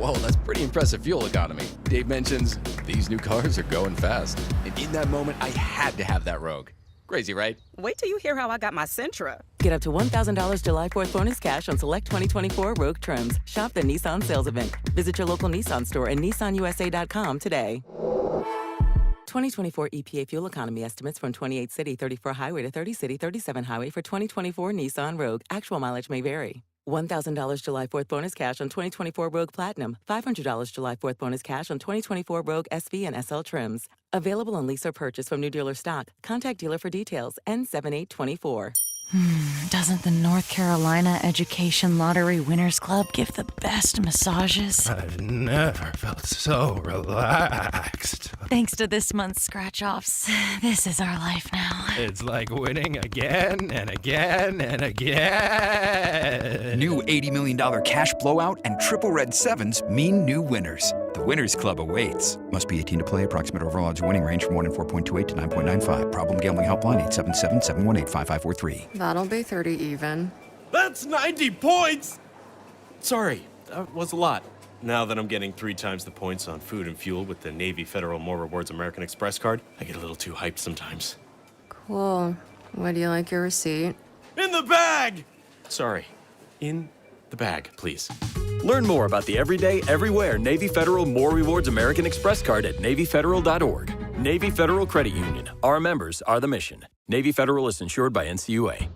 Whoa, that's pretty impressive fuel economy. Dave mentions these new cars are going fast. And in that moment, I had to have that Rogue. Crazy, right? Wait till you hear how I got my Sentra. Get up to $1,000 July 4th bonus cash on select 2024 Rogue trims. Shop the Nissan sales event. Visit your local Nissan store and nissanusa.com today. 2024 EPA fuel economy estimates from 28 city, 34 highway to 30 city, 37 highway for 2024 Nissan Rogue. Actual mileage may vary. $1,000 July 4th bonus cash on 2024 Rogue Platinum. $500 July 4th bonus cash on 2024 Rogue SV and SL trims. Available on lease or purchase from new dealer stock. Contact dealer for details. N7824. Doesn't the North Carolina Education Lottery Winners Club give the best massages? I've never felt so relaxed. Thanks to this month's scratch-offs, this is our life now. It's like winning again and again and again. New $80 million cash blowout and triple red sevens mean new winners. The Winners Club awaits. Must be 18 to play. Approximate overall odds winning range from 1 in 4.28 to 9.95. Problem gambling helpline 877-718-5543. That'll be 30 even. That's 90 points! Sorry, that was a lot. Now that I'm getting 3 times the points on food and fuel with the Navy Federal More Rewards American Express card, I get a little too hyped sometimes. Cool. Would you like your receipt? In the bag! Sorry, in the bag, please. Learn more about the everyday, everywhere Navy Federal More Rewards American Express card at NavyFederal.org. Navy Federal Credit Union. Our members are the mission. Navy Federal is insured by NCUA.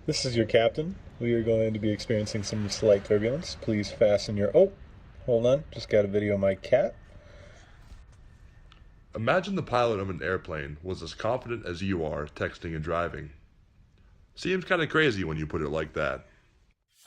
This is your captain. We are going to be experiencing some slight turbulence. Please fasten your... Oh, hold on. Just got a video of my cat. Imagine the pilot of an airplane was as confident as you are texting and driving. Seems kind of crazy when you put it like that.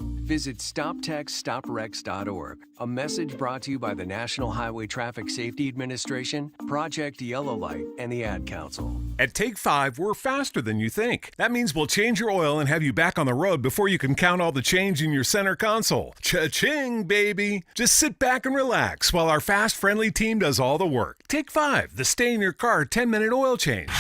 Visit StopTextStopWrecks.org. A message brought to you by the National Highway Traffic Safety Administration, Project Yellow Light, and the Ad Council. At Take 5, we're faster than you think. That means we'll change your oil and have you back on the road before you can count all the change in your center console. Cha-ching, baby! Just sit back and relax while our fast, friendly team does all the work. Take 5, the stay-in-your-car 10-minute oil change.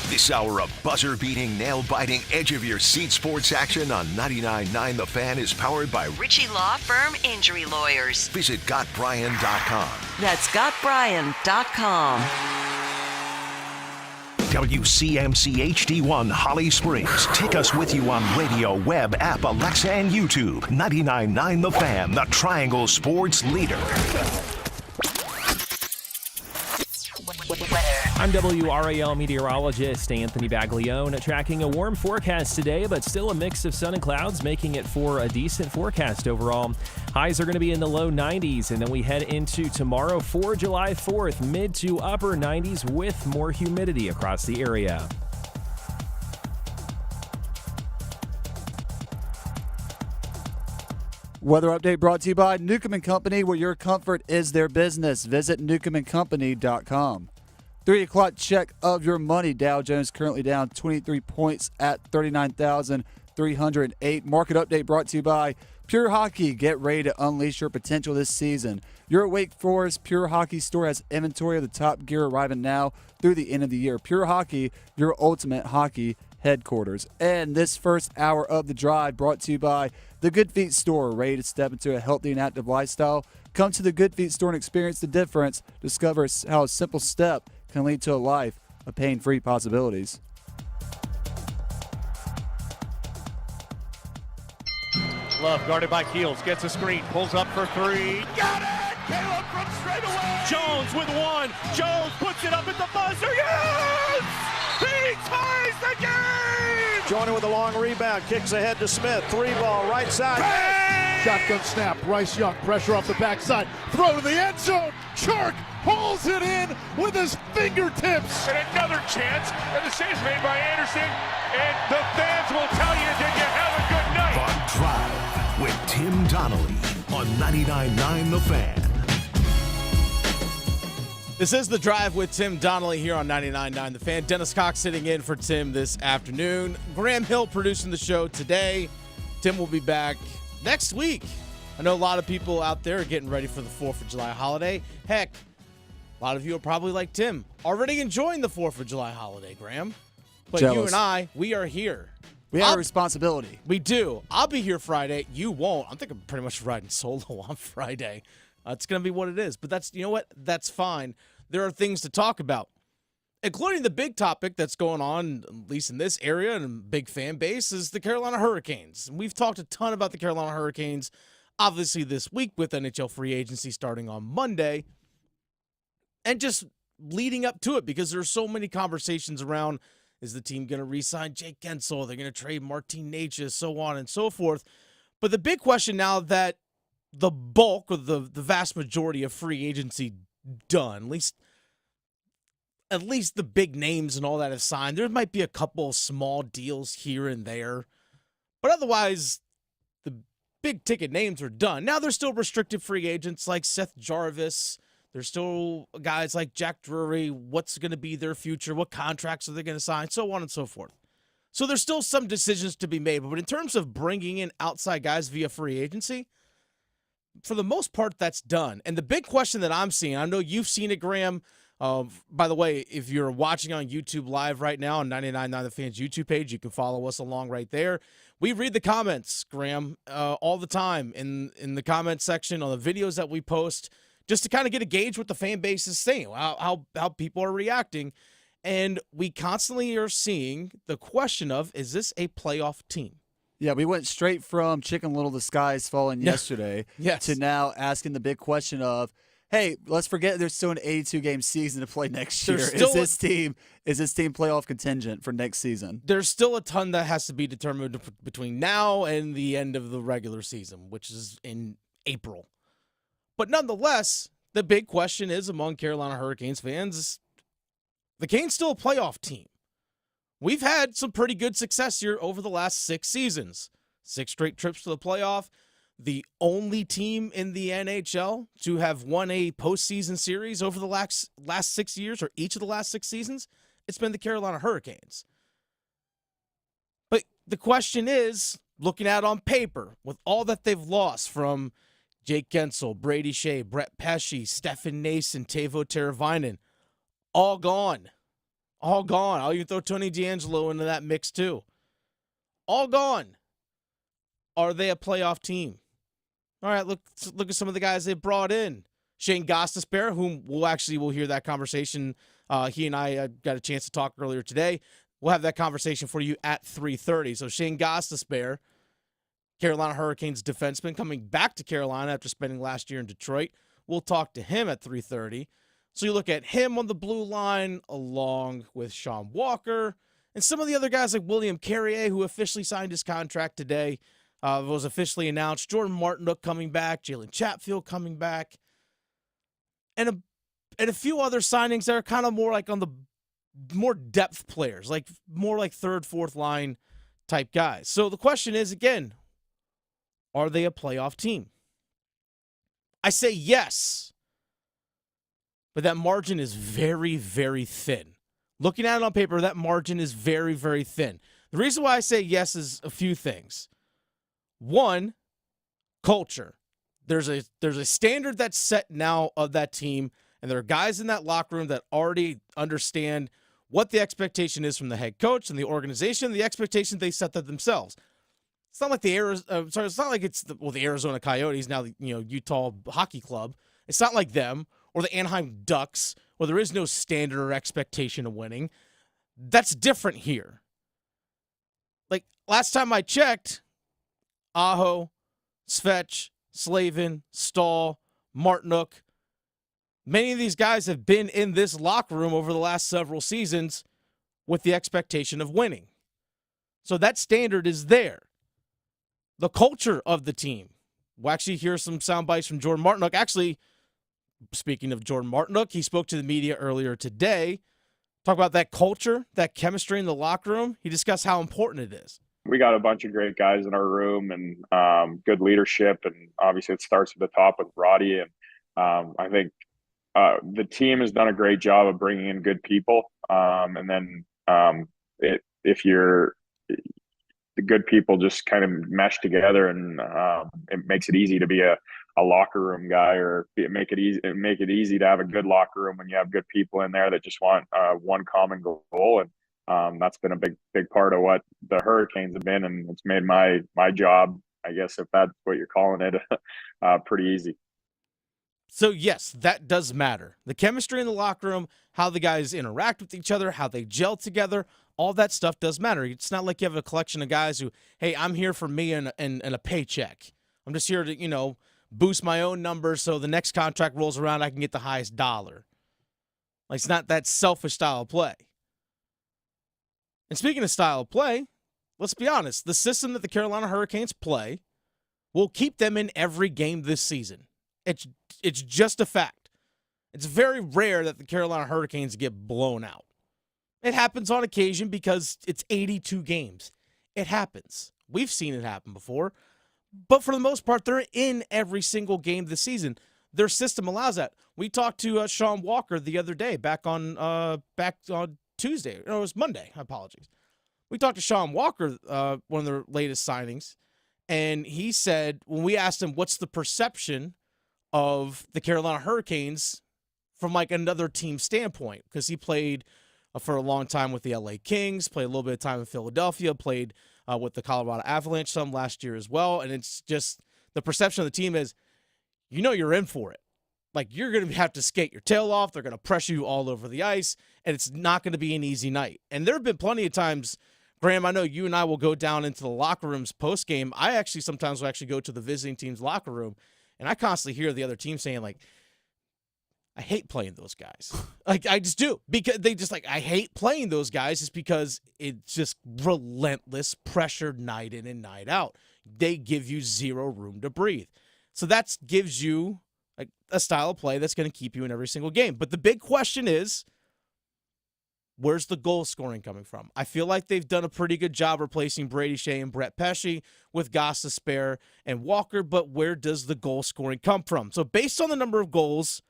This hour of buzzer-beating, nail-biting, edge-of-your-seat sports action on 99.9 The Fan is powered by Ritchie Law Firm Injury Lawyers. Visit GotBryan.com. That's GotBryan.com. WCMC HD1 Holly Springs. Take us with you on radio, web, app, Alexa, and YouTube. 99.9 The Fan, the Triangle Sports leader. I'm WRAL meteorologist Anthony Baglione, tracking a warm forecast today, but still a mix of sun and clouds, making it for a decent forecast overall. Highs are going to be in the low 90s, and then we head into tomorrow for July 4th, mid to upper 90s with more humidity across the area. Weather update brought to you by Newcomb & Company, where your comfort is their business. Visit newcombandcompany.com. 3 o'clock check of your money. Dow Jones currently down 23 points at 39,308. Market update brought to you by Pure Hockey. Get ready to unleash your potential this season. Your Wake Forest Pure Hockey store has inventory of the top gear arriving now through the end of the year. Pure Hockey, your ultimate hockey headquarters. And this first hour of the drive brought to you by the Good Feet store. Ready to step into a healthy and active lifestyle? Come to the Good Feet store and experience the difference. Discover how a simple step can lead to a life of pain-free possibilities. Love guarded by Keels, gets a screen, pulls up for 3. Got it! Caleb from straight away! Jones with 1. Jones puts it up at the buzzer. Yes! He ties the game! Joining with a long rebound, kicks ahead to Smith. 3-ball, right side. Bang! Shotgun snap, Bryce Young, pressure off the backside. Throw to the end zone. Chark pulls it in with his fingertips. And another chance, and the save's made by Anderson. And the fans will tell you, did you have a good night? The Drive with Tim Donnelly on 99.9 The Fan. This is The Drive with Tim Donnelly here on 99.9 The Fan. Dennis Cox sitting in for Tim this afternoon. Graham Hill producing the show today. Tim will be back next week. I know a lot of people out there are getting ready for the 4th of July holiday. Heck, a lot of you are probably like Tim, already enjoying the 4th of July holiday, Graham. But Jealous. you and I, we are here We have a responsibility. We do. I'll be here Friday. You won't. I'm thinking pretty much riding solo on Friday. It's going to be what it is. But you know what? That's fine. There are things to talk about, including the big topic that's going on, at least in this area and a big fan base, is the Carolina Hurricanes. And we've talked a ton about the Carolina Hurricanes, obviously this week with NHL free agency starting on Monday, and just leading up to it because there's so many conversations around, is the team going to re-sign Jake Guentzel? They're going to trade Martin Necas, so on and so forth. But the big question now that the bulk or the vast majority of free agency done, at least the big names and all that have signed. There might be a couple of small deals here and there, but otherwise the big ticket names are done. Now there's still restricted free agents like Seth Jarvis. There's still guys like Jack Drury. What's going to be their future? What contracts are they going to sign? So on and so forth. So there's still some decisions to be made. But in terms of bringing in outside guys via free agency, for the most part, that's done. And the big question that I'm seeing, I know you've seen it, Graham. By the way, if you're watching on YouTube Live right now on 99.9 The Fans YouTube page, you can follow us along right there. We read the comments, Graham, all the time in the comment section on the videos that we post, just to kind of get a gauge what the fan base is saying, how people are reacting. And we constantly are seeing the question of, is this a playoff team? Yeah, we went straight from Chicken Little the Sky is Falling yesterday to now asking the big question of, hey, let's forget there's still an 82-game season to play next year. Is this team playoff contingent for next season? There's still a ton that has to be determined between now and the end of the regular season, which is in April. But nonetheless, the big question is among Carolina Hurricanes fans, the Canes still a playoff team. We've had some pretty good success here over the last 6 seasons. 6 straight trips to the playoff. The only team in the NHL to have won a postseason series over the last 6 years, or each of the last 6 seasons, it's been the Carolina Hurricanes. But the question is, looking at on paper, with all that they've lost from Jake Guentzel, Brady Shea, Brett Pesce, Stefan Nason, Teuvo Teravainen, all gone. All gone. I'll even throw Tony DeAngelo into that mix too. All gone. Are they a playoff team? All right, look at some of the guys they brought in. Shane Gostisbehere, whom we'll hear that conversation. He and I got a chance to talk earlier today. We'll have that conversation for you at 3:30. So Shane Gostisbehere, Carolina Hurricanes defenseman, coming back to Carolina after spending last year in Detroit. We'll talk to him at 3:30. So you look at him on the blue line along with Sean Walker and some of the other guys like William Carrier, who officially signed his contract today. Was officially announced. Jordan Martinook coming back. Jalen Chatfield coming back. And a few other signings that are kind of more like on the more depth players, like more like third, fourth line type guys. So the question is, again, are they a playoff team? I say yes. But that margin is very, very thin. Looking at it on paper, that margin is very, very thin. The reason why I say yes is a few things. One, culture. There's a standard that's set now of that team, and there are guys in that locker room that already understand what the expectation is from the head coach and the organization, the expectation they set that themselves. It's not like the Arizona Coyotes, now the Utah Hockey Club. It's not like them or the Anaheim Ducks, where there is no standard or expectation of winning. That's different here. Like last time I checked, Aho, Svech, Slavin, Stahl, Martinook, many of these guys have been in this locker room over the last several seasons with the expectation of winning. So that standard is there. The culture of the team. We'll actually hear some sound bites from Jordan Martinook. Actually, speaking of Jordan Martinook, he spoke to the media earlier today. Talk about that culture, that chemistry in the locker room. He discussed how important it is. We got a bunch of great guys in our room and good leadership. And obviously it starts at the top with Roddy. And I think the team has done a great job of bringing in good people. And then if the good people just kind of mesh together, and it makes it easy to be a locker room guy, or make it easy to have a good locker room when you have good people in there that just want one common goal. And That's been a big part of what the Hurricanes have been, and it's made my job, I guess, if that's what you're calling it, pretty easy. So, yes, that does matter. The chemistry in the locker room, how the guys interact with each other, how they gel together, all that stuff does matter. It's not like you have a collection of guys who, hey, I'm here for me and a paycheck. I'm just here to, boost my own numbers so the next contract rolls around, I can get the highest dollar. Like, it's not that selfish style of play. And speaking of style of play, let's be honest. The system that the Carolina Hurricanes play will keep them in every game this season. It's just a fact. It's very rare that the Carolina Hurricanes get blown out. It happens on occasion because it's 82 games. It happens. We've seen it happen before. But for the most part, they're in every single game this season. Their system allows that. We talked to Sean Walker the other day, back on Tuesday. No, it was Monday. Apologies. We talked to Sean Walker, one of their latest signings, and he said, when we asked him what's the perception of the Carolina Hurricanes from like another team standpoint, because he played for a long time with the LA Kings, played a little bit of time in Philadelphia, played with the Colorado Avalanche some last year as well, and it's just the perception of the team is, you're in for it. Like, you're going to have to skate your tail off. They're going to pressure you all over the ice, and it's not going to be an easy night. And there have been plenty of times, Graham, I know you and I will go down into the locker rooms post-game. I actually sometimes will actually go to the visiting team's locker room, and I constantly hear the other team saying, like, I hate playing those guys. Like, I just do. Because they just, I hate playing those guys just because it's just relentless pressure night in and night out. They give you zero room to breathe. So that gives you a style of play that's going to keep you in every single game. But the big question is, where's the goal scoring coming from? I feel like they've done a pretty good job replacing Brady Shea and Brett Pesce with Gostisbehere and Walker, but where does the goal scoring come from? So based on the number of goals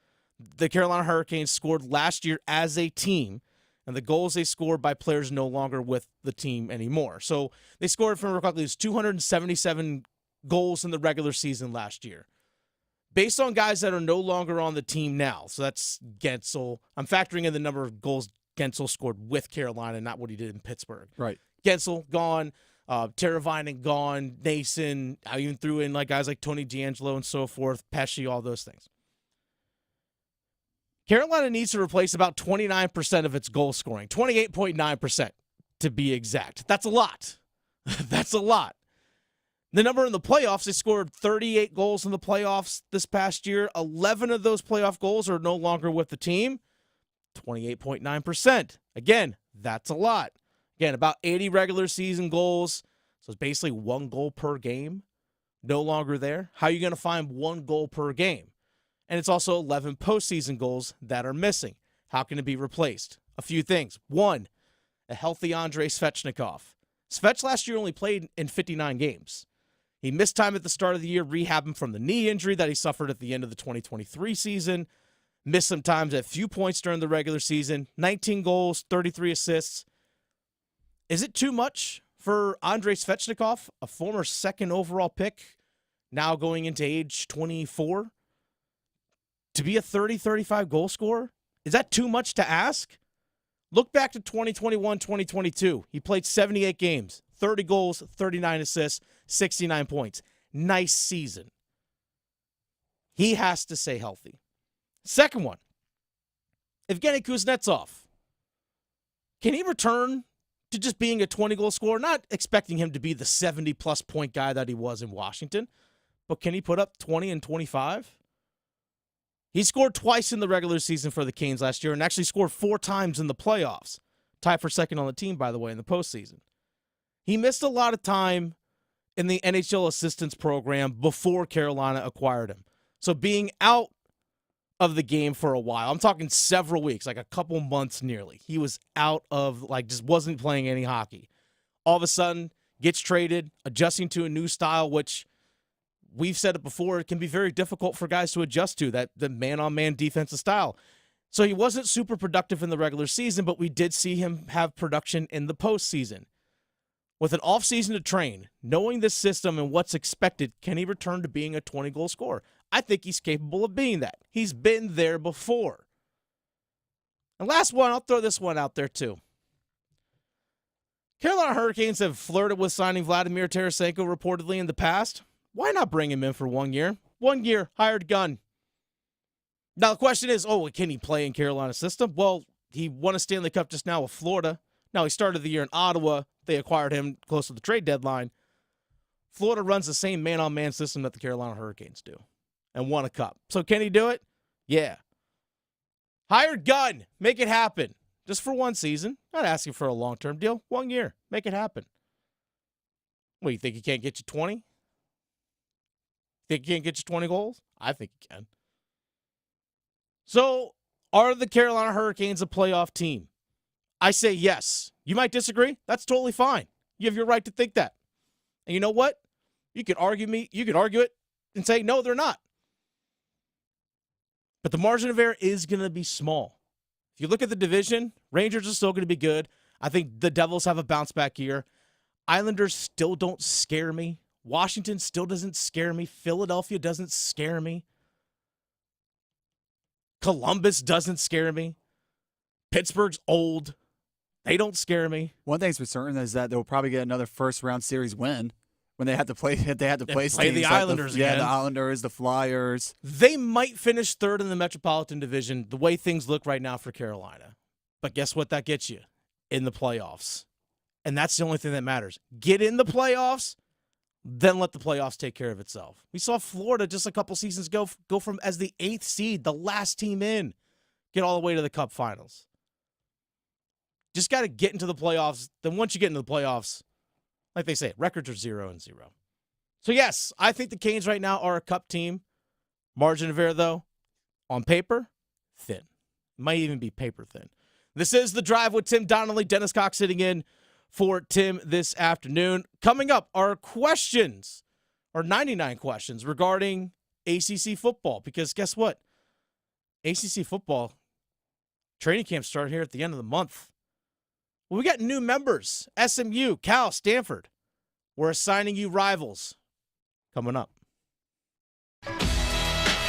the Carolina Hurricanes scored last year as a team, and the goals they scored by players no longer with the team anymore. So they scored, from recall, 277 goals in the regular season last year. Based on guys that are no longer on the team now, so that's Gensel. I'm factoring in the number of goals Gensel scored with Carolina, not what he did in Pittsburgh. Right. Gensel, gone. Teravainen, gone. Nason. I even threw in guys like Tony DeAngelo and so forth. Pesce, all those things. Carolina needs to replace about 29% of its goal scoring. 28.9% to be exact. That's a lot. That's a lot. The number in the playoffs, they scored 38 goals in the playoffs this past year. 11 of those playoff goals are no longer with the team. 28.9%. Again, that's a lot. Again, about 80 regular season goals. So it's basically one goal per game. No longer there. How are you going to find one goal per game? And it's also 11 postseason goals that are missing. How can it be replaced? A few things. One, a healthy Andrei Svechnikov. Svech last year only played in 59 games. He missed time at the start of the year rehabbing from the knee injury that he suffered at the end of the 2023 season. Missed some times at few points during the regular season. 19 goals, 33 assists. Is it too much for Andrei Svechnikov, a former second overall pick, now going into age 24, to be a 30-35 goal scorer? Is that too much to ask? Look back to 2021-2022. He played 78 games, 30 goals, 39 assists, 69 points. Nice season. He has to stay healthy. Second one, Evgeny Kuznetsov. Can he return to just being a 20-goal scorer? Not expecting him to be the 70-plus point guy that he was in Washington, but can he put up 20 and 25? He scored twice in the regular season for the Canes last year and actually scored 4 times in the playoffs. Tied for second on the team, by the way, in the postseason. He missed a lot of time in the NHL assistance program before Carolina acquired him. So being out of the game for a while, I'm talking several weeks, like a couple months nearly. He was out of, just wasn't playing any hockey. All of a sudden, gets traded, adjusting to a new style, which we've said it before, it can be very difficult for guys to adjust to, that the man-on-man defensive style. So he wasn't super productive in the regular season, but we did see him have production in the postseason. With an offseason to train, knowing this system and what's expected, can he return to being a 20-goal scorer? I think he's capable of being that. He's been there before. And last one, I'll throw this one out there too. Carolina Hurricanes have flirted with signing Vladimir Tarasenko reportedly in the past. Why not bring him in for 1 year? 1 year, hired gun. Now, the question is, can he play in Carolina's system? Well, he won a Stanley Cup just now with Florida. Now, he started the year in Ottawa. They acquired him close to the trade deadline. Florida runs the same man-on-man system that the Carolina Hurricanes do and won a cup. So can he do it? Yeah. Hired gun. Make it happen. Just for 1 season. Not asking for a long-term deal. 1 year. Make it happen. What, you think he can't get you 20? Think he can't get you 20 goals? I think he can. So, are the Carolina Hurricanes a playoff team? I say yes. You might disagree. That's totally fine. You have your right to think that. And you know what? You could argue it and say, no, they're not. But the margin of error is going to be small. If you look at the division, Rangers are still going to be good. I think the Devils have a bounce back year. Islanders still don't scare me. Washington still doesn't scare me. Philadelphia doesn't scare me. Columbus doesn't scare me. Pittsburgh's old. They don't scare me. One thing's for certain is that they'll probably get another first-round series win when they had to play. Play the Islanders again. The Islanders, the Flyers. They might finish third in the Metropolitan Division the way things look right now for Carolina. But guess what that gets you? In the playoffs. And that's the only thing that matters. Get in the playoffs, then let the playoffs take care of itself. We saw Florida just a couple seasons ago go from as the 8th seed, the last team in, get all the way to the Cup Finals. Just got to get into the playoffs. Then once you get into the playoffs, like they say, records are 0-0. So yes, I think the Canes right now are a Cup team. Margin of error, though, on paper, thin. Might even be paper thin. This is The Drive with Tim Donnelly. Dennis Cox sitting in for Tim this afternoon. Coming up are questions, or 99 questions regarding ACC football. Because guess what? ACC football training camp started here at the end of the month. Well, we got new members. SMU, Cal, Stanford. We're assigning you rivals. Coming up.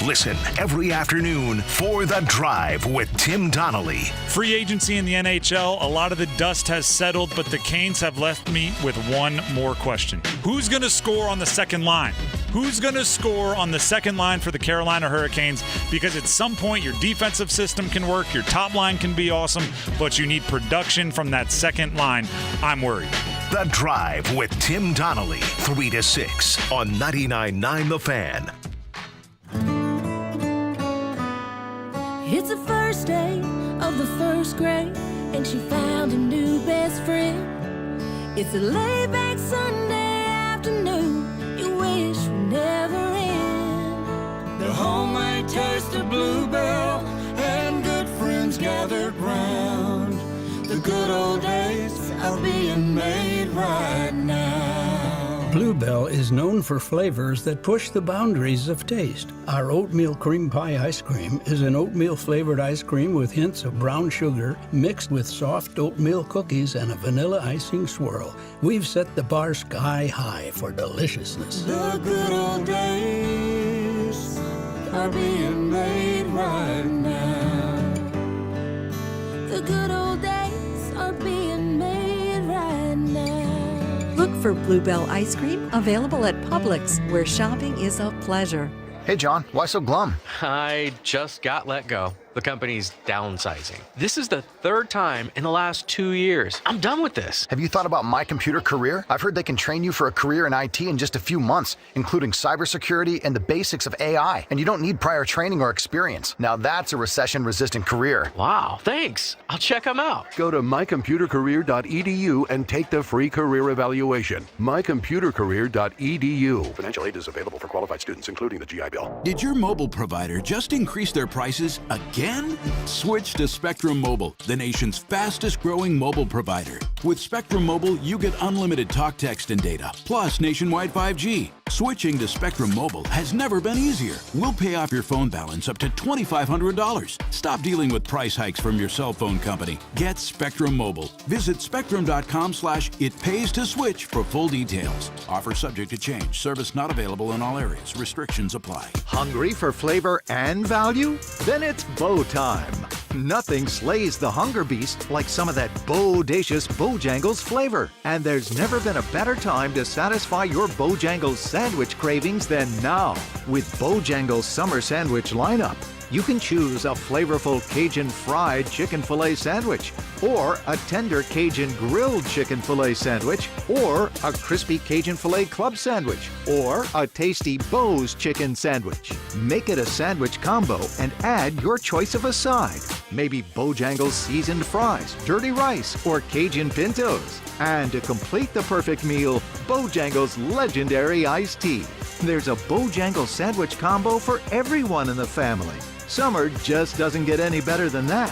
Listen every afternoon for The Drive with Tim Donnelly. Free agency in the NHL, a lot of the dust has settled, but the Canes have left me with one more question. Who's going to score on the second line? Who's going to score on the second line for the Carolina Hurricanes? Because at some point, your defensive system can work, your top line can be awesome, but you need production from that second line. I'm worried. The Drive with Tim Donnelly, 3 to 6 on 99.9 The Fan. It's the first day of the first grade, and she found a new best friend. It's a laid-back Sunday afternoon you wish would never end. The homemade taste of Bluebell and good friends gathered round. The good old days are being made right now. Bluebell is known for flavors that push the boundaries of taste. Our oatmeal cream pie ice cream is an oatmeal-flavored ice cream with hints of brown sugar mixed with soft oatmeal cookies and a vanilla icing swirl. We've set the bar sky high for deliciousness. The good old days are being made right now. The good old days are being made right now. Look for Bluebell ice cream available at Publix, where shopping is a pleasure. Hey, John, why so glum? I just got let go. The company's downsizing. This is the third time in the last 2 years. I'm done with this. Have you thought about My Computer Career? I've heard they can train you for a career in IT in just a few months, including cybersecurity and the basics of AI. And you don't need prior training or experience. Now that's a recession-resistant career. Wow, thanks. I'll check them out. Go to mycomputercareer.edu and take the free career evaluation. mycomputercareer.edu. Financial aid is available for qualified students, including the GI Bill. Did your mobile provider just increase their prices again? Switch to Spectrum Mobile, the nation's fastest growing mobile provider. With Spectrum Mobile, you get unlimited talk, text, and data, plus nationwide 5G. Switching to Spectrum Mobile has never been easier. We'll pay off your phone balance up to $2,500. Stop dealing with price hikes from your cell phone company. Get Spectrum Mobile. Visit spectrum.com/itpays-to-switch for full details. Offer subject to change. Service not available in all areas. Restrictions apply. Hungry for flavor and value? Then it's bow time. Nothing slays the hunger beast like some of that bodacious Bojangles flavor. And there's never been a better time to satisfy your Bojangles sandwich cravings than now. With Bojangles Summer Sandwich lineup, you can choose a flavorful Cajun fried chicken filet sandwich, or a tender Cajun grilled chicken filet sandwich, or a crispy Cajun filet club sandwich, or a tasty Bo's chicken sandwich. Make it a sandwich combo and add your choice of a side. Maybe Bojangles seasoned fries, dirty rice, or Cajun pintos. And to complete the perfect meal, Bojangles legendary iced tea. There's a Bojangles sandwich combo for everyone in the family. Summer just doesn't get any better than that.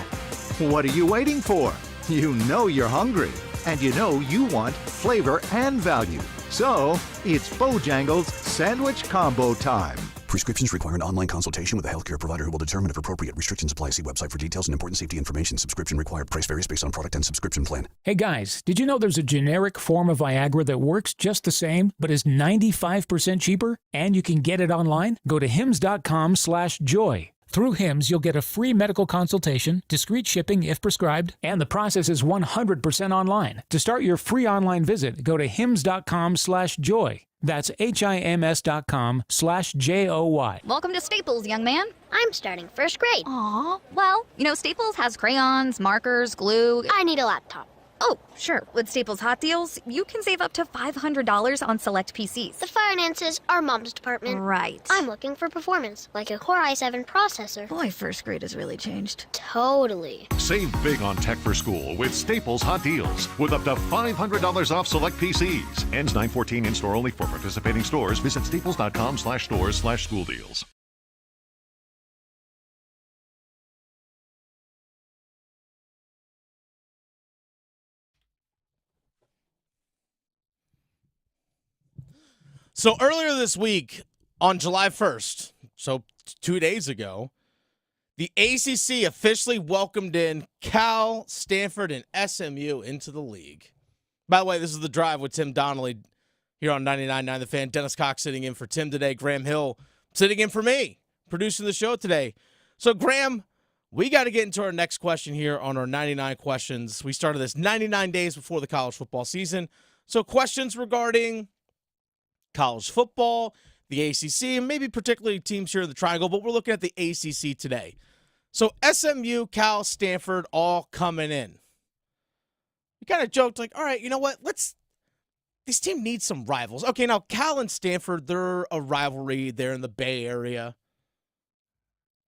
What are you waiting for? You know you're hungry, and you know you want flavor and value. So, it's Bojangles Sandwich Combo time. Prescriptions require an online consultation with a healthcare provider who will determine if appropriate. Restrictions apply. See website for details and important safety information. Subscription required. Price varies based on product and subscription plan. Hey guys, did you know there's a generic form of Viagra that works just the same, but is 95% cheaper? And you can get it online? Go to hims.com/joy. Through HIMS, you'll get a free medical consultation, discreet shipping if prescribed, and the process is 100% online. To start your free online visit, go to hims.com/joy. That's HIMS.com/JOY. Welcome to Staples, young man. I'm starting first grade. Aw. Well, Staples has crayons, markers, glue. I need a laptop. Oh, sure. With Staples Hot Deals, you can save up to $500 on select PCs. The finances are Mom's department. Right. I'm looking for performance, like a Core i7 processor. Boy, first grade has really changed. Totally. Save big on tech for school with Staples Hot Deals, with up to $500 off select PCs. Ends 9/14 in-store only for participating stores. Visit staples.com/stores/school deals. So earlier this week, on July 1st, so 2 days ago, the ACC officially welcomed in Cal, Stanford, and SMU into the league. By the way, this is The Drive with Tim Donnelly here on 99.9 The Fan. Dennis Cox sitting in for Tim today. Graham Hill sitting in for me, producing the show today. So, Graham, we got to get into our next question here on our 99 questions. We started this 99 days before the college football season. So, questions regarding college football, the ACC, and maybe particularly teams here in the Triangle, but we're looking at the ACC today. So SMU, Cal, Stanford, all coming in. We kind of joked like, all right, you know what? This team needs some rivals. Okay, now Cal and Stanford, they're a rivalry. They're in the Bay Area.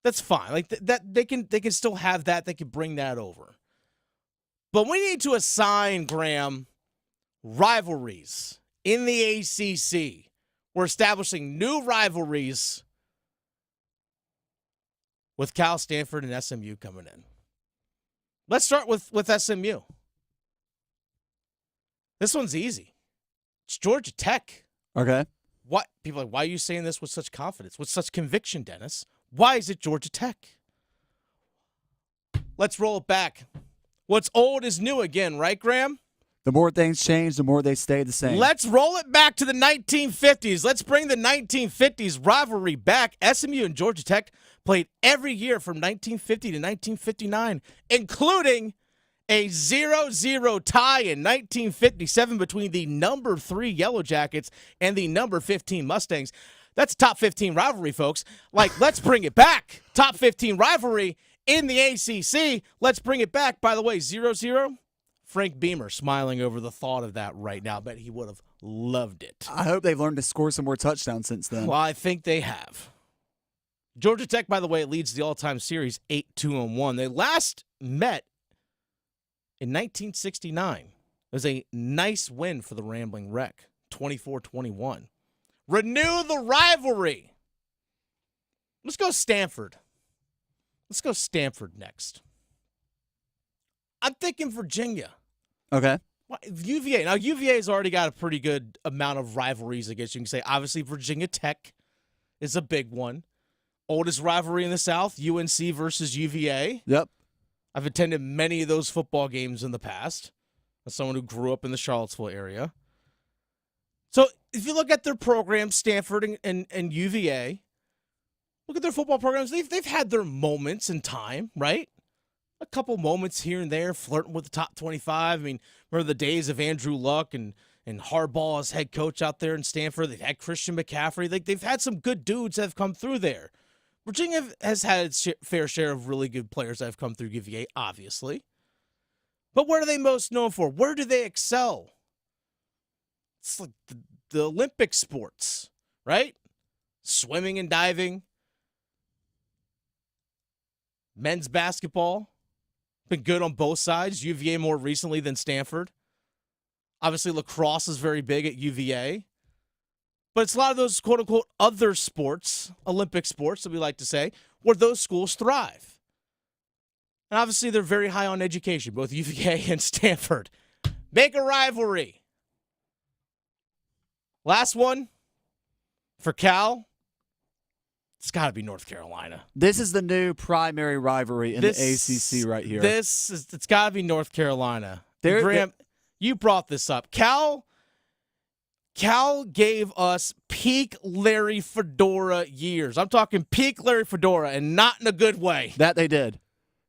That's fine. Like that, they can still have that. They can bring that over. But we need to assign, Graham, rivalries in the ACC. We're establishing new rivalries with Cal, Stanford, and SMU coming in. Let's start with SMU. This one's easy. It's Georgia Tech. Okay. What? People are like, why are you saying this with such confidence, with such conviction, Dennis? Why is it Georgia Tech? Let's roll it back. What's old is new again, right, Graham? The more things change, the more they stay the same. Let's roll it back to the 1950s. Let's bring the 1950s rivalry back. SMU and Georgia Tech played every year from 1950 to 1959, including a 0-0 tie in 1957 between the number 3 Yellow Jackets and the number 15 Mustangs. That's top 15 rivalry, folks. Like, let's bring it back. Top 15 rivalry in the ACC. Let's bring it back. By the way, 0-0. Frank Beamer smiling over the thought of that right now. I bet he would have loved it. I hope they've learned to score some more touchdowns since then. Well, I think they have. Georgia Tech, by the way, leads the all-time series 8-2-1. They last met in 1969. It was a nice win for the Rambling Wreck, 24-21. Renew the rivalry. Let's go Stanford. Let's go Stanford next. I'm thinking Virginia. Okay. UVA. Now, UVA has already got a pretty good amount of rivalries, I guess you can say. Obviously, Virginia Tech is a big one. Oldest rivalry in the South, UNC versus UVA. Yep. I've attended many of those football games in the past as someone who grew up in the Charlottesville area. So, if you look at their programs, Stanford and UVA, look at their football programs. They've had their moments in time, right? a couple moments here and there, flirting with the top 25. I mean, remember the days of Andrew Luck and Harbaugh as head coach out there in Stanford. They've had Christian McCaffrey. They've had some good dudes that have come through there. Virginia has had its fair share of really good players that have come through UVA, obviously. But what are they most known for? Where do they excel? It's like the Olympic sports, right? Swimming and diving. Men's basketball. Been good on both sides. UVA more recently than Stanford. Obviously, lacrosse is very big at UVA. But it's a lot of those quote-unquote other sports, Olympic sports that we like to say, where those schools thrive. And obviously, they're very high on education, both UVA and Stanford. Make a rivalry. Last one for Cal. It's got to be North Carolina. This is the new primary rivalry in the ACC right here. It's got to be North Carolina. Graham, you brought this up. Cal gave us peak Larry Fedora years. I'm talking peak Larry Fedora, and not in a good way. That they did.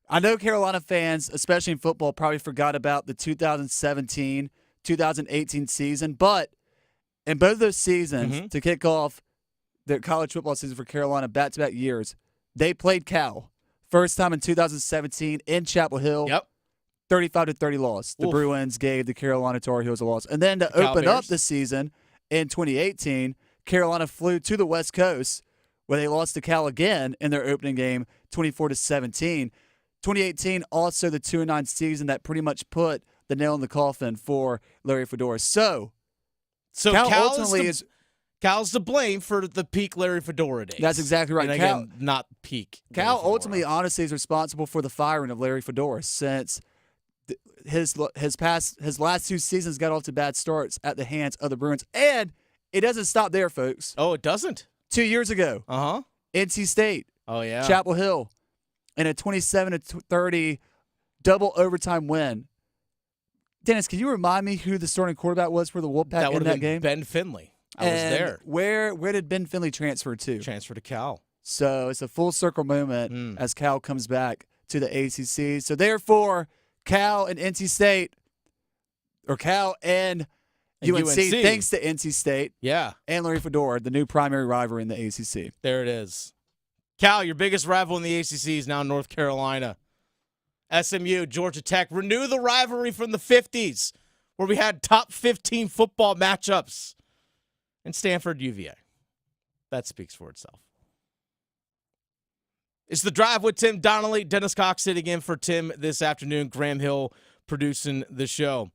I know Carolina fans, especially in football, probably forgot about the 2017, 2018 season, but in both of those seasons, to kick off the college football season for Carolina back-to-back years, they played Cal. First time in 2017 in Chapel Hill. Yep. 35-30 loss. The Bruins gave the Carolina Tar Heels a loss. And then to open up the season in 2018, Carolina flew to the West Coast where they lost to Cal again in their opening game, 24-17. 2018, also the 2-9 season that pretty much put the nail in the coffin for Larry Fedora. So Cal ultimately Cal's to blame for the peak Larry Fedora days. That's exactly right. And again, not peak. Cal ultimately, honestly, is responsible for the firing of Larry Fedora since his last two seasons got off to bad starts at the hands of the Bruins. And it doesn't stop there, folks. Oh, it doesn't? 2 years ago, NC State, Chapel Hill, in a 27-30 double overtime win. Dennis, can you remind me who the starting quarterback was for the Wolfpack in that game? Ben Finley. I was there. Where did Ben Finley transfer to? Transfer to Cal. So it's a full circle moment as Cal comes back to the ACC. So therefore, Cal and NC State, or Cal and UNC, thanks to NC State, and Larry Fedora, the new primary rivalry in the ACC. There it is. Cal, your biggest rival in the ACC is now North Carolina. SMU, Georgia Tech, renew the rivalry from the 50s where we had top 15 football matchups. And Stanford, UVA. That speaks for itself. It's The Drive with Tim Donnelly. Dennis Cox sitting in for Tim this afternoon. Graham Hill producing the show.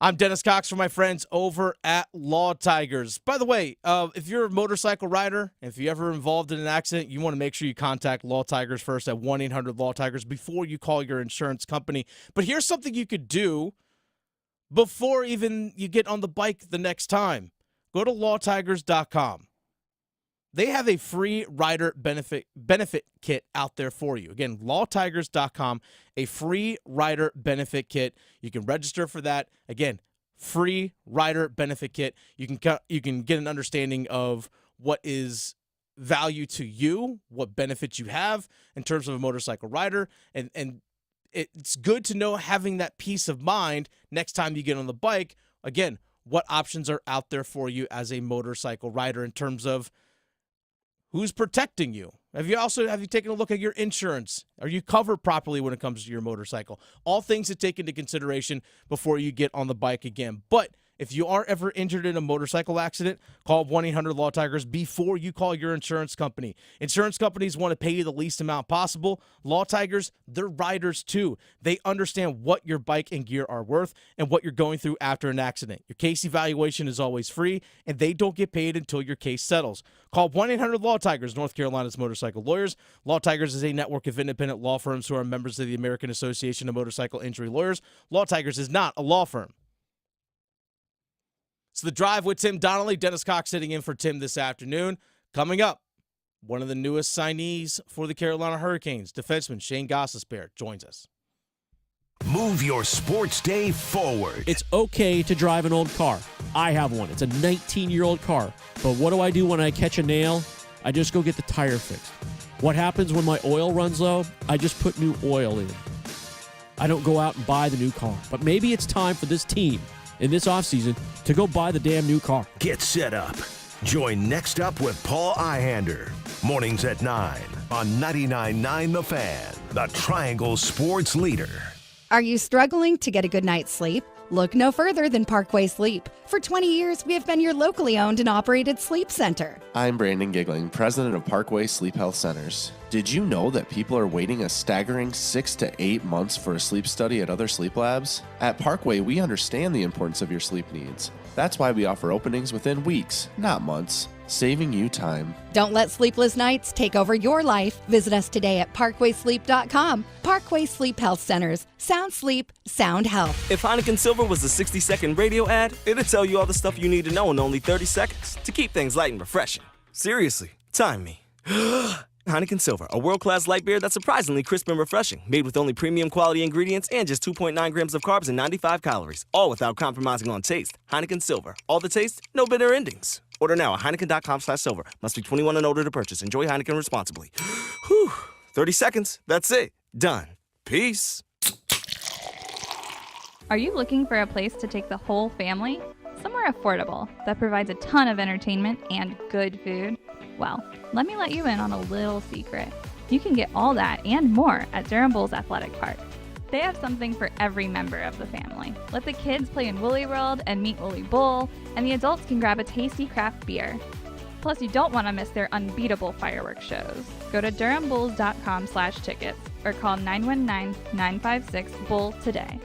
I'm Dennis Cox for my friends over at Law Tigers. By the way, if you're a motorcycle rider, if you're ever involved in an accident, you want to make sure you contact Law Tigers first at 1-800-LAW-TIGERS before you call your insurance company. But here's something you could do before even you get on the bike the next time. Go to lawtigers.com. They have a free rider benefit kit out there for you. Again, lawtigers.com, a free rider benefit kit. You can register for that. Again, free rider benefit kit. You can get an understanding of what is value to you, what benefits you have in terms of a motorcycle rider, and it's good to know having that peace of mind next time you get on the bike. Again, what options are out there for you as a motorcycle rider in terms of who's protecting you? Have you taken a look at your insurance? Are you covered properly when it comes to your motorcycle? All things to take into consideration before you get on the bike again. But if you are ever injured in a motorcycle accident, call 1-800-LAW-TIGERS before you call your insurance company. Insurance companies want to pay you the least amount possible. Law Tigers, they're riders too. They understand what your bike and gear are worth and what you're going through after an accident. Your case evaluation is always free, and they don't get paid until your case settles. Call 1-800-LAW-TIGERS, North Carolina's motorcycle lawyers. Law Tigers is a network of independent law firms who are members of the American Association of Motorcycle Injury Lawyers. Law Tigers is not a law firm. It's The Drive with Tim Donnelly. Dennis Cox sitting in for Tim this afternoon. Coming up, one of the newest signees for the Carolina Hurricanes, defenseman Shane Gostisbehere, joins us. Move your sports day forward. It's okay to drive an old car. I have one. It's a 19-year-old car. But what do I do when I catch a nail? I just go get the tire fixed. What happens when my oil runs low? I just put new oil in. I don't go out and buy the new car. But maybe it's time for this team in this offseason to go buy the damn new car. Get set up. Join Next Up with Paul Ihander. Mornings at 9 on 99.9 The Fan, the Triangle Sports Leader. Are you struggling to get a good night's sleep? Look no further than Parkway Sleep. For 20 years, we have been your locally owned and operated sleep center. I'm Brandon Giggling, president of Parkway Sleep Health Centers. Did you know that people are waiting a staggering 6 to 8 months for a sleep study at other sleep labs? At Parkway, we understand the importance of your sleep needs. That's why we offer openings within weeks, not months, saving you time. Don't let sleepless nights take over your life. Visit us today at parkwaysleep.com. Parkway Sleep Health Centers. Sound sleep, sound health. If Heineken Silver was a 60-second radio ad, it'd tell you all the stuff you need to know in only 30 seconds to keep things light and refreshing. Seriously, time me. Heineken Silver, a world-class light beer that's surprisingly crisp and refreshing, made with only premium quality ingredients and just 2.9 grams of carbs and 95 calories, all without compromising on taste. Heineken Silver, all the taste, no bitter endings. Order now at Heineken.com/silver. Must be 21 and older to purchase. Enjoy Heineken responsibly. Whew, 30 seconds, that's it. Done. Peace. Are you looking for a place to take the whole family? Somewhere affordable that provides a ton of entertainment and good food? Well, let me let you in on a little secret. You can get all that and more at Durham Bulls Athletic Park. They have something for every member of the family. Let the kids play in Woolly World and meet Woolly Bull, and the adults can grab a tasty craft beer. Plus, you don't want to miss their unbeatable fireworks shows. Go to durhambulls.com/tickets or call 919-956-BULL today.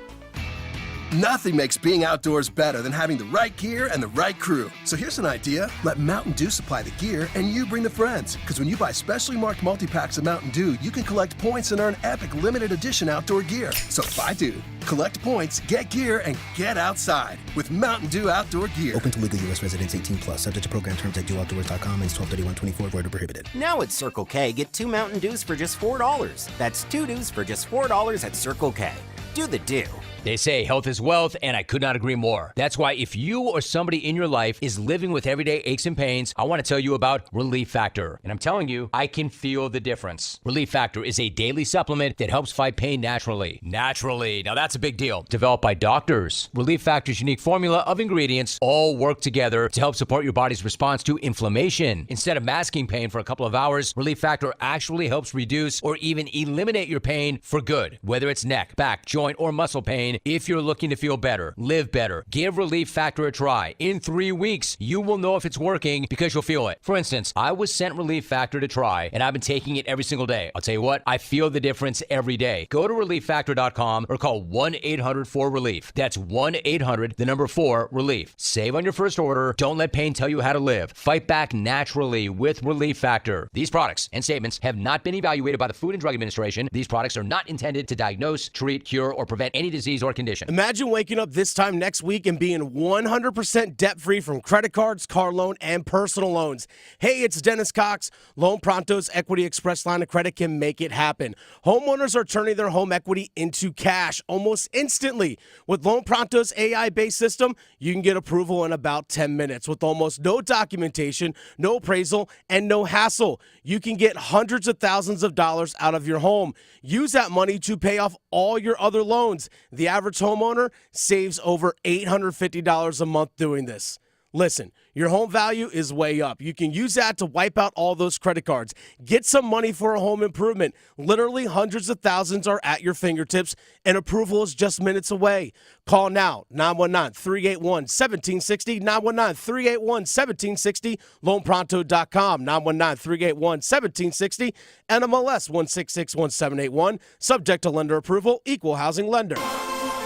Nothing makes being outdoors better than having the right gear and the right crew. So here's an idea. Let Mountain Dew supply the gear and you bring the friends. Because when you buy specially marked multi-packs of Mountain Dew, you can collect points and earn epic limited edition outdoor gear. So buy Dew, collect points, get gear, and get outside with Mountain Dew outdoor gear. Open to legal U.S. residents 18+, subject to program terms at dewoutdoors.com and 12/31/24, void or prohibited. Now at Circle K, get 2 Mountain Dews for just $4. That's 2 Dews for just $4 at Circle K. Do the Dew. They say health is wealth, and I could not agree more. That's why if you or somebody in your life is living with everyday aches and pains, I want to tell you about Relief Factor. And I'm telling you, I can feel the difference. Relief Factor is a daily supplement that helps fight pain naturally. Naturally. Now that's a big deal. Developed by doctors. Relief Factor's unique formula of ingredients all work together to help support your body's response to inflammation. Instead of masking pain for a couple of hours, Relief Factor actually helps reduce or even eliminate your pain for good. Whether it's neck, back, joint, or muscle pain, if you're looking to feel better, live better, give Relief Factor a try. In 3 weeks, you will know if it's working because you'll feel it. For instance, I was sent Relief Factor to try, and I've been taking it every single day. I'll tell you what, I feel the difference every day. Go to ReliefFactor.com or call 1-800-4RELIEF. That's 1-800-4-RELIEF. Save on your first order. Don't let pain tell you how to live. Fight back naturally with Relief Factor. These products and statements have not been evaluated by the Food and Drug Administration. These products are not intended to diagnose, treat, cure, or prevent any disease or condition. Imagine waking up this time next week and being 100% debt-free from credit cards, car loan, and personal loans. Hey, it's Dennis Cox. Loan Pronto's Equity Express line of credit can make it happen. Homeowners are turning their home equity into cash almost instantly. With Loan Pronto's AI-based system, you can get approval in about 10 minutes with almost no documentation, no appraisal, and no hassle. You can get hundreds of thousands of dollars out of your home. Use that money to pay off all your other loans. The average homeowner saves over $850 a month doing this. Listen, your home value is way up. You can use that to wipe out all those credit cards. Get some money for a home improvement. Literally hundreds of thousands are at your fingertips, and approval is just minutes away. Call now, 919-381-1760, 919-381-1760, loanpronto.com, 919-381-1760, NMLS 1661781, subject to lender approval, equal housing lender.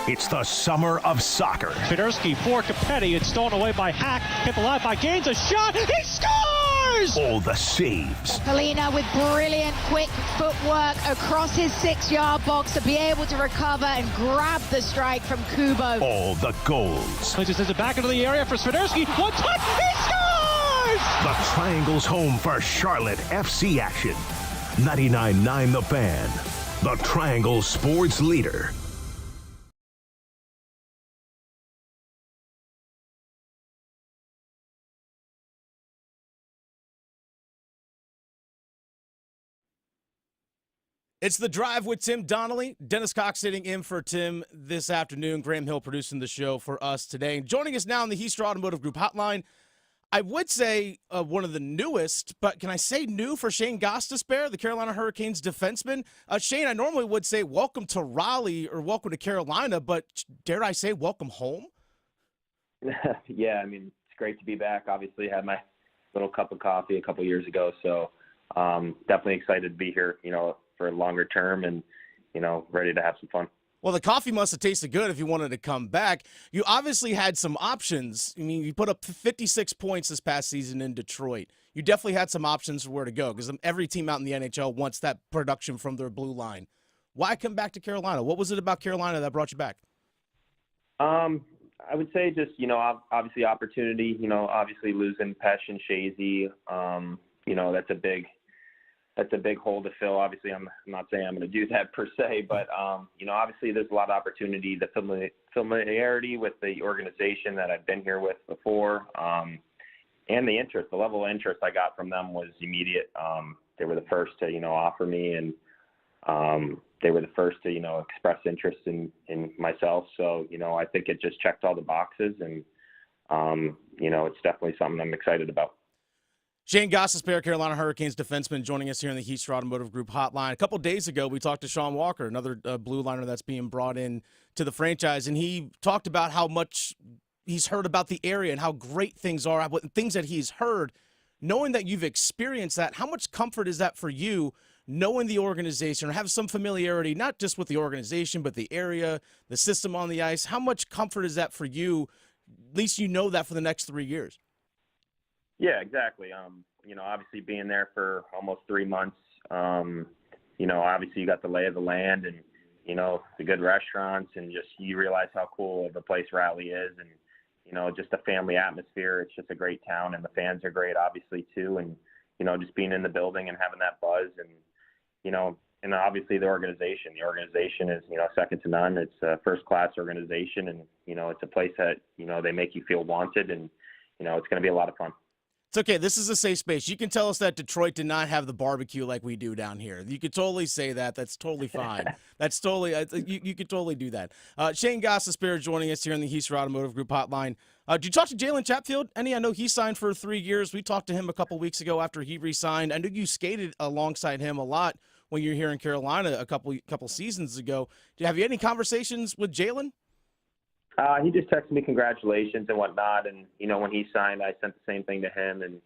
It's the summer of soccer. Federski for Capetti. It's stolen away by Hack. Hit the line by Gaines. A shot. He scores! All the saves. Polina with brilliant quick footwork across his 6-yard box to be able to recover and grab the strike from Kubo. All the goals. He just sends it back into the area for Swiderski. One touch. He scores! The Triangle's home for Charlotte FC action. 99.9 The Fan. The Triangle Sports Leader. It's The Drive with Tim Donnelly. Dennis Cox sitting in for Tim this afternoon. Graham Hill producing the show for us today. And joining us now on the Heaster Automotive Group hotline, I would say one of the newest, but can I say new for Shane Gostisbehere, the Carolina Hurricanes defenseman? Shane, I normally would say welcome to Raleigh or welcome to Carolina, but dare I say welcome home? Yeah, I mean, it's great to be back. Obviously, had my little cup of coffee a couple years ago, so definitely excited to be here, for a longer term and, ready to have some fun. Well, the coffee must have tasted good if you wanted to come back. You obviously had some options. I mean, you put up 56 points this past season in Detroit. You definitely had some options for where to go because every team out in the NHL wants that production from their blue line. Why come back to Carolina? What was it about Carolina that brought you back? I would say just, obviously opportunity, obviously losing Pesh and Shazy, that's a big hole to fill. Obviously, I'm not saying I'm going to do that per se, but, obviously there's a lot of opportunity, the familiarity with the organization that I've been here with before, and the interest, the level of interest I got from them was immediate. They were the first to, offer me, and they were the first to, express interest in myself. So, I think it just checked all the boxes, and, it's definitely something I'm excited about. Shane Gostisbehere, Carolina Hurricanes defenseman, joining us here in the Heaster Automotive Group hotline. A couple days ago, we talked to Sean Walker, another blue liner that's being brought in to the franchise, and he talked about how much he's heard about the area and how great things are, things that he's heard. Knowing that you've experienced that, how much comfort is that for you, knowing the organization or have some familiarity, not just with the organization, but the area, the system on the ice? How much comfort is that for you? At least you know that for the next 3 years. Yeah, exactly. Obviously being there for almost 3 months, obviously you got the lay of the land and, the good restaurants, and just you realize how cool of a place Raleigh is, and, just the family atmosphere. It's just a great town, and the fans are great, obviously, too. And, just being in the building and having that buzz, and, and obviously the organization. The organization is, second to none. It's a first-class organization, and, it's a place that, they make you feel wanted, and, it's going to be a lot of fun. It's okay. This is a safe space. You can tell us that Detroit did not have the barbecue like we do down here. You could totally say that. That's totally fine. That's totally you could totally do that. Shane Gostisbehere joining us here in the Heaster Automotive Group hotline. Did you talk to Jalen Chatfield? I know he signed for 3 years. We talked to him a couple weeks ago after he re-signed. I know you skated alongside him a lot when you were here in Carolina a couple seasons ago. Have you had any conversations with Jalen? He just texted me congratulations and whatnot. And, when he signed, I sent the same thing to him. And,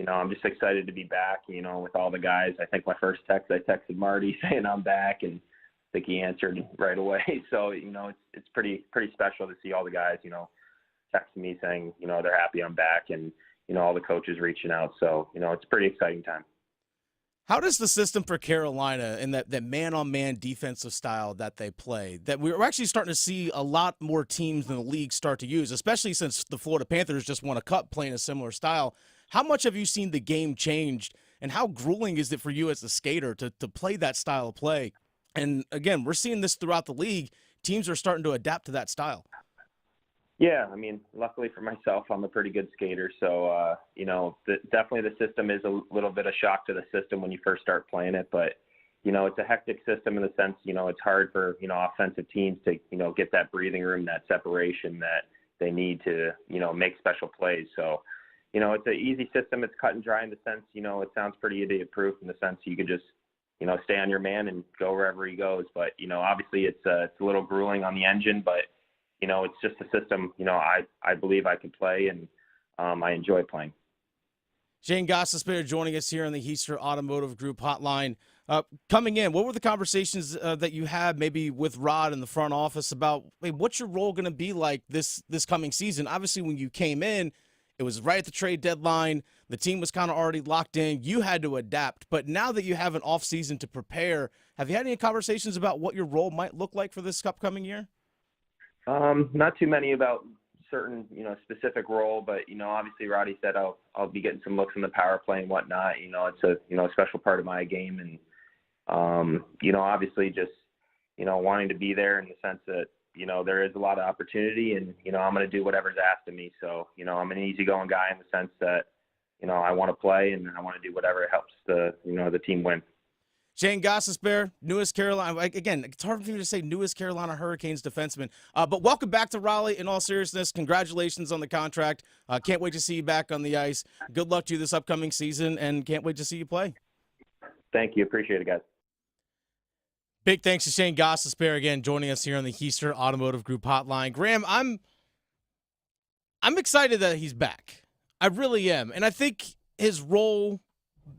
I'm just excited to be back, with all the guys. I think my first text, I texted Marty saying I'm back, and I think he answered right away. So, it's pretty special to see all the guys, texting me saying, they're happy I'm back, and, all the coaches reaching out. So, it's a pretty exciting time. How does the system for Carolina and that man-on-man defensive style that they play, that we're actually starting to see a lot more teams in the league start to use, especially since the Florida Panthers just won a cup playing a similar style? How much have you seen the game changed, and how grueling is it for you as a skater to play that style of play? And, again, we're seeing this throughout the league. Teams are starting to adapt to that style. Yeah, luckily for myself, I'm a pretty good skater. So, definitely the system is a little bit of shock to the system when you first start playing it. But, it's a hectic system in the sense, it's hard for, offensive teams to, get that breathing room, that separation that they need to, make special plays. So, it's an easy system. It's cut and dry in the sense, it sounds pretty idiot-proof in the sense you could just, stay on your man and go wherever he goes. But, obviously it's a little grueling on the engine, but it's just a system, I believe I can play, and I enjoy playing. Shane Gostisbehere joining us here on the Heaster Automotive Group hotline. Coming in, what were the conversations that you had maybe with Rod in the front office about, hey, what's your role going to be like this coming season? Obviously, when you came in, it was right at the trade deadline. The team was kind of already locked in. You had to adapt. But now that you have an offseason to prepare, have you had any conversations about what your role might look like for this upcoming year? Not too many about certain, specific role, but, obviously Roddy said I'll be getting some looks in the power play and whatnot. It's a, special part of my game, and, obviously just, wanting to be there in the sense that, there is a lot of opportunity, and, I'm going to do whatever's asked of me. So, I'm an easygoing guy in the sense that, I want to play, and I want to do whatever helps the team win. Shane Gostisbehere, newest Carolina. Again, it's hard for me to say newest Carolina Hurricanes defenseman. But welcome back to Raleigh. In all seriousness, congratulations on the contract. Can't wait to see you back on the ice. Good luck to you this upcoming season, and can't wait to see you play. Thank you. Appreciate it, guys. Big thanks to Shane Gostisbehere again joining us here on the Heister Automotive Group Hotline. Graham, I'm excited that he's back. I really am, and I think his role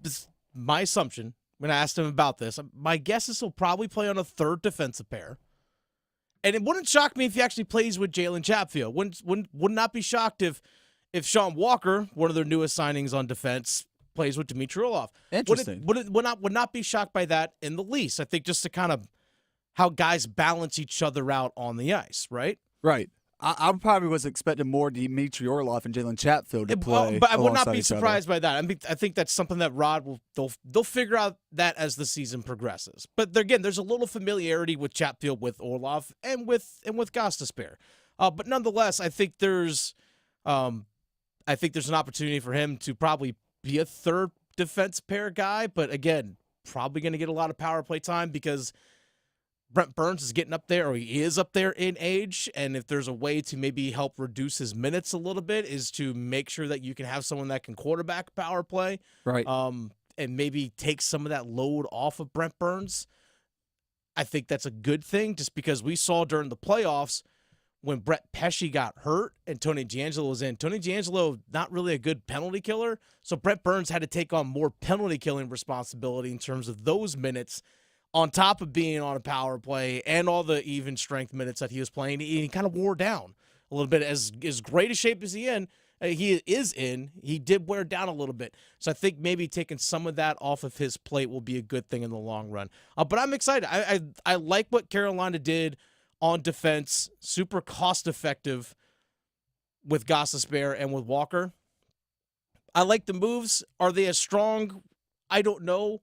is my assumption. When I asked him about this, my guess is he'll probably play on a third defensive pair. And it wouldn't shock me if he actually plays with Jalen Chatfield. Would not be shocked if Sean Walker, one of their newest signings on defense, plays with Dmitry Orlov. Interesting. Would not be shocked by that in the least. I think just to kind of how guys balance each other out on the ice, right? Right. I probably was expecting more Dmitry Orlov and Jalen Chatfield to play. But I would not alongside be each other. surprised by that. I mean, I think that's something that Rod they'll figure out that as the season progresses. But again, there's a little familiarity with Chatfield, with Orlov, and with Gostisbehere. But nonetheless, I think there's an opportunity for him to probably be a third defense pair guy. But again, probably going to get a lot of power play time because Brent Burns is getting up there, or he is up there in age, and if there's a way to maybe help reduce his minutes a little bit is to make sure that you can have someone that can quarterback power play, right? And maybe take some of that load off of Brent Burns. I think that's a good thing, just because we saw during the playoffs when Brett Pesce got hurt and Tony D'Angelo was in. Tony D'Angelo, not really a good penalty killer, so Brent Burns had to take on more penalty killing responsibility in terms of those minutes, on top of being on a power play and all the even strength minutes that he was playing. He kind of wore down a little bit. As great a shape as he is in, he did wear down a little bit. So I think maybe taking some of that off of his plate will be a good thing in the long run. But I'm excited. I like what Carolina did on defense. Super cost-effective with Gostisbehere and with Walker. I like the moves. Are they as strong? I don't know.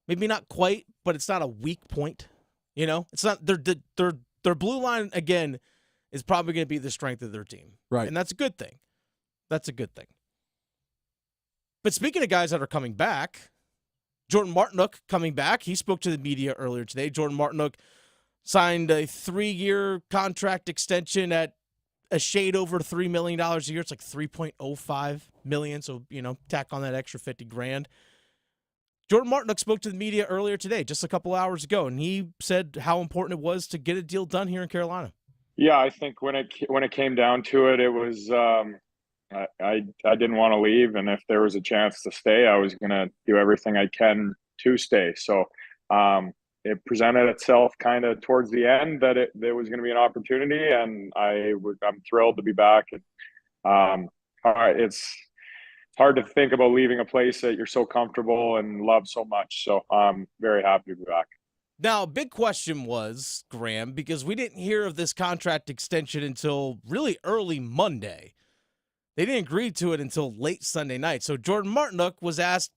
Maybe not quite, but it's not a weak point. You know, it's not their blue line again is probably going to be the strength of their team, right? And that's a good thing. That's a good thing. But speaking of guys that are coming back, Jordan Martinook coming back. He spoke to the media earlier today. Jordan Martinook signed a 3-year contract extension at a shade over $3 million a year. It's like $3.05 million. So tack on that extra $50,000. Jordan Martinook spoke to the media earlier today, just a couple hours ago, and he said how important it was to get a deal done here in Carolina. Yeah, I think when it came down to it, it was I didn't want to leave, and if there was a chance to stay, I was going to do everything I can to stay. So it presented itself kind of towards the end that there was going to be an opportunity, and I'm thrilled to be back. And it's hard to think about leaving a place that you're so comfortable and love so much. So I'm very happy to be back. Now, big question was, Graham, because we didn't hear of this contract extension until really early Monday. They didn't agree to it until late Sunday night. So Jordan Martinook was asked,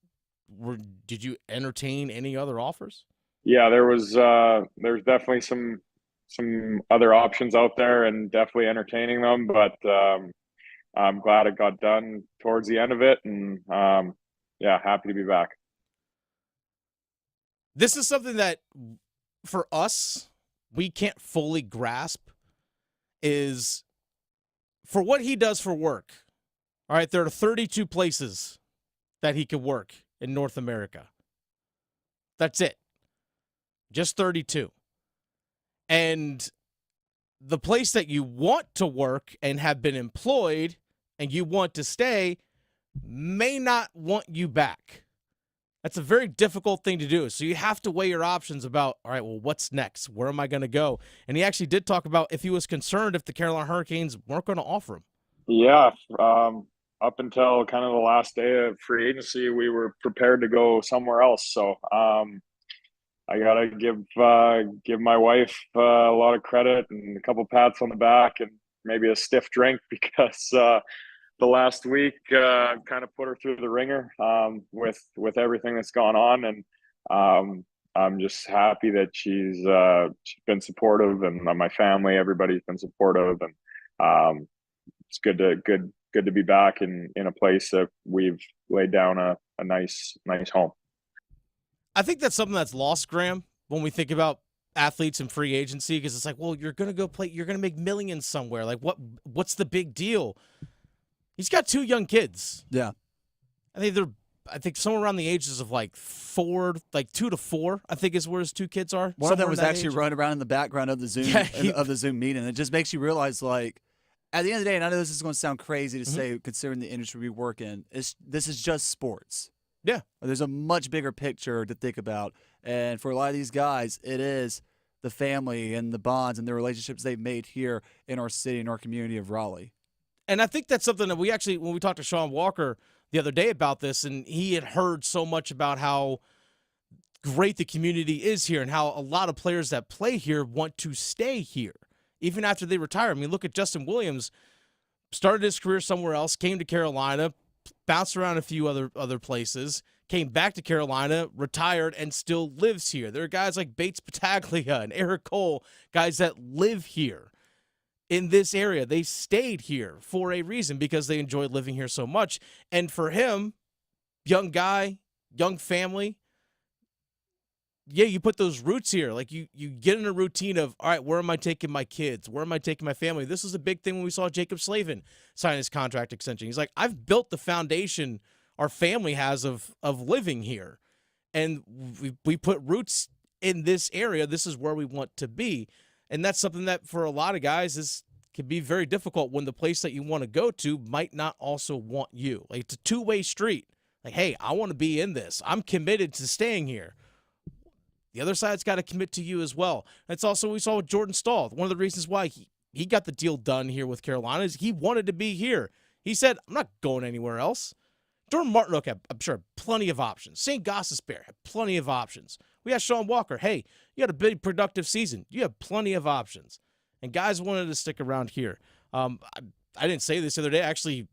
did you entertain any other offers? Yeah, there's definitely some other options out there, and definitely entertaining them, but I'm glad it got done towards the end of it, and happy to be back. This is something that, for us, we can't fully grasp, is for what he does for work. All right, there are 32 places that he could work in North America. That's it. Just 32. And the place that you want to work and have been employed and you want to stay may not want you back. That's a very difficult thing to do. So you have to weigh your options about, all right, well, what's next? Where am I going to go? And he actually did talk about if he was concerned if the Carolina Hurricanes weren't going to offer him. Yeah, up until kind of the last day of free agency, we were prepared to go somewhere else. So I got to give my wife a lot of credit and a couple pats on the back and maybe a stiff drink, because the last week kind of put her through the ringer with everything that's gone on, and I'm just happy that she's been supportive, and my family, everybody's been supportive, and it's good to be back in a place that we've laid down a nice home. I think that's something that's lost, Graham, when we think about athletes and free agency, because it's like, well, you're going to go play, you're going to make millions somewhere. Like, what's the big deal? He's got 2 young kids. Yeah. I think somewhere around the ages of like 2 to 4, I think is where his 2 kids are. One of them was actually running around in the background of the Zoom meeting. It just makes you realize, like, at the end of the day, and I know this is going to sound crazy to say considering the industry we work in, this is just sports. Yeah. There's a much bigger picture to think about. And for a lot of these guys, it is the family and the bonds and the relationships they've made here in our city, in our community of Raleigh. And I think that's something that we actually, when we talked to Sean Walker the other day about this, and he had heard so much about how great the community is here and how a lot of players that play here want to stay here, even after they retire. I mean, look at Justin Williams, started his career somewhere else, came to Carolina, bounced around a few other places, came back to Carolina, retired, and still lives here. There are guys like Bates Pataglia and Eric Cole, guys that live here in this area. They stayed here for a reason because they enjoyed living here so much. And for him, young guy, young family, yeah, you put those roots here. Like you get in a routine of, all right, where am I taking my kids? Where am I taking my family? This was a big thing when we saw Jacob Slavin sign his contract extension. He's like, I've built the foundation our family has of living here. And we put roots in this area. This is where we want to be. And that's something that for a lot of guys can be very difficult when the place that you want to go to might not also want you. Like, it's a two-way street. Like, hey, I want to be in this. I'm committed to staying here. The other side's got to commit to you as well. That's also what we saw with Jordan Stahl. One of the reasons why he got the deal done here with Carolina is he wanted to be here. He said, I'm not going anywhere else. Jordan Martinook had, I'm sure, plenty of options. Shane Gostisbehere had plenty of options. We had Sean Walker. Hey, you had a big productive season. You have plenty of options. And guys wanted to stick around here. I didn't say this the other day. Actually,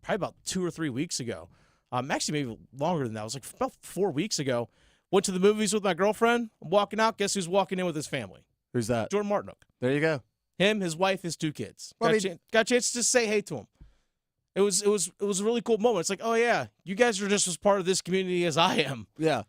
probably about 2 or 3 weeks ago. Actually, maybe longer than that. It was like about 4 weeks ago. Went to the movies with my girlfriend. I'm walking out. Guess who's walking in with his family? Who's that? Jordan Martinook. There you go. Him, his wife, his 2 kids. Well, got a chance to just say hey to him. It was a really cool moment. It's like, oh yeah, you guys are just as part of this community as I am. Yeah.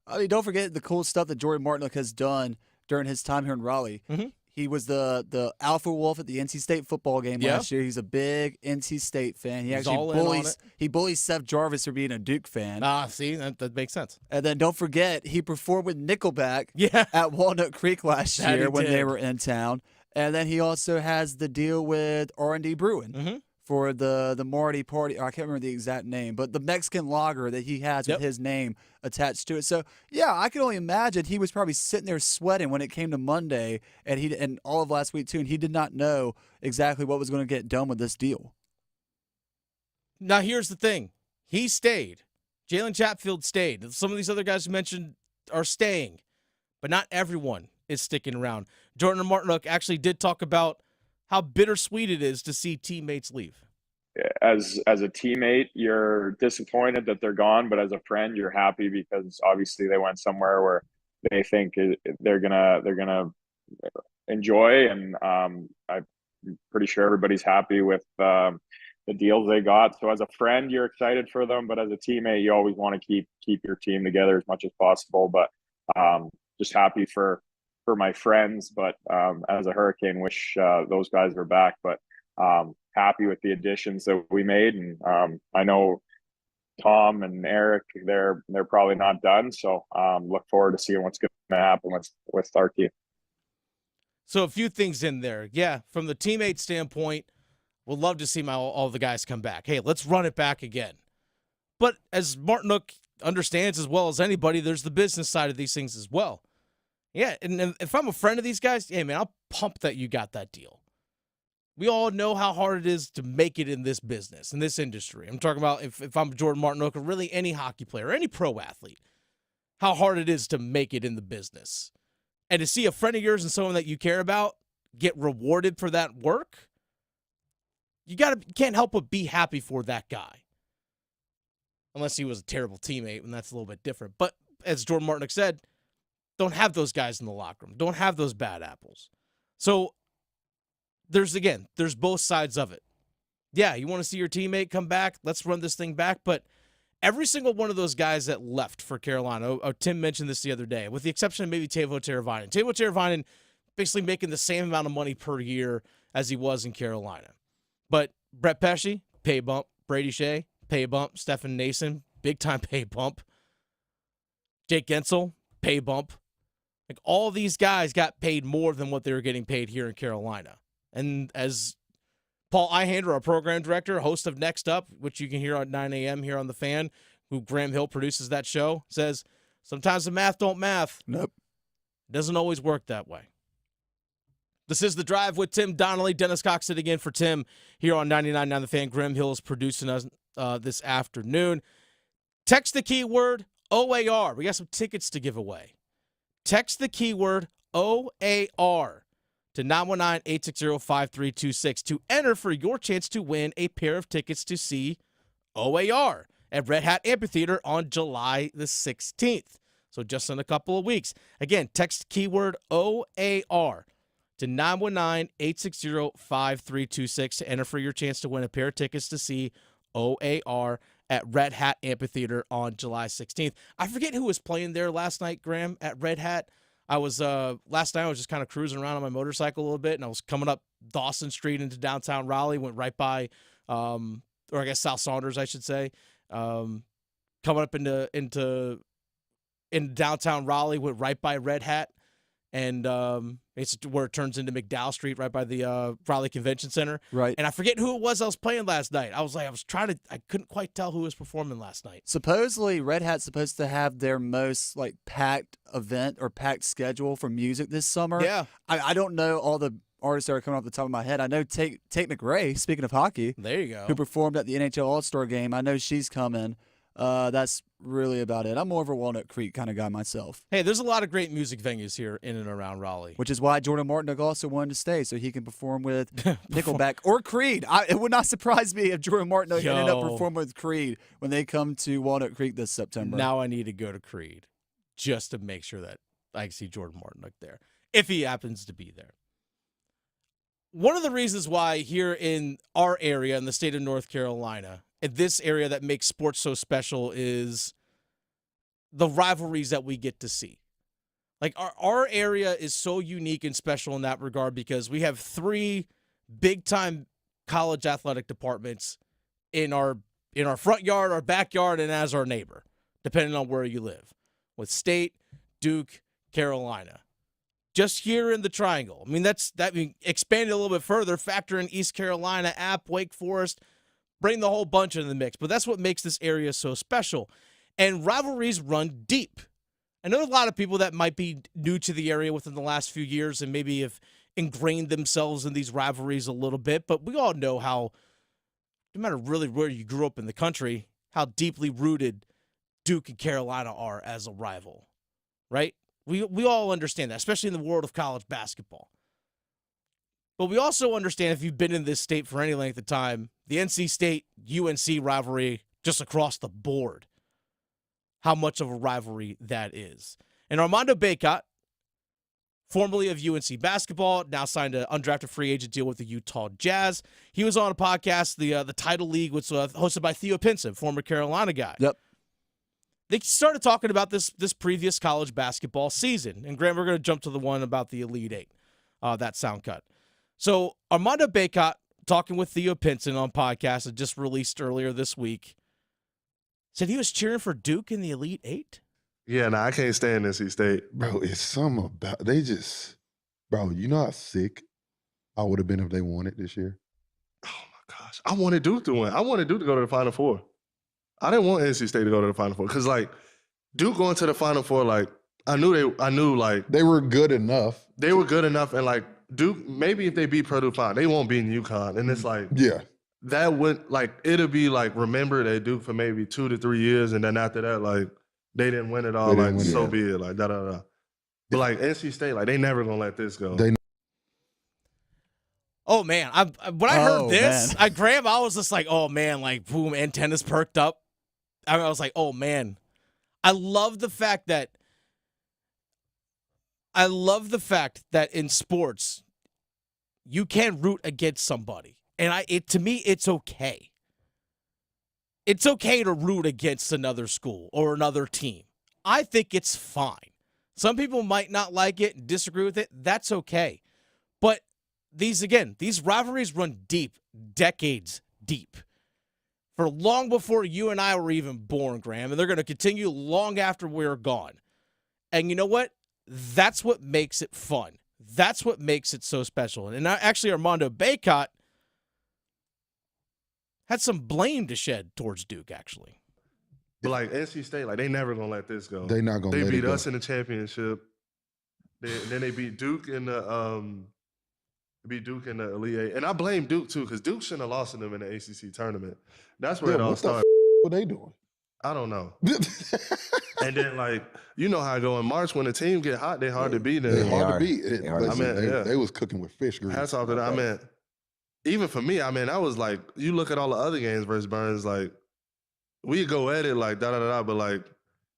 I mean, don't forget the cool stuff that Jordan Martinook has done during his time here in Raleigh. Mm-hmm. He was the alpha wolf at the NC State football game last year. He's a big NC State fan. He actually bullies Seth Jarvis for being a Duke fan. See, that makes sense. And then don't forget, he performed with Nickelback at Walnut Creek last year when they were in town. And then he also has the deal with R&D Brewing for the Marty Party. I can't remember the exact name, but the Mexican lager that he has with his name attached to it. So, yeah, I can only imagine he was probably sitting there sweating when it came to Monday and all of last week, too, and he did not know exactly what was going to get done with this deal. Now, here's the thing. He stayed. Jalen Chatfield stayed. Some of these other guys you mentioned are staying, but not everyone is sticking around. Jordan Martinook actually did talk about how bittersweet it is to see teammates leave. As a teammate, you're disappointed that they're gone, but as a friend, you're happy because obviously they went somewhere where they think they're gonna enjoy, and I'm pretty sure everybody's happy with the deals they got. So as a friend, you're excited for them, but as a teammate, you always want to keep your team together as much as possible. But just happy for my friends, but as a Hurricane, wish those guys were back. But happy with the additions that we made, and I know Tom and Eric, they're probably not done. So look forward to seeing what's going to happen with our team. So a few things in there. Yeah, from the teammate standpoint, we'll love to see all the guys come back. Hey, let's run it back again. But as Martinook understands as well as anybody, there's the business side of these things as well. Yeah, and if I'm a friend of these guys, hey, man, I'll pump that you got that deal. We all know how hard it is to make it in this business, in this industry. I'm talking about if I'm Jordan Martinook or really any hockey player, any pro athlete, how hard it is to make it in the business. And to see a friend of yours and someone that you care about get rewarded for that work, you can't help but be happy for that guy. Unless he was a terrible teammate, and that's a little bit different. But as Jordan Martinook said, don't have those guys in the locker room. Don't have those bad apples. So there's both sides of it. Yeah, you want to see your teammate come back. Let's run this thing back. But Every single one of those guys that left for Carolina, Tim mentioned this the other day, with the exception of maybe Teuvo Teravainen. Teuvo Teravainen basically making the same amount of money per year as he was in Carolina. But Brett Pesce, pay bump. Brady Shea, pay bump. Stefan Nason, big-time pay bump. Jake Gensel, pay bump. Like, all these guys got paid more than what they were getting paid here in Carolina. And as Paul Eihander, our program director, host of Next Up, which you can hear at 9 a.m. here on The Fan, who Graham Hill produces that show, says, sometimes the math don't math. Nope. It doesn't always work that way. This is The Drive with Tim Donnelly. Dennis Cox sitting in for Tim here on 99.9 The Fan. Graham Hill is producing us this afternoon. Text the keyword OAR. We got some tickets to give away. Text the keyword OAR to 919-860-5326 to enter for your chance to win a pair of tickets to see OAR at Red Hat Amphitheater on July the 16th. So just in a couple of weeks. Again, text keyword OAR to 919-860-5326 to enter for your chance to win a pair of tickets to see OAR at Red Hat Amphitheater on July 16th. I forget who was playing there last night, Graham, at Red Hat. Last night I was just kind of cruising around on my motorcycle a little bit, and I was coming up Dawson Street into downtown Raleigh, went right by, or I guess South Saunders, I should say. Coming up into downtown Raleigh, went right by Red Hat, and it's where it turns into McDowell Street, right by the Raleigh Convention Center. Right. And I forget who it was I was playing last night. I couldn't quite tell who was performing last night. Supposedly, Red Hat's supposed to have their most packed event or packed schedule for music this summer. Yeah. I don't know all the artists that are coming off the top of my head. I know Tate McRae, speaking of hockey. There you go. Who performed at the NHL All-Star Game. I know she's coming. That's really about it. I'm more of a Walnut Creek kind of guy myself. Hey, there's a lot of great music venues here in and around Raleigh. Which is why Jordan Martinook also wanted to stay, so he can perform with Nickelback or Creed. It would not surprise me if Jordan Martinook ended up performing with Creed when they come to Walnut Creek this September. Now I need to go to Creed just to make sure that I can see Jordan Martinook there, if he happens to be there. One of the reasons why here in our area, in the state of North Carolina, in this area that makes sports so special, is the rivalries that we get to see. Like, our area is so unique and special in that regard because we have 3 big-time college athletic departments in our front yard, our backyard, and as our neighbor, depending on where you live, with State, Duke, Carolina. Just here in the Triangle. I mean, expand it a little bit further, factor in East Carolina, App, Wake Forest, bring the whole bunch into the mix. But that's what makes this area so special. And rivalries run deep. I know a lot of people that might be new to the area within the last few years and maybe have ingrained themselves in these rivalries a little bit, but we all know how, no matter really where you grew up in the country, how deeply rooted Duke and Carolina are as a rival, right? We all understand that, especially in the world of college basketball. But we also understand, if you've been in this state for any length of time, the NC State-UNC rivalry just across the board, how much of a rivalry that is. And Armando Bacot, formerly of UNC basketball, now signed an undrafted free agent deal with the Utah Jazz. He was on a podcast, the Title League, which was hosted by Theo Pinson, former Carolina guy. Yep. They started talking about this previous college basketball season. And, Graham, we're going to jump to the one about the Elite Eight, that sound cut. So Armando Bacot, talking with Theo Pinson on podcast that just released earlier this week, said he was cheering for Duke in the Elite Eight. Yeah, I can't stand NC State. Bro, it's something about bro, you know how sick I would have been if they won it this year? Oh, my gosh. I wanted Duke to win. I wanted Duke to go to the Final Four. I didn't want NC State to go to the Final Four because, Duke going to the Final Four, I knew they were good enough. They were good enough, and, Duke, maybe if they beat Purdue, fine. They won't beat UConn. And it's yeah. That would, it'll be, remembered at Duke for maybe 2 to 3 years, and then after that, they didn't win it all, be it, da-da-da. But, NC State, they never gonna let this go. Oh, man. When I heard this, Graham, I was just like, oh, man, boom, antennas perked up. I was like, oh, man. I love the fact that in sports, you can root against somebody. And to me, it's okay. it's okay to root against another school or another team. I think it's fine. Some people might not like it and disagree with it. That's okay. But these rivalries run deep, decades deep. For long before you and I were even born, Graham, and they're going to continue long after we're gone. And you know what? That's what makes it fun. That's what makes it so special. And actually, Armando Bacot had some blame to shed towards Duke, actually. But like NC State, like they never gonna let this go. They not gonna. They let beat it go. us in the championship. Then they beat Duke in the Elite Eight, and I blame Duke too because Duke shouldn't have lost to them in the ACC tournament. That's where it all started. What they doing? I don't know. And then like you know how I go in March when the team get hot, they hard to beat. They hard to beat. They was cooking with fish grease. Hats off to that. I mean, even for me, I mean, I was like, you look at all the other games versus Burns, like. We go at it like da-da-da-da, but like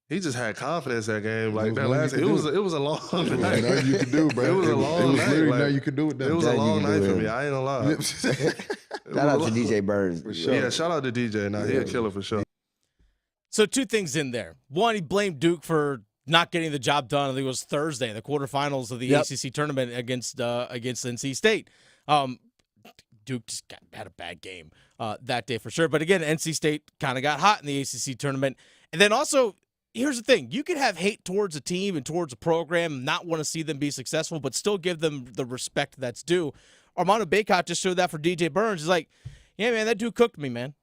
he just had confidence that game. Like that last game, it was a long night. Nothing you could do, bro. It was a long night. Literally like, nothing you could do with that. It was a long night for me. I ain't gonna lie. Shout out to DJ Burns. For sure. Yeah, shout out to DJ. Now he a killer for sure. So two things in there. One, he blamed Duke for not getting the job done. I think it was Thursday, the quarterfinals of the ACC tournament against NC State. Duke just had a bad game that day for sure. But again, NC State kind of got hot in the ACC tournament. And then also, here's the thing. You can have hate towards a team and towards a program and not want to see them be successful, but still give them the respect that's due. Armando Bacot just showed that for DJ Burns. He's like, yeah, man, that dude cooked me, man.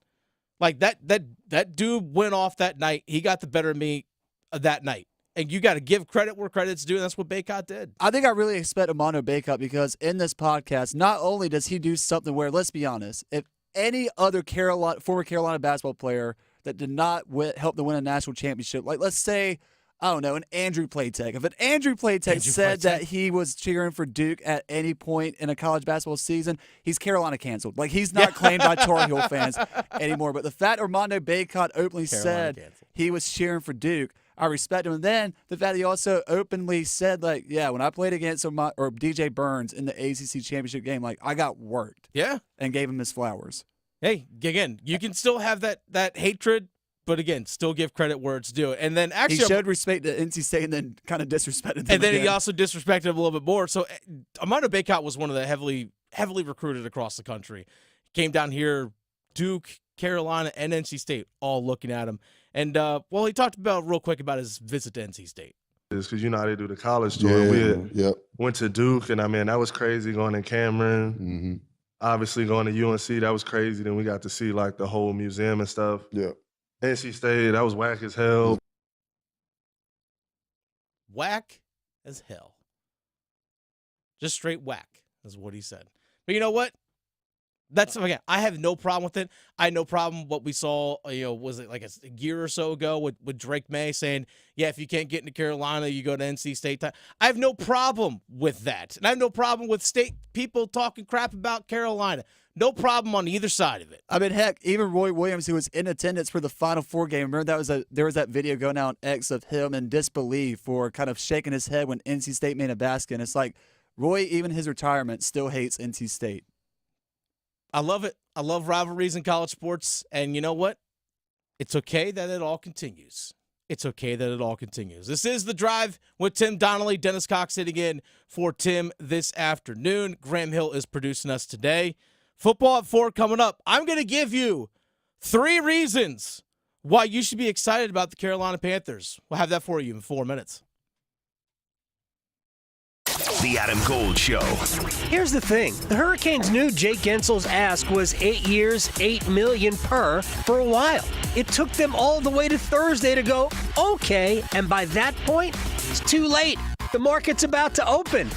Like, that dude went off that night. He got the better of me that night. And you got to give credit where credit's due, and that's what Bacot did. I think I really expect Armando Bacot because in this podcast, not only does he do something where, let's be honest, if any other former Carolina basketball player that did not help them win a national championship, like let's say, I don't know, an Andrew Platek. If an Andrew Platek said that he was cheering for Duke at any point in a college basketball season, he's Carolina canceled. Like he's not claimed by Tar Heel fans anymore. But the fact Armando Bacot openly said he was cheering for Duke, I respect him. And then the fact he also openly said, like, yeah, when I played against DJ Burns in the ACC championship game, like, I got worked. Yeah. And gave him his flowers. Hey, again, you can still have that hatred, but again, still give credit where it's due. And then actually, he showed respect to NC State and then kind of disrespected them. And then again. he also disrespected him a little bit more. So Armando Bacot was one of the heavily recruited across the country. Came down here, Duke, Carolina, and NC State all looking at him. And, he talked real quick about his visit to NC State. Because you know how they do the college tour. Yeah, went to Duke, and I mean, that was crazy going to Cameron. Mm-hmm. Obviously going to UNC, that was crazy. Then we got to see like the whole museum and stuff. Yeah. NC State, that was whack as hell. Whack as hell. Just straight whack is what he said. But you know what? Again, I have no problem with it. I had no problem what we saw, was it like a year or so ago with Drake May saying, yeah, if you can't get into Carolina, you go to NC State. I have no problem with that. And I have no problem with state people talking crap about Carolina. No problem on either side of it. I mean, heck, even Roy Williams, who was in attendance for the Final Four game, remember there was that video going out on X of him in disbelief for kind of shaking his head when NC State made a basket. And it's like, Roy, even his retirement, still hates NC State. I love it. I love rivalries in college sports. And you know what? It's okay that it all continues. It's okay that it all continues. This is The Drive with Tim Donnelly. Dennis Cox sitting in for Tim this afternoon. Graham Hill is producing us today. Football at 4 coming up. I'm going to give you 3 reasons why you should be excited about the Carolina Panthers. We'll have that for you in 4 minutes. The Adam Gold Show. Here's the thing. The Hurricanes knew Jake Gensel's ask was 8 years, $8 million per for a while. It took them all the way to Thursday to go, okay, and by that point, it's too late. The market's about to open.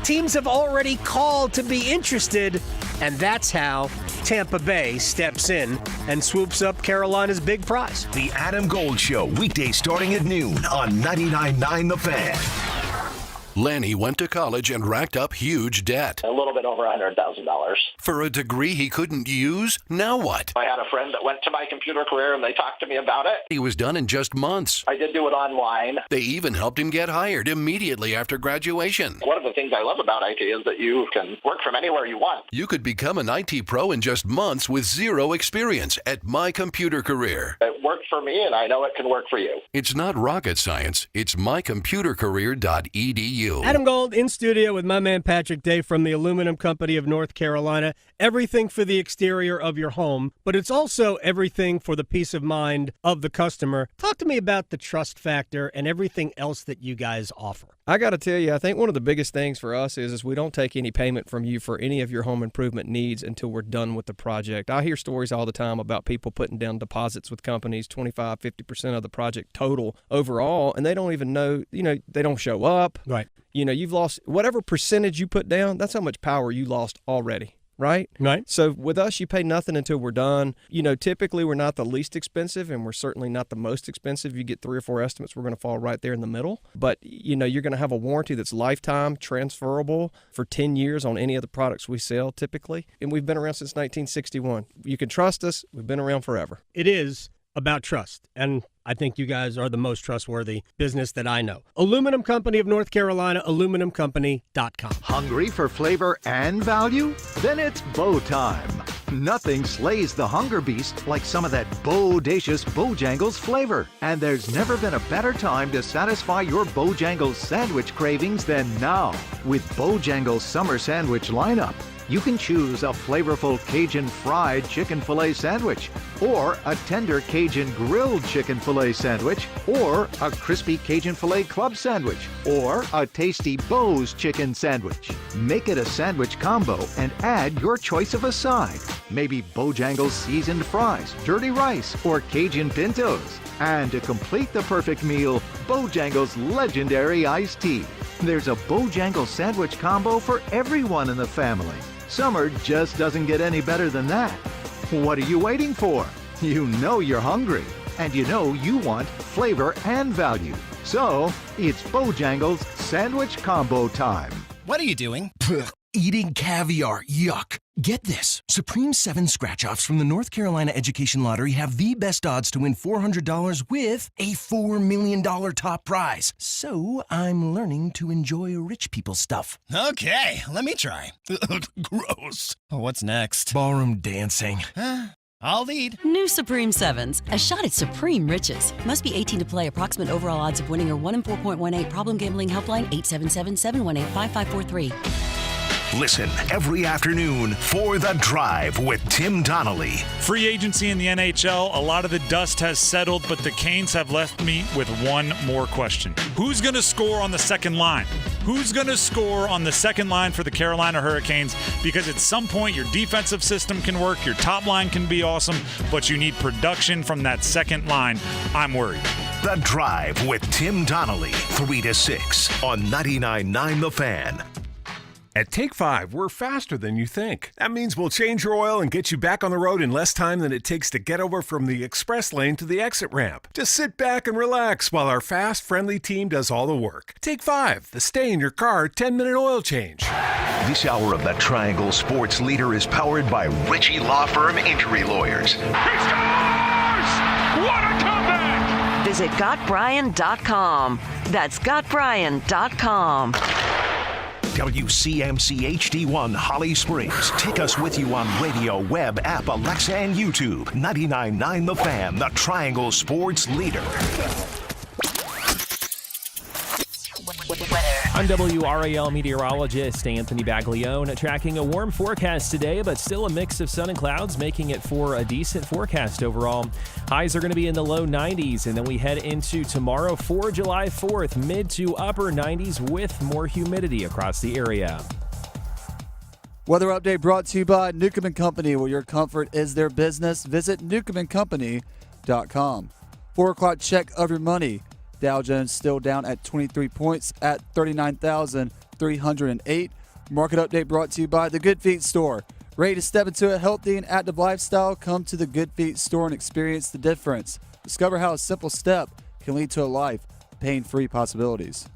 Teams have already called to be interested, and that's how Tampa Bay steps in and swoops up Carolina's big prize. The Adam Gold Show, weekdays starting at noon on 99.9 The Fan. Lanny went to college and racked up huge debt. A little bit over $100,000. For a degree he couldn't use? Now what? I had a friend that went to my computer career and they talked to me about it. He was done in just months. I did do it online. They even helped him get hired immediately after graduation. One of the things I love about IT is that you can work from anywhere you want. You could become an IT pro in just months with zero experience at My Computer Career. It worked for me, and I know it can work for you. It's not rocket science. It's mycomputercareer.edu. Adam Gold in studio with my man Patrick Day from the Aluminum Company of North Carolina. Everything for the exterior of your home, but it's also everything for the peace of mind of the customer. Talk to me about the trust factor and everything else that you guys offer. I got to tell you, I think one of the biggest things for us is we don't take any payment from you for any of your home improvement needs until we're done with the project. I hear stories all the time about people putting down deposits with companies, 25, 50% of the project total overall, and they don't even know, they don't show up. Right. You've lost whatever percentage you put down, that's how much power you lost already. Right? Right. So with us, you pay nothing until we're done. Typically we're not the least expensive and we're certainly not the most expensive. You get 3 or 4 estimates, we're going to fall right there in the middle. But, you're going to have a warranty that's lifetime, transferable for 10 years on any of the products we sell typically. And we've been around since 1961. You can trust us. We've been around forever. It is about trust, and I think you guys are the most trustworthy business that I know. Aluminum Company of North Carolina, aluminumcompany.com. Hungry for flavor and value? Then it's Bo time. Nothing slays the hunger beast like some of that bodacious Bojangles flavor. And there's never been a better time to satisfy your Bojangles sandwich cravings than now. With Bojangles Summer Sandwich lineup, you can choose a flavorful Cajun fried chicken filet sandwich, or a tender Cajun grilled chicken filet sandwich, or a crispy Cajun filet club sandwich, or a tasty Bo's chicken sandwich. Make it a sandwich combo and add your choice of a side. Maybe Bojangles seasoned fries, dirty rice, or Cajun pintos. And to complete the perfect meal, Bojangles legendary iced tea. There's a Bojangles sandwich combo for everyone in the family. Summer just doesn't get any better than that. What are you waiting for? You know you're hungry, and you know you want flavor and value. So, it's Bojangles Sandwich Combo time. What are you doing? Eating caviar. Yuck. Get this. Supreme 7 scratch-offs from the North Carolina Education Lottery have the best odds to win $400 with a $4 million top prize. So I'm learning to enjoy rich people stuff. Okay, let me try. Gross. What's next? Ballroom dancing. I'll lead. New Supreme 7s. A shot at supreme riches. Must be 18 to play. Approximate overall odds of winning are 1 in 4.18. Problem gambling helpline 877-718-5543. Listen every afternoon for The Drive with Tim Donnelly. Free agency in the NHL, a lot of the dust has settled, but the Canes have left me with one more question. Who's going to score on the second line? Who's going to score on the second line for the Carolina Hurricanes? Because at some point, your defensive system can work, your top line can be awesome, but you need production from that second line. I'm worried. The Drive with Tim Donnelly, 3 to 6 on 99.9 The Fan. At Take 5, we're faster than you think. That means we'll change your oil and get you back on the road in less time than it takes to get over from the express lane to the exit ramp. Just sit back and relax while our fast, friendly team does all the work. Take 5, the stay-in-your-car 10-minute oil change. This hour of the Triangle Sports Leader is powered by Ritchie Law Firm Injury Lawyers. He scores! What a comeback! Visit GotBryan.com. That's GotBryan.com. WCMC HD1 Holly Springs. Take us with you on radio, web, app, Alexa, and YouTube. 99.9 The Fan, the Triangle Sports Leader. I'm WRAL meteorologist Anthony Baglione, tracking a warm forecast today, but still a mix of sun and clouds, making it for a decent forecast overall. Highs are going to be in the low 90s, and then we head into tomorrow for July 4th, mid to upper 90s with more humidity across the area. Weather update brought to you by Newcomb & Company, where your comfort is their business. Visit newcombandcompany.com. 4 o'clock check of your money. Dow Jones still down at 23 points at 39,308. Market update brought to you by the Good Feet Store. Ready to step into a healthy and active lifestyle? Come to the Good Feet Store and experience the difference. Discover how a simple step can lead to a life of pain-free possibilities.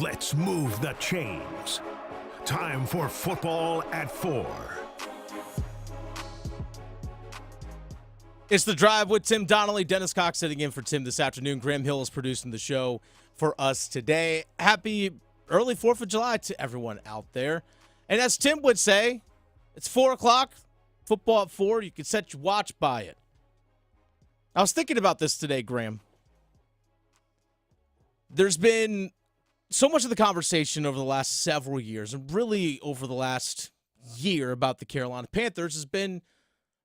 Let's move the chains. Time for Football at 4. It's The Drive with Tim Donnelly. Dennis Cox sitting in for Tim this afternoon. Graham Hill is producing the show for us today. Happy early 4th of July to everyone out there. And as Tim would say, it's 4 o'clock, football at 4. You can set your watch by it. I was thinking about this today, Graham. There's been so much of the conversation over the last several years, and really over the last year about the Carolina Panthers has been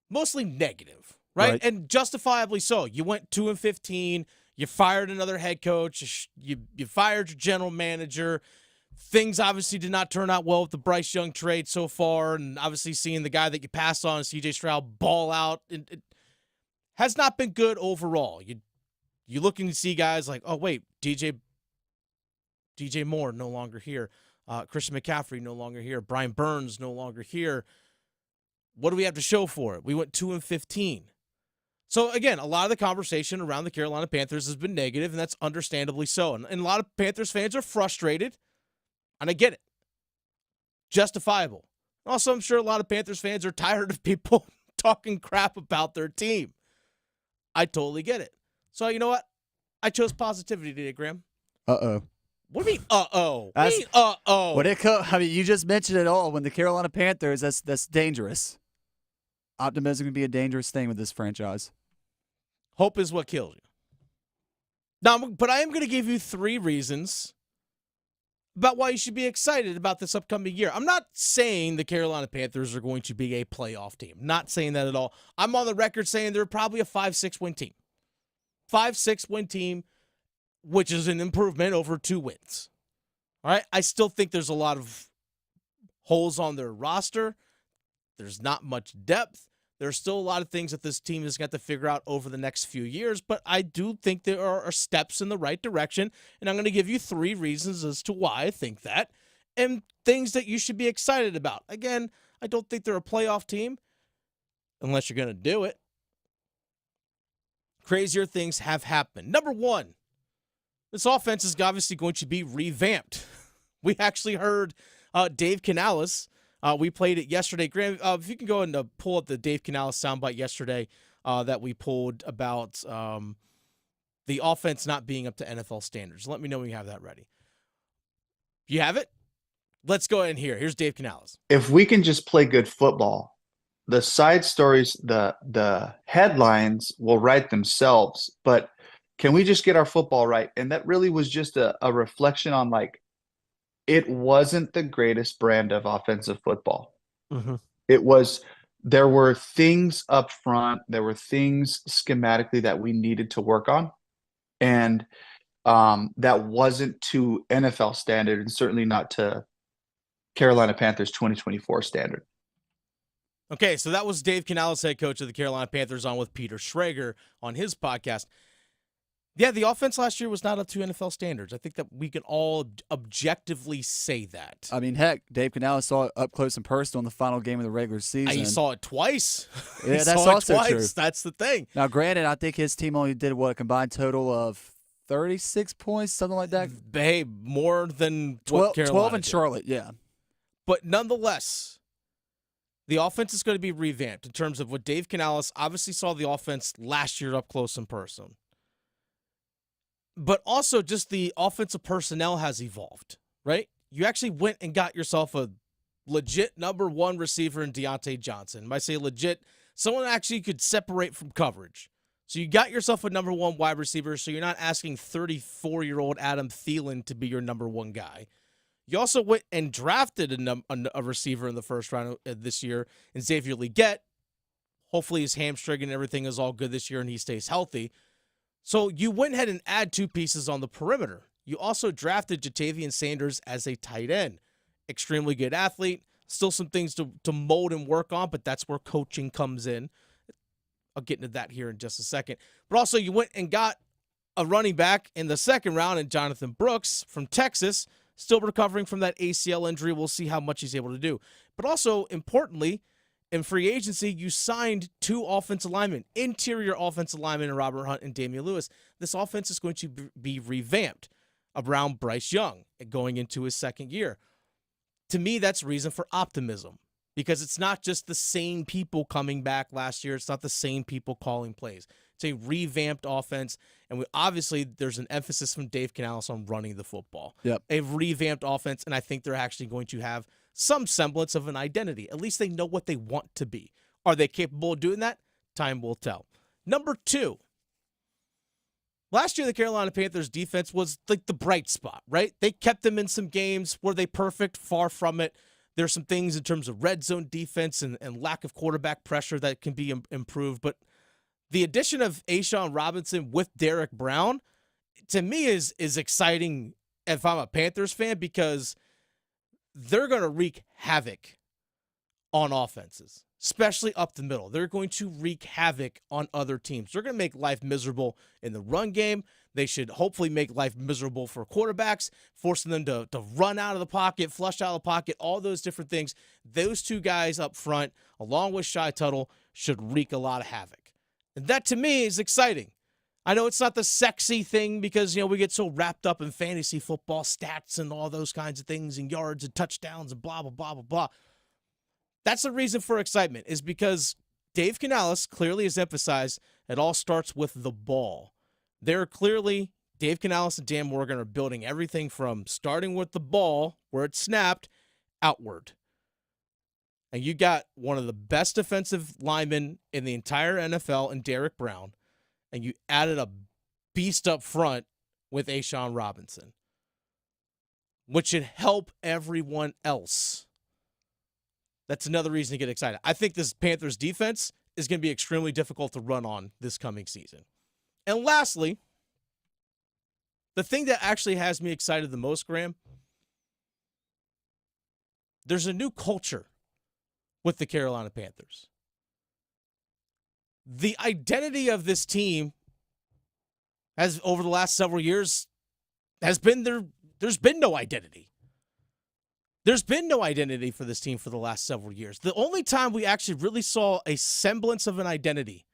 mostly negative, right? And justifiably so. You went 2-15. You fired another head coach. You fired your general manager. Things obviously did not turn out well with the Bryce Young trade so far, and obviously seeing the guy that you passed on, C.J. Stroud, ball out, it has not been good overall. You're looking to see guys like, oh, wait, DJ Moore no longer here. Christian McCaffrey no longer here. Brian Burns no longer here. What do we have to show for it? We went 2-15. So, again, a lot of the conversation around the Carolina Panthers has been negative, and that's understandably so. And a lot of Panthers fans are frustrated, and I get it. Justifiable. Also, I'm sure a lot of Panthers fans are tired of people talking crap about their team. I totally get it. So, you know what? I chose positivity today, Graham. Uh-oh. What do you mean, uh-oh? What do you mean, uh-oh? I mean, you just mentioned it all. When the Carolina Panthers, that's dangerous. Optimism can be a dangerous thing with this franchise. Hope is what kills you. Now, but I am going to give you 3 reasons about why you should be excited about this upcoming year. I'm not saying the Carolina Panthers are going to be a playoff team. Not saying that at all. I'm on the record saying they're probably a 5-6 win team. 5-6 win team, which is an improvement over 2 wins. All right? I still think there's a lot of holes on their roster. There's not much depth. There's still a lot of things that this team has got to figure out over the next few years, but I do think there are steps in the right direction, and I'm going to give you 3 reasons as to why I think that, and things that you should be excited about. Again, I don't think they're a playoff team unless you're going to do it. Crazier things have happened. Number 1, this offense is obviously going to be revamped. We actually heard Dave Canales. We played it yesterday. Graham, if you can go and pull up the Dave Canales soundbite yesterday that we pulled about the offense not being up to NFL standards. Let me know when you have that ready. You have it? Let's go ahead and hear. Here's Dave Canales. If we can just play good football, the side stories, the headlines will write themselves. But can we just get our football right? And that really was just a reflection on, like, it wasn't the greatest brand of offensive football. Mm-hmm. There were things up front. There were things schematically that we needed to work on. And that wasn't to NFL standard, and certainly not to Carolina Panthers 2024 standard. Okay, so that was Dave Canales, head coach of the Carolina Panthers, on with Peter Schrager on his podcast. Yeah, the offense last year was not up to NFL standards. I think that we can all objectively say that. I mean, heck, Dave Canales saw it up close and personal in the final game of the regular season. He saw it twice. Yeah, that's also true. That's the thing. Now, granted, I think his team only did, a combined total of 36 points, something like that? Hey, more than 12 in Charlotte, yeah. But nonetheless, the offense is going to be revamped in terms of what Dave Canales obviously saw the offense last year up close and personal. But also just the offensive personnel has evolved, right? You actually went and got yourself a legit number 1 receiver in Deontay Johnson. When I say legit, someone actually could separate from coverage. So you got yourself a number 1 wide receiver, so you're not asking 34-year-old Adam Thielen to be your number 1 guy. You also went and drafted a receiver in the first round this year in Xavier Legette. Hopefully his hamstring and everything is all good this year and he stays healthy. So you went ahead and add 2 pieces on the perimeter. You also drafted Jatavian Sanders as a tight end. Extremely good athlete. Still some things to mold and work on, but that's where coaching comes in. I'll get into that here in just a second. But also you went and got a running back in the second round in Jonathan Brooks from Texas, still recovering from that ACL injury. We'll see how much he's able to do. But also, importantly, in free agency, you signed 2 offensive linemen, interior offensive linemen, Robert Hunt and Damian Lewis. This offense is going to be revamped. around Bryce Young going into his second year. To me, that's reason for optimism because it's not just the same people coming back last year. It's not the same people calling plays. It's a revamped offense, and obviously there's an emphasis from Dave Canales on running the football. Yep. A revamped offense, and I think they're actually going to have some semblance of an identity. At least they know what they want to be. Are they capable of doing that? Time will tell. Number 2. Last year, the Carolina Panthers defense was like the bright spot, right? They kept them in some games. Were they perfect? Far from it. There's some things in terms of red zone defense and lack of quarterback pressure that can be improved. But the addition of A'Shawn Robinson with Derek Brown, to me, is exciting if I'm a Panthers fan because they're going to wreak havoc on offenses, especially up the middle. They're going to wreak havoc on other teams. They're going to make life miserable in the run game. They should hopefully make life miserable for quarterbacks, forcing them to run out of the pocket, flush out of the pocket, all those different things. Those two guys up front, along with Shy Tuttle, should wreak a lot of havoc. And that, to me, is exciting. I know it's not the sexy thing because, we get so wrapped up in fantasy football stats and all those kinds of things and yards and touchdowns and blah, blah, blah, blah, blah. That's the reason for excitement is because Dave Canales clearly has emphasized it all starts with the ball. They're clearly, Dave Canales and Dan Morgan are building everything from starting with the ball where it snapped outward. And you got one of the best defensive linemen in the entire NFL in Derek Brown, and you added a beast up front with A'Shawn Robinson, which should help everyone else. That's another reason to get excited. I think this Panthers defense is going to be extremely difficult to run on this coming season. And lastly, the thing that actually has me excited the most, Graham, there's a new culture with the Carolina Panthers. The identity of this team has, over the last several years, has been there's been no identity. There's been no identity for this team for the last several years. The only time we actually really saw a semblance of an identity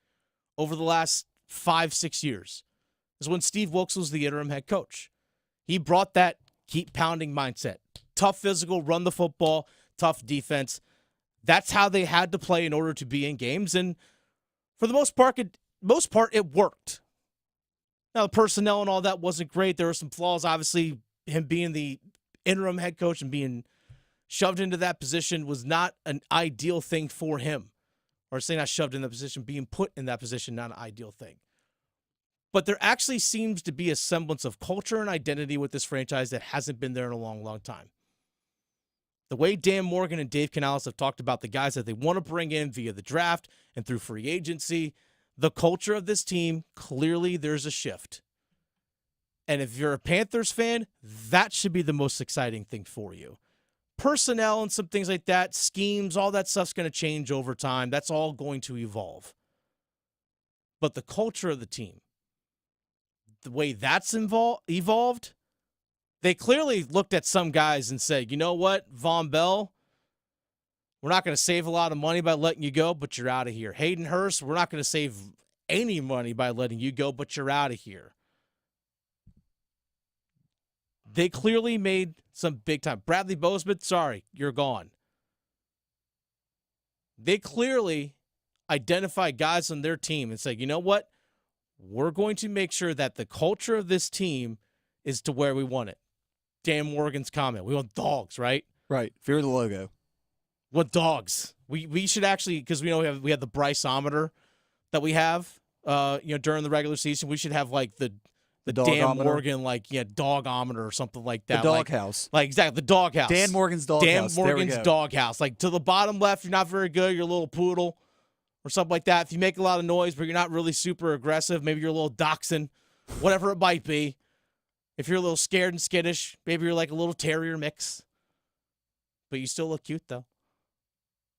over the last 5-6 years is when Steve Wilkes was the interim head coach. He brought that keep pounding mindset. Tough physical, run the football, tough defense. That's how they had to play in order to be in games. And for the most part, it worked. Now, the personnel and all that wasn't great. There were some flaws. Obviously, him being the interim head coach and being shoved into that position was not an ideal thing for him. Or say not shoved in that position, being put in that position, not an ideal thing. But there actually seems to be a semblance of culture and identity with this franchise that hasn't been there in a long, long time. The way Dan Morgan and Dave Canales have talked about the guys that they want to bring in via the draft and through free agency, the culture of this team, clearly there's a shift. And if you're a Panthers fan, that should be the most exciting thing for you. Personnel and some things like that, schemes, all that stuff's going to change over time. That's all going to evolve. But the culture of the team, the way that's evolved, they clearly looked at some guys and said, you know what, Von Bell, we're not going to save a lot of money by letting you go, but you're out of here. Hayden Hurst, we're not going to save any money by letting you go, but you're out of here. They clearly made some big time. Bradley Bozeman, sorry, you're gone. They clearly identified guys on their team and said, you know what? We're going to make sure that the culture of this team is to where we want it. Dan Morgan's comment. We want dogs, right? Right. Fear the logo. What dogs? We should actually, because we know we have the Bryceometer that we have during the regular season. We should have like the Dan Morgan, dogometer or something like that. The doghouse. Like exactly, the doghouse. Dan Morgan's doghouse. Dan Morgan's doghouse. Like to the bottom left, you're not very good, you're a little poodle or something like that. If you make a lot of noise, but you're not really super aggressive, maybe you're a little dachshund, whatever it might be. If you're a little scared and skittish, maybe you're like a little terrier mix. But you still look cute, though.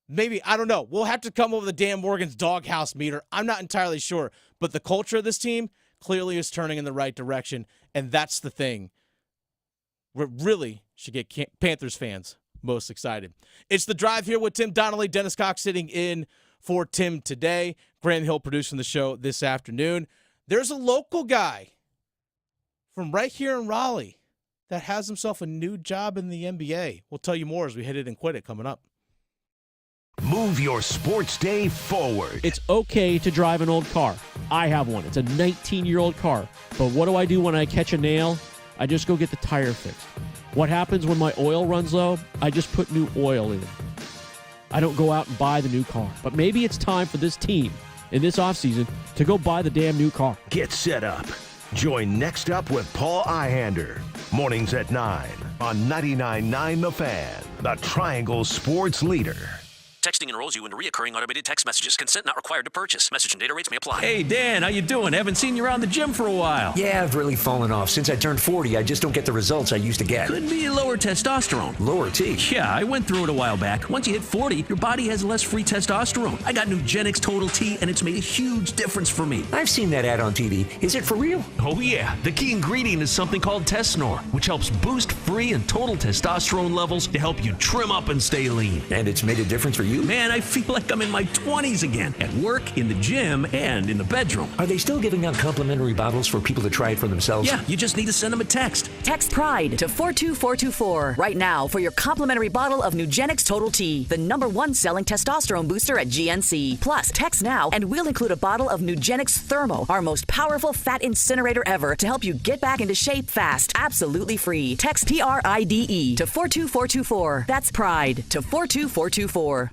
Maybe, I don't know. We'll have to come up with a Dan Morgan's doghouse meter. I'm not entirely sure. But the culture of this team clearly is turning in the right direction, and that's the thing. We really should get Panthers fans most excited. It's The Drive here with Tim Donnelly, Dennis Cox sitting in for Tim today. Graham Hill producing the show this afternoon. There's a local guy from right here in Raleigh that has himself a new job in the NBA. We'll tell you more as we hit it and quit it coming up. Move your sports day forward. It's okay to drive an old car. I have one. It's a 19-year-old car. But what do I do when I catch a nail? I just go get the tire fixed. What happens when my oil runs low? I just put new oil in. I don't go out and buy the new car. But maybe it's time for this team in this offseason to go buy the damn new car. Get set up. Join Next Up with Paul Ihander. Mornings at 9 on 99.9 The Fan, the Triangle Sports Leader. Texting enrolls you into recurring automated text messages. Consent not required to purchase. Message and data rates may apply. Hey, Dan, how you doing? Haven't seen you around the gym for a while. Yeah, I've really fallen off. Since I turned 40, I just don't get the results I used to get. Could be lower testosterone. Lower T? Yeah, I went through it a while back. Once you hit 40, your body has less free testosterone. I got Nugenix Total T, and it's made a huge difference for me. I've seen that ad on TV. Is it for real? Oh, yeah. The key ingredient is something called Tesnor, which helps boost free and total testosterone levels to help you trim up and stay lean. And it's made a difference for you? Man, I feel like I'm in my 20s again, at work, in the gym, and in the bedroom. Are they still giving out complimentary bottles for people to try it for themselves? Yeah, you just need to send them a text. Text PRIDE to 42424 right now for your complimentary bottle of Nugenix Total T, the #1 selling testosterone booster at GNC. Plus, text now and we'll include a bottle of Nugenix Thermo, our most powerful fat incinerator ever, to help you get back into shape fast. Absolutely free. Text PRIDE to 42424. That's PRIDE to 42424.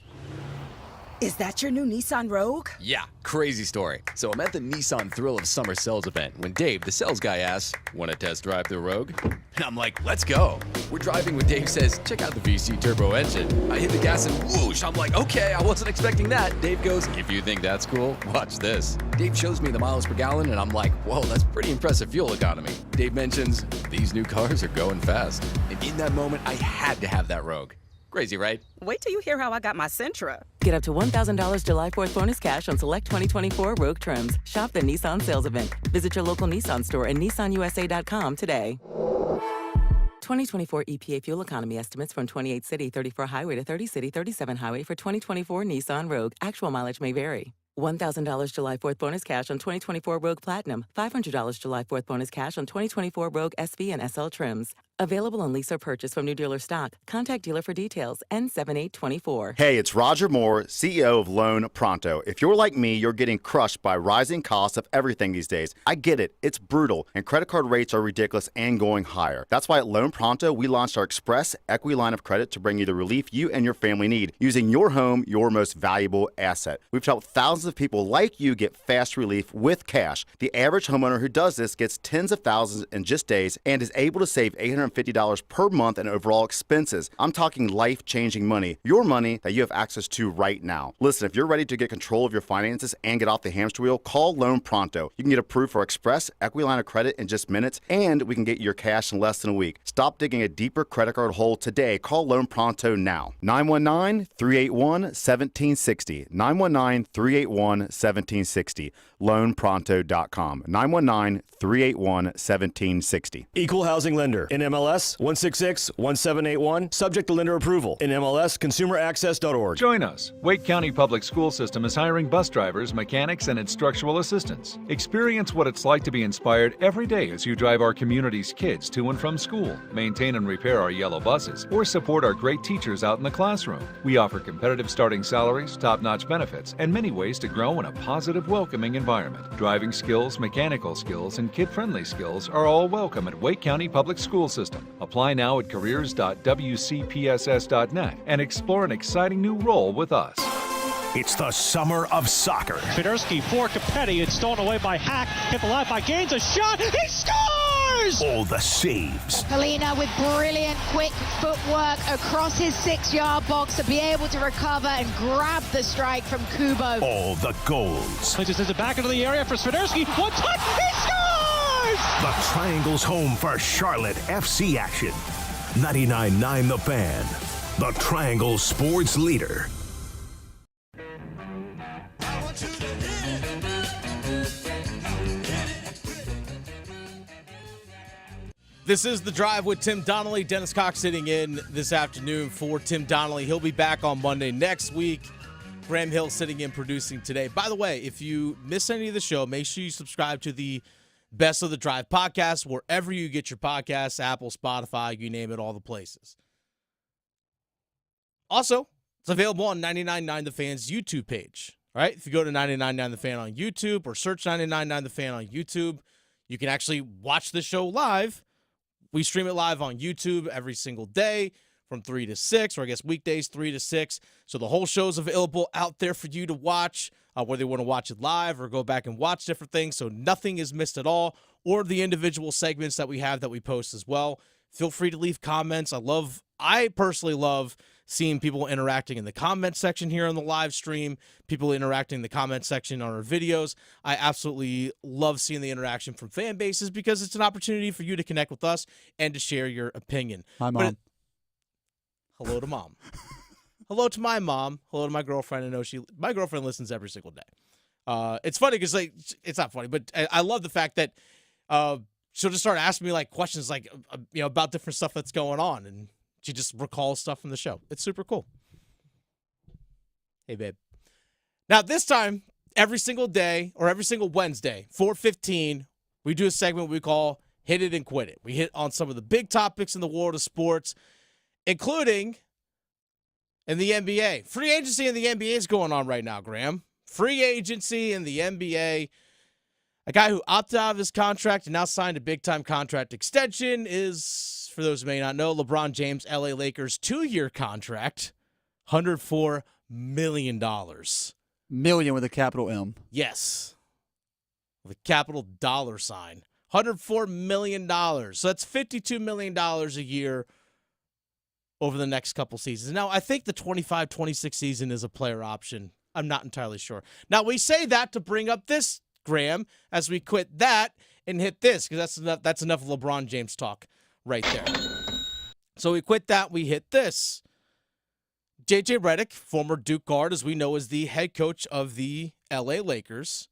Is that your new Nissan Rogue? Yeah, crazy story. So I'm at the Nissan Thrill of Summer sales event when Dave, the sales guy, asks, want to test drive the Rogue? And I'm like, let's go. We're driving when Dave says, check out the VC turbo engine. I hit the gas and whoosh. I'm like, okay, I wasn't expecting that. Dave goes, if you think that's cool, watch this. Dave shows me the miles per gallon and I'm like, whoa, that's pretty impressive fuel economy. Dave mentions, these new cars are going fast. And in that moment, I had to have that Rogue. Crazy, right? Wait till you hear how I got my Sentra. Get up to $1,000 July 4th bonus cash on select 2024 Rogue trims. Shop the Nissan sales event. Visit your local Nissan store and nissanusa.com today. 2024 EPA fuel economy estimates from 28 city, 34 highway to 30 city, 37 highway for 2024 Nissan Rogue. Actual mileage may vary. $1,000 July 4th bonus cash on 2024 Rogue Platinum. $500 July 4th bonus cash on 2024 Rogue SV and SL trims. Available on lease or purchase from new dealer stock. Contact dealer for details. N7824. Hey, it's Roger Moore, CEO of Loan Pronto. If you're like me, you're getting crushed by rising costs of everything these days. I get it. It's brutal, and credit card rates are ridiculous and going higher. That's why at Loan Pronto, we launched our Express Equity Line of Credit to bring you the relief you and your family need, using your home, your most valuable asset. We've helped thousands of people like you get fast relief with cash. The average homeowner who does this gets tens of thousands in just days and is able to save $850 per month in overall expenses. I'm talking life-changing money. Your money that you have access to right now. Listen, if you're ready to get control of your finances and get off the hamster wheel, call Loan Pronto. You can get approved for Express Equity Line of Credit in just minutes, and we can get your cash in less than a week. Stop digging a deeper credit card hole today. Call Loan Pronto now. 919-381-1760. 919-381-1760. LoanPronto.com. 919-381-1760. Equal housing lender. NMLS 166-1781. Subject to lender approval. NMLS ConsumerAccess.org. Join us. Wake County Public School System is hiring bus drivers, mechanics, and instructional assistants. Experience what it's like to be inspired every day as you drive our community's kids to and from school, maintain and repair our yellow buses, or support our great teachers out in the classroom. We offer competitive starting salaries, top-notch benefits, and many ways to grow in a positive, welcoming environment. Driving skills, mechanical skills, and kid-friendly skills are all welcome at Wake County Public School System. Apply now at careers.wcpss.net and explore an exciting new role with us. It's the summer of soccer. Swiderski for Capetti. It's stolen away by Hack. Kept alive by Gaines. A shot. He scores! All the saves. Polina with brilliant quick footwork across his 6-yard box to be able to recover and grab the strike from Kubo. All the goals. He just sends it back into the area for Swiderski. One touch. He scores! The Triangle's home for Charlotte FC action. 99.9 The Fan. The Triangle Sports Leader. This is The Drive with Tim Donnelly. Dennis Cox sitting in this afternoon for Tim Donnelly. He'll be back on Monday next week. Graham Hill sitting in producing today. By the way, if you miss any of the show, make sure you subscribe to the Best of the Drive podcast, wherever you get your podcasts, Apple, Spotify, you name it, all the places. Also, it's available on 99.9 The Fan's YouTube page. All right, if you go to 99.9 The Fan on YouTube or search 99.9 The Fan on YouTube, you can actually watch the show live. We stream it live on YouTube every single day from 3 to 6, or I guess weekdays 3 to 6. So the whole show's available out there for you to watch, whether you want to watch it live or go back and watch different things. So nothing is missed at all, or the individual segments that we have that we post as well. Feel free to leave comments. I personally love seeing people interacting in the comment section here on the live stream, people interacting in the comment section on our videos. I absolutely love seeing the interaction from fan bases because it's an opportunity for you to connect with us and to share your opinion. Hi, Mom. Hello to Mom. Hello to my mom. Hello to my girlfriend. I know my girlfriend listens every single day. It's funny because it's not funny, but I love the fact that she'll just start asking me questions about different stuff that's going on, and she just recalls stuff from the show. It's super cool. Hey, babe. Now, this time, every single day or every single Wednesday, 4:15, we do a segment we call Hit It and Quit It. We hit on some of the big topics in the world of sports, including in the NBA. Free agency in the NBA is going on right now, Graham. Free agency in the NBA. A guy who opted out of his contract and now signed a big-time contract extension is, for those who may not know, LeBron James, LA Lakers 2-year contract, $104 million. Million with a capital M. Yes. With a capital dollar sign. $104 million. So that's $52 million a year over the next couple seasons. Now, I think the 25-26 season is a player option. I'm not entirely sure. Now, we say that to bring up this, Graham, as we quit that and hit this, because that's enough LeBron James talk right there. So we quit that, we hit this. J.J. Redick, former Duke guard, as we know, is the head coach of the L.A. Lakers.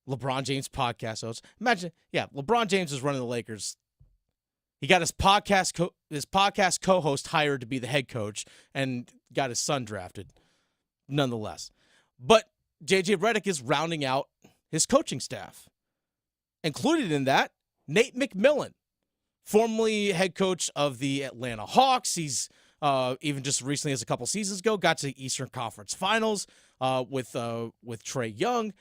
LeBron James podcast host. Imagine, LeBron James is running the Lakers. He got his podcast co-host hired to be the head coach and got his son drafted, nonetheless. But J.J. Redick is rounding out his coaching staff. Included in that, Nate McMillan, formerly head coach of the Atlanta Hawks. He's even just recently, as a couple seasons ago, got to the Eastern Conference Finals with Trae Young.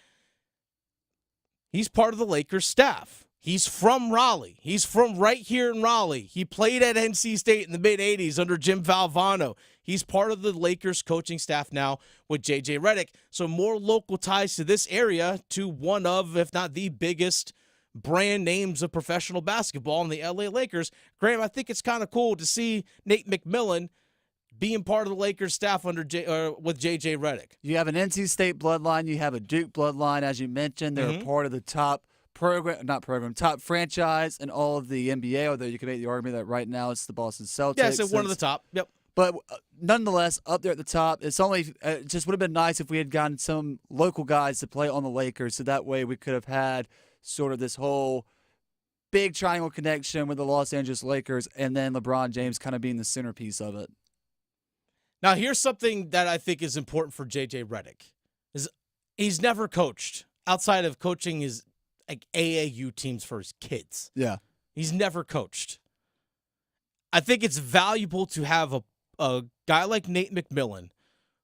He's part of the Lakers staff. He's from Raleigh. He's from right here in Raleigh. He played at NC State in the mid-'80s under Jim Valvano. He's part of the Lakers coaching staff now with J.J. Redick. So more local ties to this area, to one of, if not the biggest brand names of professional basketball in the L.A. Lakers. Graham, I think it's kind of cool to see Nate McMillan being part of the Lakers staff with J.J. Redick. You have an NC State bloodline. You have a Duke bloodline, as you mentioned. They're a part of the top top franchise in all of the NBA, although you can make the argument that right now it's the Boston Celtics. Yeah, so one of the top. Yep. But nonetheless, up there at the top, it's only just would have been nice if we had gotten some local guys to play on the Lakers, so that way we could have had sort of this whole big triangle connection with the Los Angeles Lakers, and then LeBron James kind of being the centerpiece of it. Now, here's something that I think is important for J.J. Redick. He's never coached outside of coaching his AAU teams for his kids. Yeah. He's never coached. I think it's valuable to have a guy like Nate McMillan,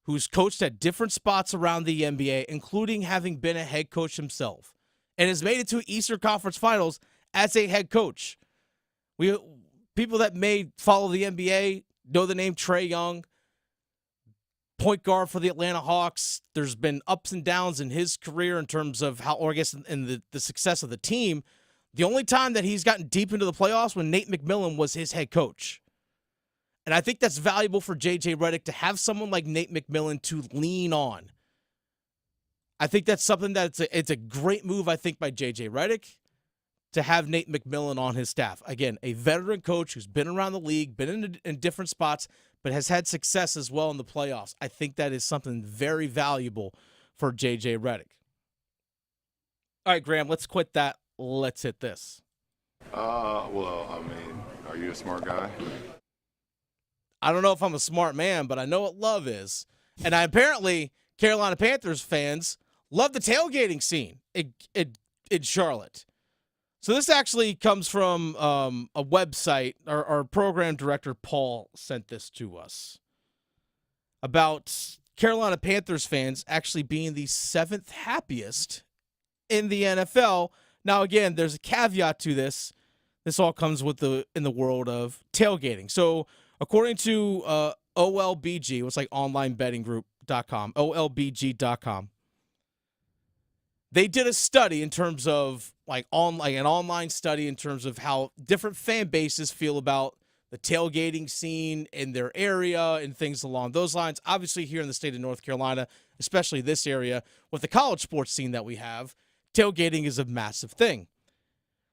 who's coached at different spots around the NBA, including having been a head coach himself, and has made it to Eastern Conference Finals as a head coach. People that may follow the NBA know the name Trae Young, point guard for the Atlanta Hawks. There's been ups and downs in his career in terms of in the success of the team. The only time that he's gotten deep into the playoffs when Nate McMillan was his head coach. And I think that's valuable for J.J. Redick to have someone like Nate McMillan to lean on. I think that's something it's a great move, I think, by J.J. Redick to have Nate McMillan on his staff. Again, a veteran coach who's been around the league, been in different spots, but has had success as well in the playoffs. I think that is something very valuable for J.J. Redick. All right, Graham, let's quit that. Let's hit this. Well, I mean, are you a smart guy? I don't know if I'm a smart man, but I know what love is. And apparently, Carolina Panthers fans love the tailgating scene. It in Charlotte. So this actually comes from a website. Our program director, Paul, sent this to us about Carolina Panthers fans actually being the 7th happiest in the NFL. Now, again, there's a caveat to this. This all comes in the world of tailgating. So according to OLBG, it's like onlinebettinggroup.com, OLBG.com, they did a study in terms of an online study in terms of how different fan bases feel about the tailgating scene in their area and things along those lines. Obviously, here in the state of North Carolina, especially this area, with the college sports scene that we have, tailgating is a massive thing.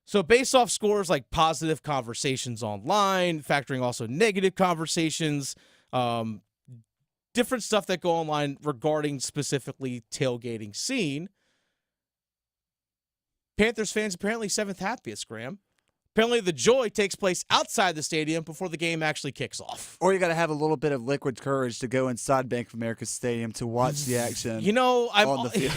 So based off scores like positive conversations online, factoring also negative conversations, different stuff that go online regarding specifically tailgating scene, Panthers fans apparently 7th happiest, Graham. Apparently the joy takes place outside the stadium before the game actually kicks off. Or you got to have a little bit of liquid courage to go inside Bank of America Stadium to watch the action. On the field.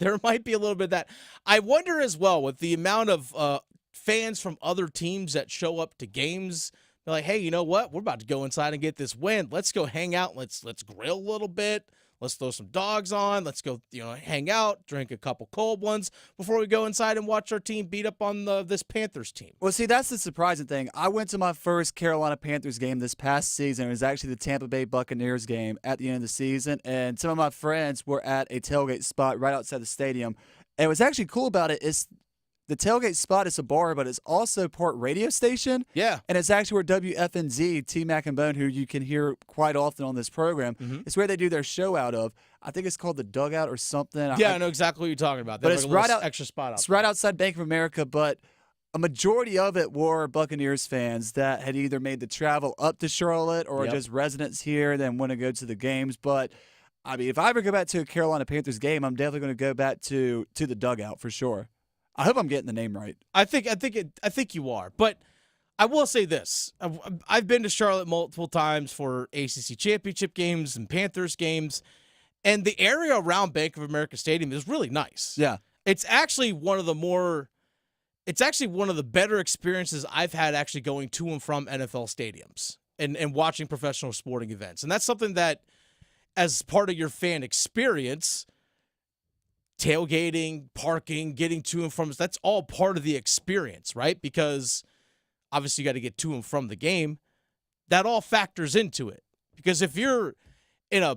There might be a little bit of that. I wonder as well with the amount of fans from other teams that show up to games. They're like, hey, you know what? We're about to go inside and get this win. Let's go hang out. Let's grill a little bit. Let's throw some dogs on. Let's go, hang out, drink a couple cold ones before we go inside and watch our team beat up on this Panthers team. Well, see, that's the surprising thing. I went to my first Carolina Panthers game this past season. It was actually the Tampa Bay Buccaneers game at the end of the season, and some of my friends were at a tailgate spot right outside the stadium. And what's actually cool about it is the tailgate spot is a bar, but it's also part radio station. Yeah. And it's actually where WFNZ, T-Mac and Bone, who you can hear quite often on this program, it's where they do their show out of. I think it's called the Dugout or something. Yeah, I know exactly what you're talking about. But it's right out, extra spot out. It's right outside Bank of America, but a majority of it were Buccaneers fans that had either made the travel up to Charlotte or just residents here that want to go to the games. But I mean, if I ever go back to a Carolina Panthers game, I'm definitely going to go back to the Dugout for sure. I hope I'm getting the name right. I think you are. But I will say this. I've been to Charlotte multiple times for ACC championship games and Panthers games, and the area around Bank of America Stadium is really nice. Yeah. It's actually one of the better experiences I've had actually going to and from NFL stadiums and watching professional sporting events. And that's something that, as part of your fan experience, tailgating, parking, getting to and from, that's all part of the experience, right? Because obviously you got to get to and from the game. That all factors into it. Because if you're in a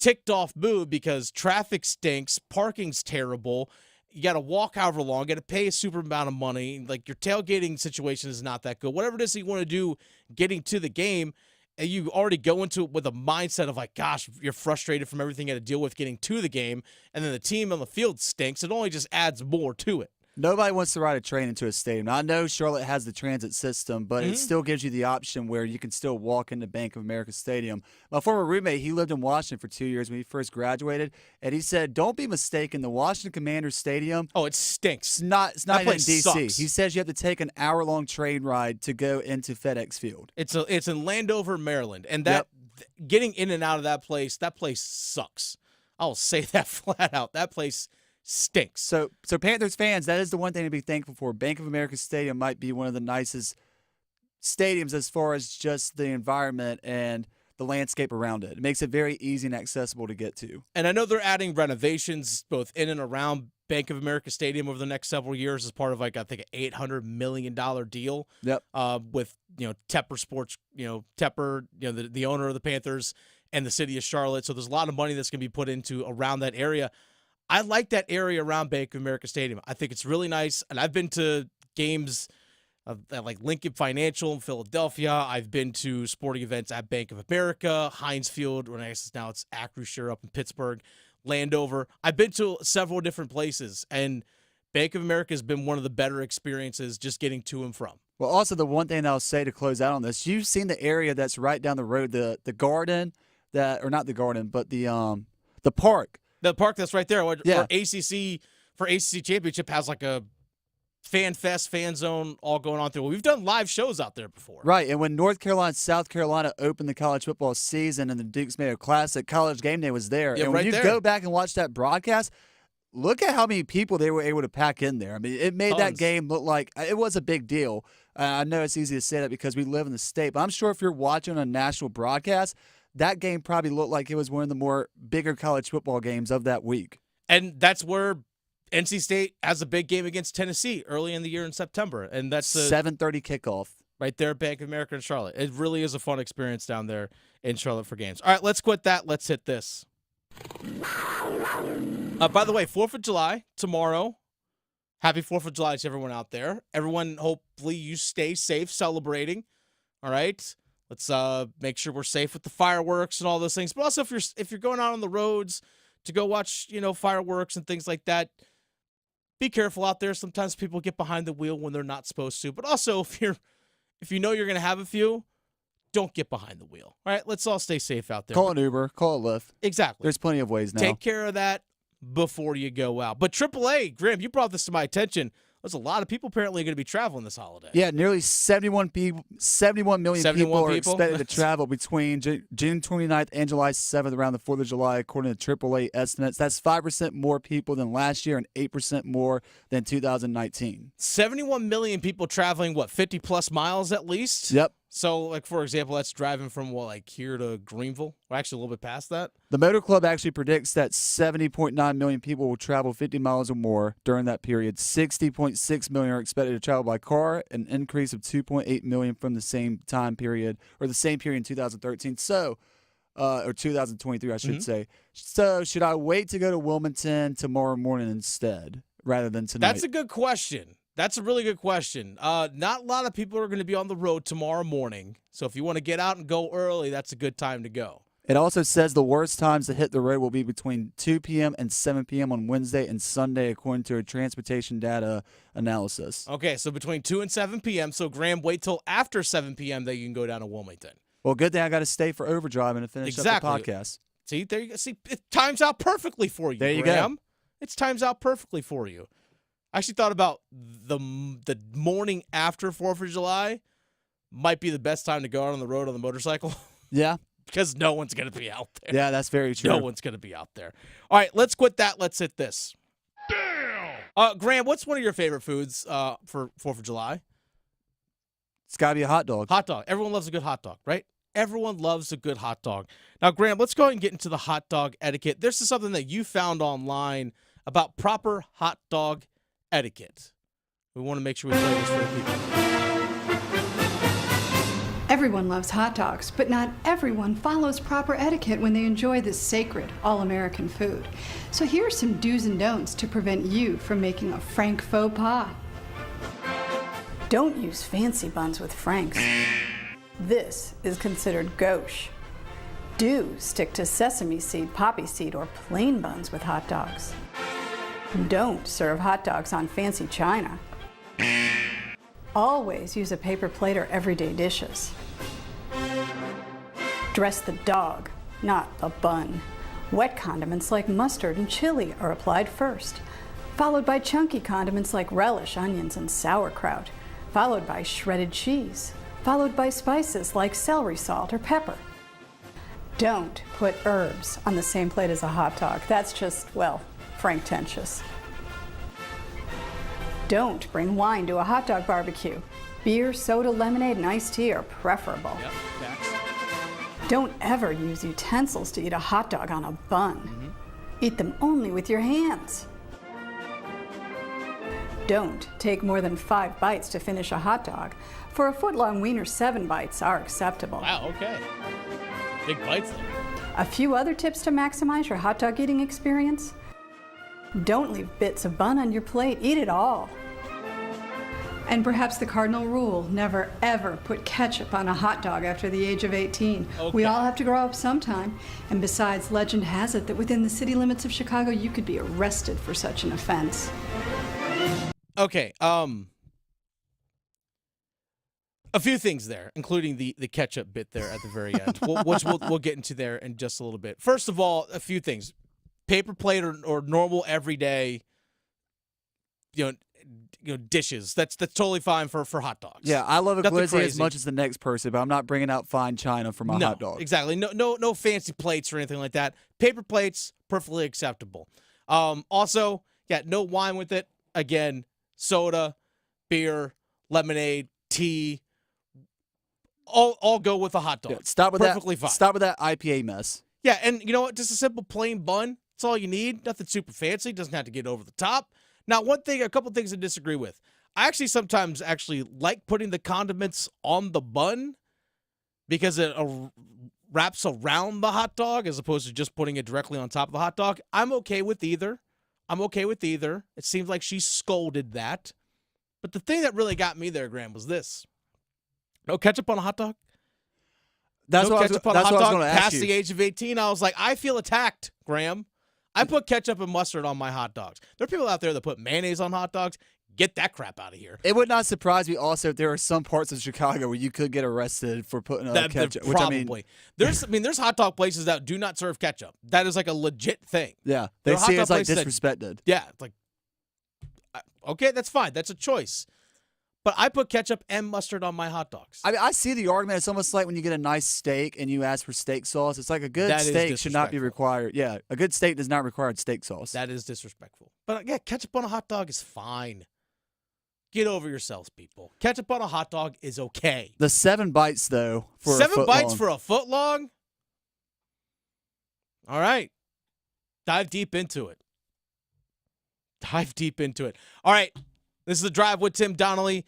ticked off mood because traffic stinks, parking's terrible, you got to walk however long, got to pay a super amount of money, like your tailgating situation is not that good. Whatever it is that you want to do getting to the game, and you already go into it with a mindset of like, gosh, you're frustrated from everything you had to deal with getting to the game, and then the team on the field stinks, it only just adds more to it. Nobody wants to ride a train into a stadium. Now, I know Charlotte has the transit system, but it still gives you the option where you can still walk into Bank of America Stadium. My former roommate, he lived in Washington for 2 years when he first graduated, and he said, don't be mistaken, the Washington Commanders Stadium. Oh, it stinks. It's not even in D.C. Sucks. He says you have to take an hour-long train ride to go into FedEx Field. It's in Landover, Maryland, and that getting in and out of that place sucks. I'll say that flat out. That place stinks. So Panthers fans, that is the one thing to be thankful for. Bank of America Stadium might be one of the nicest stadiums as far as just the environment and the landscape around it. It makes it very easy and accessible to get to. And I know they're adding renovations both in and around Bank of America Stadium over the next several years as part of like I think an $800 million deal. Yep. With Tepper Sports, Tepper, the owner of the Panthers and the city of Charlotte. So there's a lot of money that's going to be put into around that area. I like that area around Bank of America Stadium. I think it's really nice, and I've been to games at like Lincoln Financial in Philadelphia. I've been to sporting events at Bank of America, Heinz Field, or I guess now it's Acrisure up in Pittsburgh, Landover. I've been to several different places, and Bank of America has been one of the better experiences just getting to and from. Well, also the one thing I'll say to close out on this, you've seen the area that's right down the road, the garden or not the garden, but the park. The park that's right there, or ACC Championship has like a fan fest, fan zone all going on through. We've done live shows out there before. Right, and when North Carolina and South Carolina opened the college football season and the Dukes Mayo Classic, College Game Day was there. Yeah, and when right you there. go back and watch that broadcast, look at how many people they were able to pack in there. I mean, it made that Tons. game look like it was a big deal. I know it's easy to say that because we live in the state, but I'm sure if you're watching a national broadcast, that game probably looked like it was one of the more bigger college football games of that week. And that's where NC State has a big game against Tennessee early in the year in September. And that's a 7:30 kickoff. right there at Bank of America in Charlotte. It really is a fun experience down there in Charlotte for games. All right, let's quit that. Let's hit this. By the way, 4th of July tomorrow. Happy 4th of July to everyone out there. Everyone, hopefully you stay safe celebrating. All right? Let's make sure we're safe with the fireworks and all those things. But also if you're going out on the roads to go watch, fireworks and things like that, be careful out there. Sometimes people get behind the wheel when they're not supposed to. But also if you know you're going to have a few, don't get behind the wheel. All right? Let's all stay safe out there. Call an Uber, call a Lyft. Exactly. There's plenty of ways now. Take care of that before you go out. But AAA, Graham, you brought this to my attention. There's a lot of people apparently going to be traveling this holiday. Yeah, nearly 71 million people are expected to travel between June 29th and July 7th around the 4th of July, according to AAA estimates. That's 5% more people than last year and 8% more than 2019. 71 million people traveling, 50-plus miles at least? Yep. So, for example, that's driving from, here to Greenville? Or actually a little bit past that? The Motor Club actually predicts that 70.9 million people will travel 50 miles or more during that period. 60.6 million are expected to travel by car, an increase of 2.8 million from the same time period, or the same period in 2013. So, or 2023, I should say. So, should I wait to go to Wilmington tomorrow morning instead, rather than tonight? That's a good question. That's a really good question. Not a lot of people are going to be on the road tomorrow morning. So if you want to get out and go early, that's a good time to go. It also says the worst times to hit the road will be between 2 p.m. and 7 p.m. on Wednesday and Sunday, according to a transportation data analysis. Okay, so between 2 and 7 p.m. So, Graham, wait till after 7 p.m. that you can go down to Wilmington. Well, good thing I got to stay for overdrive and to finish up the podcast. See, there you go. See, it times out perfectly for you, there you Graham. go. It's times out perfectly for you. I actually thought about the morning after 4th of July might be the best time to go out on the road on the motorcycle. Yeah. Because no one's going to be out there. Yeah, that's very true. No one's going to be out there. All right, let's quit that. Let's hit this. Damn! Graham, what's one of your favorite foods for 4th of July? It's got to be a hot dog. Hot dog. Everyone loves a good hot dog, right? Everyone loves a good hot dog. Now, Graham, let's go ahead and get into the hot dog etiquette. This is something that you found online about proper hot dog etiquette. We want to make sure we play this for the people. Everyone loves hot dogs, but not everyone follows proper etiquette when they enjoy this sacred, all-American food. So here are some do's and don'ts to prevent you from making a frank faux pas. Don't use fancy buns with franks. This is considered gauche. Do stick to sesame seed, poppy seed, or plain buns with hot dogs. Don't serve hot dogs on fancy china. Always use a paper plate or everyday dishes. Dress the dog, not the bun. Wet condiments like mustard and chili are applied first, followed by chunky condiments like relish, onions, and sauerkraut, followed by shredded cheese, followed by spices like celery salt or pepper. Don't put herbs on the same plate as a hot dog. That's just, franktentious. Don't bring wine to a hot dog barbecue. Beer, soda, lemonade, and iced tea are preferable. Yep, facts. Don't ever use utensils to eat a hot dog on a bun. Eat them only with your hands. Don't take more than 5 bites to finish a hot dog. For a foot-long wiener, 7 bites are acceptable. Wow, okay. Big bites there. A few other tips to maximize your hot dog eating experience. Don't leave bits of bun on your plate. Eat it all. And perhaps the cardinal rule, never ever put ketchup on a hot dog after the age of 18. Okay. We all have to grow up sometime. And besides, legend has it that within the city limits of Chicago, you could be arrested for such an offense. Okay, a few things there, including the ketchup bit there at the very end, which we'll get into there in just a little bit. First of all, a few things. Paper plate or normal everyday, dishes. That's totally fine for hot dogs. Yeah, I love a Nothing glizzy as crazy. much as the next person, but I'm not bringing out fine china for my hot dog. Exactly. No fancy plates or anything like that. Paper plates, perfectly acceptable. Also, no wine with it. Again, soda, beer, lemonade, tea. All go with a hot dog. Yeah, stop with Perfectly fine. Stop with that IPA mess. Yeah, and you know what? Just a simple plain bun. That's all you need. Nothing super fancy. Doesn't have to get over the top. Now, a couple things I disagree with. I actually sometimes like putting the condiments on the bun because it wraps around the hot dog as opposed to just putting it directly on top of the hot dog. I'm okay with either. It seems like she scolded that. But the thing that really got me there, Graham, was this. No ketchup on a hot dog? That's no what ketchup on I a hot was dog going to ask past you. the age of 18. I was like, I feel attacked, Graham. I put ketchup and mustard on my hot dogs. There are people out there that put mayonnaise on hot dogs. Get that crap out of here. It would not surprise me also if there are some parts of Chicago where you could get arrested for putting ketchup. Probably. There's hot dog places that do not serve ketchup. That is like a legit thing. Yeah, they see it's like disrespected. It's like, okay, that's fine. That's a choice. But I put ketchup and mustard on my hot dogs. I mean, I see the argument. It's almost like when you get a nice steak and you ask for steak sauce. It's like a good steak should not be required. Yeah, a good steak does not require steak sauce. That is disrespectful. But ketchup on a hot dog is fine. Get over yourselves, people. Ketchup on a hot dog is okay. The 7 bites, though, for 7 bites for a foot long? All right. Dive deep into it. All right. This is The Drive with Tim Donnelly.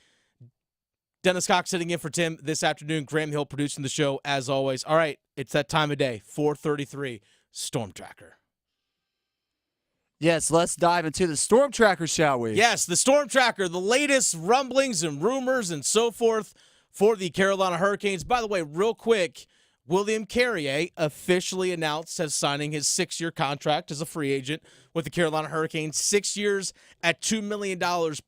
Dennis Cox sitting in for Tim this afternoon. Graham Hill producing the show, as always. All right. It's that time of day. 4:33. Storm Tracker. Yes, let's dive into the Storm Tracker, shall we? Yes, the Storm Tracker, the latest rumblings and rumors and so forth for the Carolina Hurricanes. By the way, real quick, William Carrier officially announced as signing his 6-year contract as a free agent with the Carolina Hurricanes. 6 years at $2 million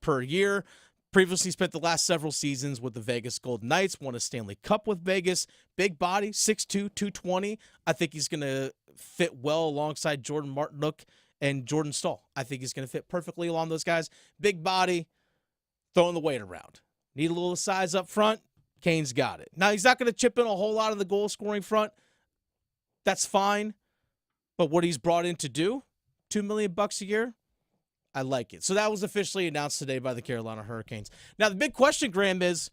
per year. Previously spent the last several seasons with the Vegas Golden Knights, won a Stanley Cup with Vegas. Big body, 6'2", 220. I think he's going to fit well alongside Jordan Martinook and Jordan Staal. I think he's going to fit perfectly along those guys. Big body, throwing the weight around. Need a little size up front. Kane's got it. Now, he's not going to chip in a whole lot of the goal-scoring front. That's fine. But what he's brought in to do, $2 million a year, I like it. So that was officially announced today by the Carolina Hurricanes. Now, the big question, Graham, is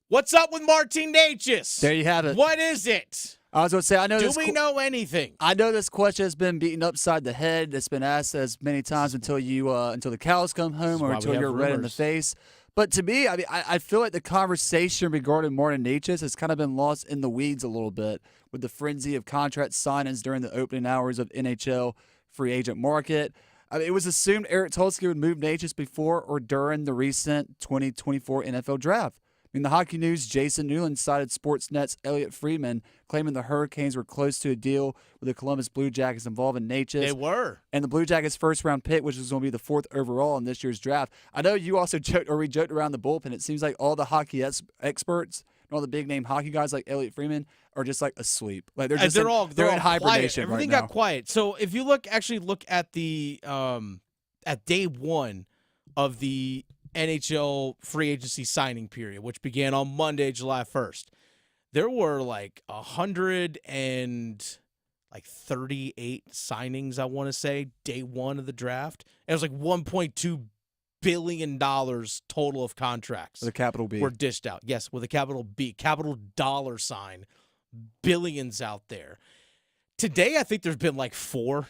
what's up with Martin Necas? There you have it. What is it? I was going to say, I know Do we know anything? I know this question has been beaten upside the head. It's been asked as many times until the cows come home or until you're red in the face. But to me, I feel like the conversation regarding Martin Necas has kind of been lost in the weeds a little bit with the frenzy of contract signings during the opening hours of NHL free agent market. It was assumed Eric Tulsky would move Necas before or during the recent 2024 NFL draft. In the Hockey News, Jason Newland cited Sportsnet's Elliot Friedman, claiming the Hurricanes were close to a deal with the Columbus Blue Jackets involving Necas. They were. And the Blue Jackets' first-round pick, which was going to be the 4th overall in this year's draft. I know you also joked around the bullpen. It seems like all the hockey experts and all the big-name hockey guys like Elliot Friedman are just like asleep. Like they're in hibernation. Everything got quiet. So if you look at the at day one of the NHL free agency signing period, which began on Monday, July 1st, there were like 138 signings, I want to say, day one of the draft. And it was like $1.2 billion total of contracts. With a capital B. Were dished out. Yes, with a capital B, capital dollar sign, billions out there. Today, I think there's been like 4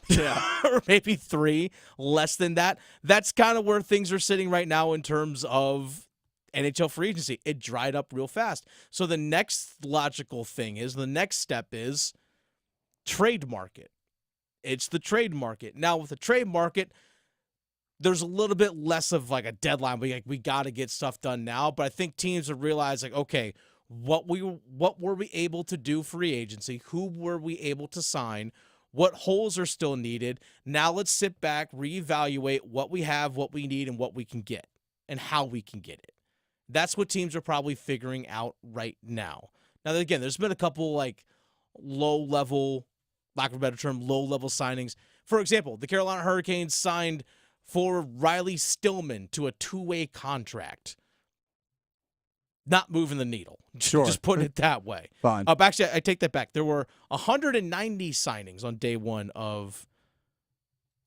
or maybe 3, less than that. That's kind of where things are sitting right now in terms of NHL free agency. It dried up real fast. So the next logical thing is, the next step is trade market. It's the trade market. Now, with the trade market, there's a little bit less of like a deadline. We got to get stuff done now. But I think teams are realizing, okay, what were we able to do free agency? Who were we able to sign? What holes are still needed? Now let's sit back, reevaluate what we have, what we need, and what we can get, and how we can get it. That's what teams are probably figuring out right now. Now, again, there's been a couple like low-level, lack of a better term, low-level signings. For example, the Carolina Hurricanes signed for Riley Stillman to a 2-way contract. Not moving the needle. Sure. Just putting it that way. Fine. Actually, I take that back. There were 190 signings on day one of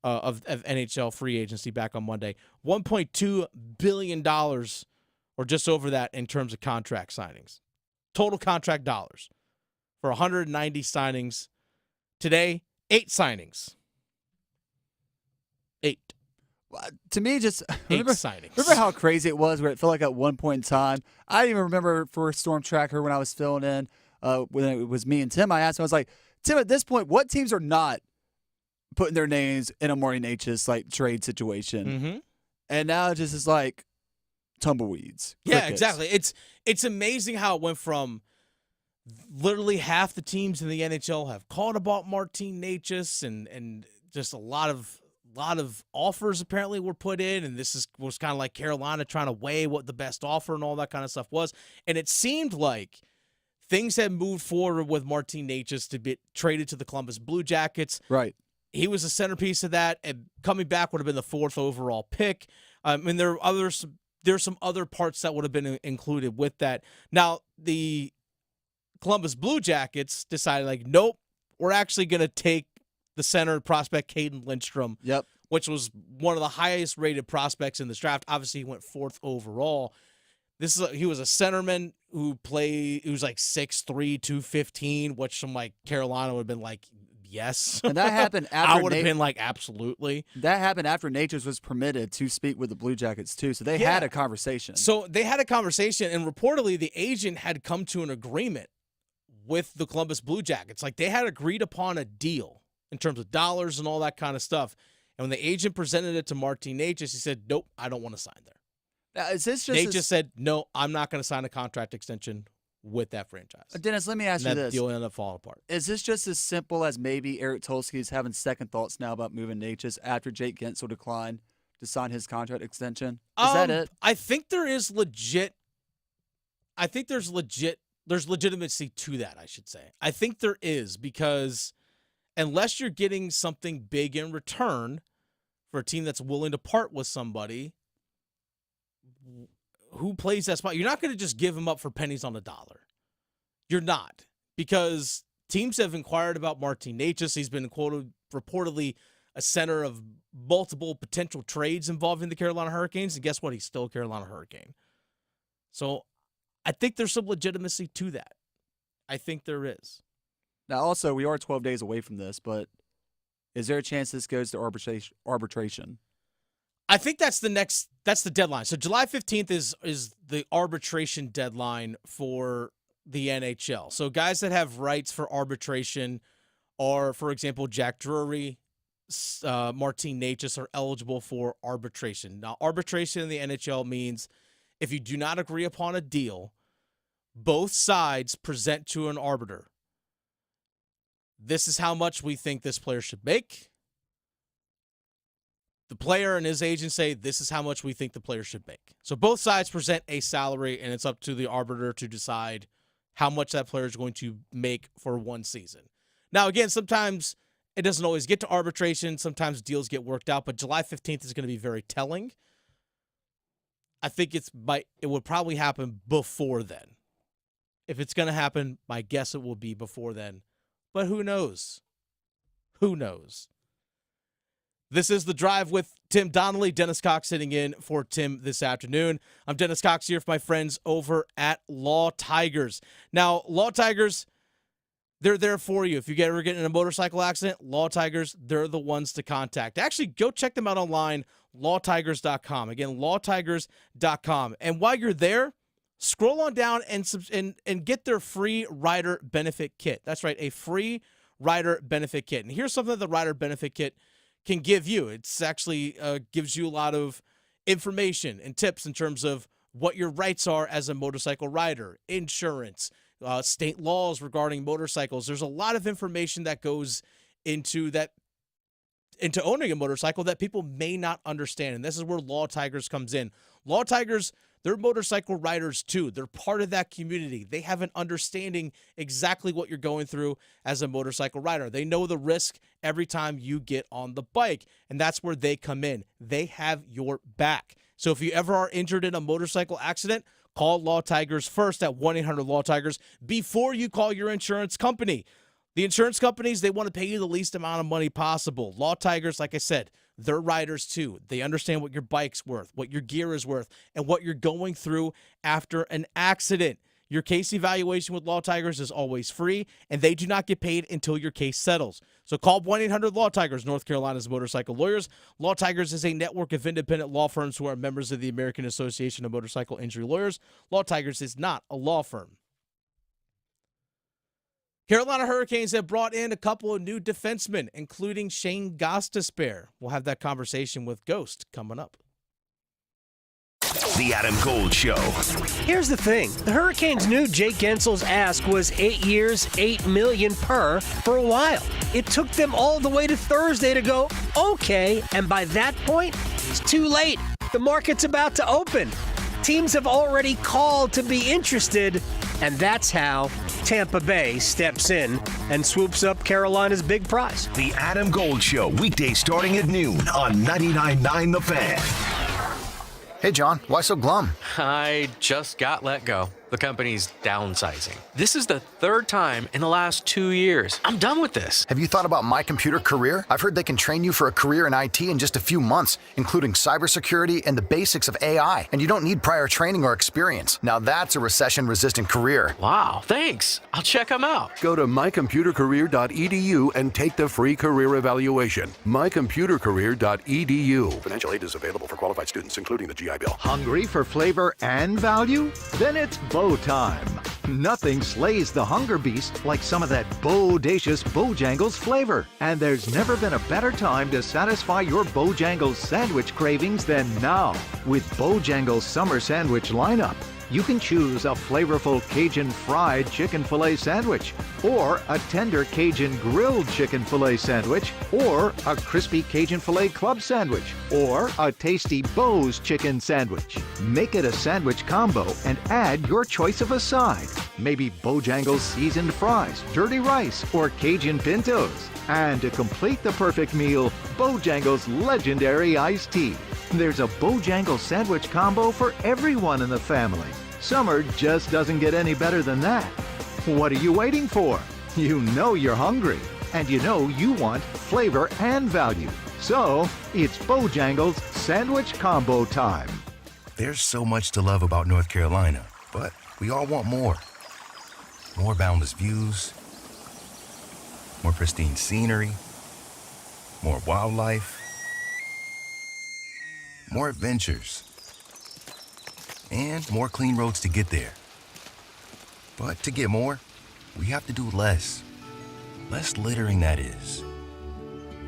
of NHL free agency back on Monday. $1.2 billion, or just over that in terms of contract signings. Total contract dollars for 190 signings. Today, 8 signings. 8. To me, just 8 signings. Remember how crazy it was where it felt like at one point in time, I even remember for Storm Tracker when I was filling in, when it was me and Tim, I asked him, I was like, Tim, at this point, what teams are not putting their names in a Martin Necas like trade situation? Mm-hmm. And now it just is like tumbleweeds. Yeah, crickets. exactly. It's amazing how it went from literally half the teams in the NHL have called about Martin Necas, and just a lot of offers apparently were put in, and was kind of like Carolina trying to weigh what the best offer and all that kind of stuff was. And it seemed like things had moved forward with Martin Necas to be traded to the Columbus Blue Jackets. Right. He was a centerpiece of that, and coming back would have been the 4th overall pick. And there's some other parts that would have been included with that. Now, the Columbus Blue Jackets decided, like, nope, we're actually going to take the center prospect Caden Lindstrom, which was one of the highest rated prospects in this draft. Obviously, he went 4th overall. He was a centerman who was like 6'3", 215, which some like Carolina would have been like, yes. And that happened after I would have been like, absolutely. That happened after Necas was permitted to speak with the Blue Jackets too. So they had a conversation. So they had a conversation, and reportedly the agent had come to an agreement with the Columbus Blue Jackets. Like, they had agreed upon a deal in terms of dollars and all that kind of stuff. And when the agent presented it to Martin Necas, he said, nope, I don't want to sign there. Now, is this just Necas said, no, I'm not going to sign a contract extension with that franchise. Dennis, let me ask you this. That deal ended up falling apart. Is this just as simple as maybe Eric Tulsky's having second thoughts now about moving Necas after Jake Gensel declined to sign his contract extension? Is that it? I think there is there's legitimacy to that, I should say. I think there is, because unless you're getting something big in return for a team that's willing to part with somebody, who plays that spot? You're not going to just give him up for pennies on the dollar. You're not, because teams have inquired about Martin Necas. He's been quoted reportedly a center of multiple potential trades involving the Carolina Hurricanes, and guess what? He's still a Carolina Hurricane. So I think there's some legitimacy to that. I think there is. Now, also, we are 12 days away from this, but is there a chance this goes to arbitration? I think that's the deadline. So July 15th is the arbitration deadline for the NHL. So guys that have rights for arbitration are, for example, Jack Drury, Martin Necas are eligible for arbitration. Now, arbitration in the NHL means if you do not agree upon a deal, both sides present to an arbiter. This is how much we think this player should make. The player and his agent say, this is how much we think the player should make. So both sides present a salary, and it's up to the arbiter to decide how much that player is going to make for one season. Now, again, sometimes it doesn't always get to arbitration. Sometimes deals get worked out, but July 15th is going to be very telling. I think it would probably happen before then. If it's going to happen, my guess it will be before then. But who knows? Who knows? This is The Drive with Tim Donnelly. Dennis Cox sitting in for Tim this afternoon. I'm Dennis Cox here with my friends over at Law Tigers. Now, Law Tigers, they're there for you. If you ever get in a motorcycle accident, Law Tigers, they're the ones to contact. Actually, go check them out online, lawtigers.com. Again, lawtigers.com. And while you're there, scroll on down and get their free rider benefit kit. That's right, a free rider benefit kit. And here's something that the rider benefit kit can give you. It's actually gives you a lot of information and tips in terms of what your rights are as a motorcycle rider, insurance, state laws regarding motorcycles. There's a lot of information that goes into owning a motorcycle that people may not understand. And this is where Law Tigers comes in. Law Tigers, they're motorcycle riders too. They're part of that community. They have an understanding exactly what you're going through as a motorcycle rider. They know the risk every time you get on the bike, and that's where they come in. They have your back. So if you ever are injured in a motorcycle accident, call Law Tigers first at 1-800-LAW-TIGERS before you call your insurance company. The insurance companies, they want to pay you the least amount of money possible. Law Tigers, like I said, they're riders too. They understand what your bike's worth, what your gear is worth, and what you're going through after an accident. Your case evaluation with Law Tigers is always free, and they do not get paid until your case settles. So call 1-800-LAW Tigers, North Carolina's motorcycle lawyers. Law Tigers is a network of independent law firms who are members of the American Association of Motorcycle Injury Lawyers. Law Tigers is not a law firm. Carolina Hurricanes have brought in a couple of new defensemen, including Shane Gostisbehere. We'll have that conversation with Ghost coming up. The Adam Gold Show. Here's the thing. The Hurricanes knew Jake Gensel's ask was 8 years, $8 million per for a while. It took them all the way to Thursday to go, okay, and by that point, it's too late. The market's about to open. Teams have already called to be interested, and that's how Tampa Bay steps in and swoops up Carolina's big prize. The Adam Gold Show, weekdays starting at noon on 99.9 The Fan. Hey, John, why so glum? I just got let go. The company's downsizing. This is the third time in the last 2 years. I'm done with this. Have you thought about My Computer Career? I've heard they can train you for a career in IT in just a few months, including cybersecurity and the basics of AI. And you don't need prior training or experience. Now that's a recession-resistant career. Wow, thanks. I'll check them out. Go to mycomputercareer.edu and take the free career evaluation. mycomputercareer.edu. Financial aid is available for qualified students, including the GI Bill. Hungry for flavor and value? Then it's Bow time. Nothing slays the hunger beast like some of that bodacious Bojangles flavor. And there's never been a better time to satisfy your Bojangles sandwich cravings than now. With Bojangles Summer Sandwich lineup, you can choose a flavorful Cajun fried chicken filet sandwich, or a tender Cajun grilled chicken filet sandwich, or a crispy Cajun filet club sandwich, or a tasty Bo's chicken sandwich. Make it a sandwich combo and add your choice of a side. Maybe Bojangles seasoned fries, dirty rice, or Cajun pintos. And to complete the perfect meal, Bojangles legendary iced tea. There's a Bojangles sandwich combo for everyone in the family. Summer just doesn't get any better than that. What are you waiting for? You know you're hungry, and you know you want flavor and value. So, it's Bojangles sandwich combo time. There's so much to love about North Carolina, but we all want more. More boundless views, more pristine scenery, more wildlife, more adventures, and more clean roads to get there. But to get more, we have to do less. Less littering, that is.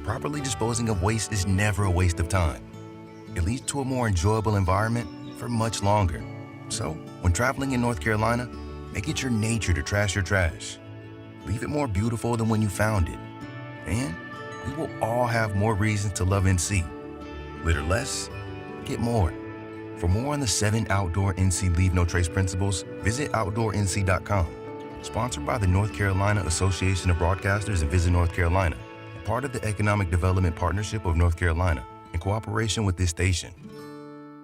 Properly disposing of waste is never a waste of time. It leads to a more enjoyable environment for much longer. So, when traveling in North Carolina, make it your nature to trash your trash. Leave it more beautiful than when you found it. And we will all have more reasons to love NC. Litter less, get more. For more on the 7 outdoor NC Leave No Trace principles, visit OutdoorNC.com. Sponsored by the North Carolina Association of Broadcasters and Visit North Carolina, part of the Economic Development Partnership of North Carolina, in cooperation with this station.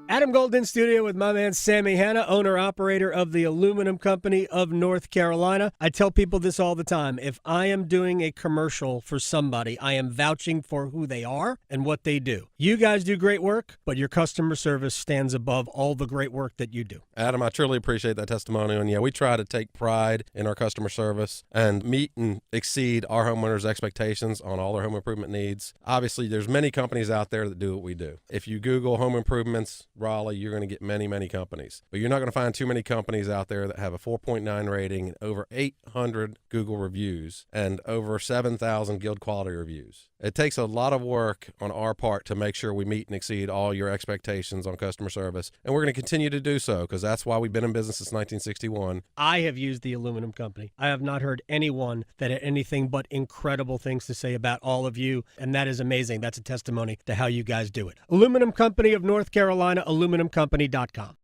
Adam Gold in studio with my man Sammy Hanna, owner-operator of the Aluminum Company of North Carolina. I tell people this all the time. If I am doing a commercial for somebody, I am vouching for who they are and what they do. You guys do great work, but your customer service stands above all the great work that you do. Adam, I truly appreciate that testimonial. And yeah, we try to take pride in our customer service and meet and exceed our homeowners' expectations on all their home improvement needs. Obviously, there's many companies out there that do what we do. If you Google home improvements, Raleigh, you're going to get many, many companies. But you're not going to find too many companies out there that have a 4.9 rating and over 800 Google reviews and over 7,000 Guild quality reviews. It takes a lot of work on our part to make sure we meet and exceed all your expectations on customer service. And we're going to continue to do so because that's why we've been in business since 1961. I have used the Aluminum Company. I have not heard anyone that had anything but incredible things to say about all of you, and that is amazing. That's a testimony to how you guys do it. Aluminum Company of North Carolina, aluminumcompany.com.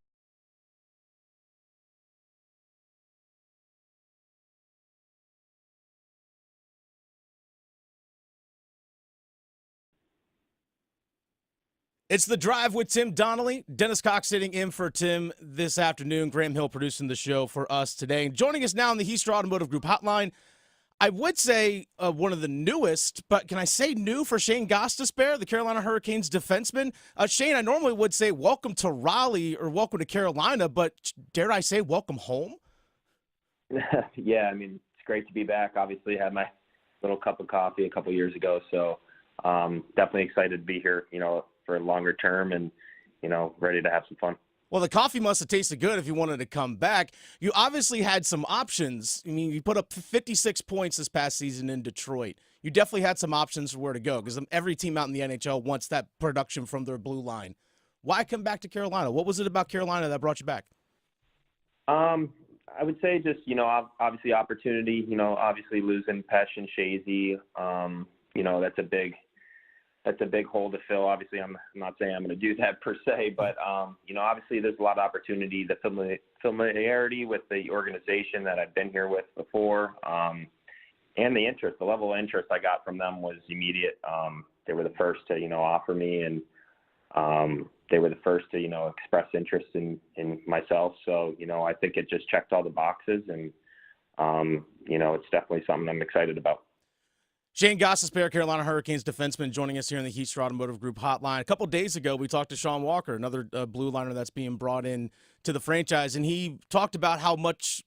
It's The Drive with Tim Donnelly. Dennis Cox sitting in for Tim this afternoon. Graham Hill producing the show for us today. And joining us now in the Heister Automotive Group hotline, I would say one of the newest, but can I say new for Shane Gostisbehere, the Carolina Hurricanes defenseman? Shane, I normally would say welcome to Raleigh or welcome to Carolina, but dare I say welcome home? Yeah, I mean, it's great to be back. Obviously, had my little cup of coffee a couple years ago, so definitely excited to be here, for a longer term and, ready to have some fun. Well, the coffee must have tasted good if you wanted to come back. You obviously had some options. I mean, you put up 56 points this past season in Detroit. You definitely had some options for where to go because every team out in the NHL wants that production from their blue line. Why come back to Carolina? What was it about Carolina that brought you back? I would say just, obviously opportunity, obviously losing Pesh and Shazy, that's a big hole to fill. Obviously, I'm not saying I'm going to do that per se, but, obviously there's a lot of opportunity, the familiarity with the organization that I've been here with before, and the interest, the level of interest I got from them was immediate. They were the first to, offer me, and they were the first to, express interest in myself. So, I think it just checked all the boxes, and, it's definitely something I'm excited about. Shane Gostisbehere, Carolina Hurricanes defenseman, joining us here in the Heaster Automotive Group hotline. A couple days ago, we talked to Sean Walker, another blue liner that's being brought in to the franchise, and he talked about how much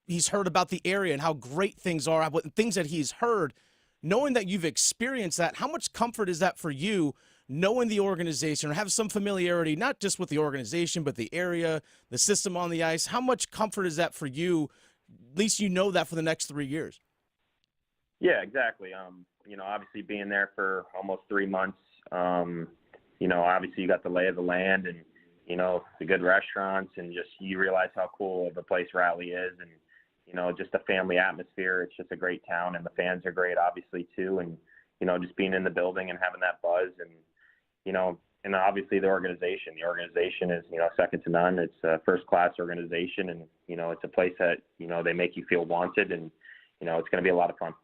he's heard about the area and how great things are, things that he's heard. Knowing that you've experienced that, how much comfort is that for you, knowing the organization or have some familiarity, not just with the organization, but the area, the system on the ice? How much comfort is that for you? At least you know that for the next 3 years. Yeah, exactly. Obviously being there for almost 3 months, obviously you got the lay of the land and, the good restaurants, and just you realize how cool of a place Raleigh is, and, just a family atmosphere. It's just a great town, and the fans are great, obviously, too. And, just being in the building and having that buzz, and, and obviously the organization. The organization is, second to none. It's a first-class organization, and, it's a place that, they make you feel wanted, and, it's going to be a lot of fun.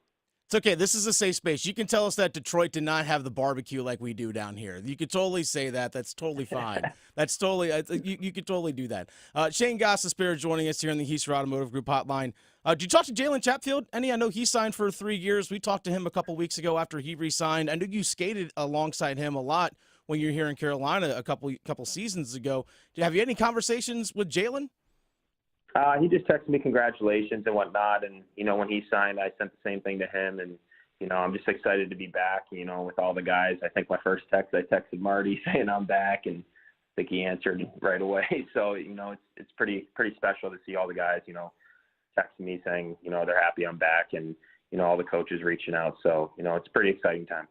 It's okay. This is a safe space. You can tell us that Detroit did not have the barbecue like we do down here. You could totally say that. That's totally fine. That's totally you could totally do that. Shane Gostisbehere joining us here in the Heaster Automotive Group hotline. Did you talk to Jalen Chatfield? I know he signed for 3 years. We talked to him a couple weeks ago after he re-signed. I know you skated alongside him a lot when you were here in Carolina a couple seasons ago. Have you had any conversations with Jalen? He just texted me congratulations and whatnot. And, when he signed, I sent the same thing to him. And, I'm just excited to be back, with all the guys. I think my first text, I texted Marty saying I'm back, and I think he answered right away. So, it's pretty special to see all the guys, texting me saying, they're happy I'm back, and, all the coaches reaching out. So, it's a pretty exciting time.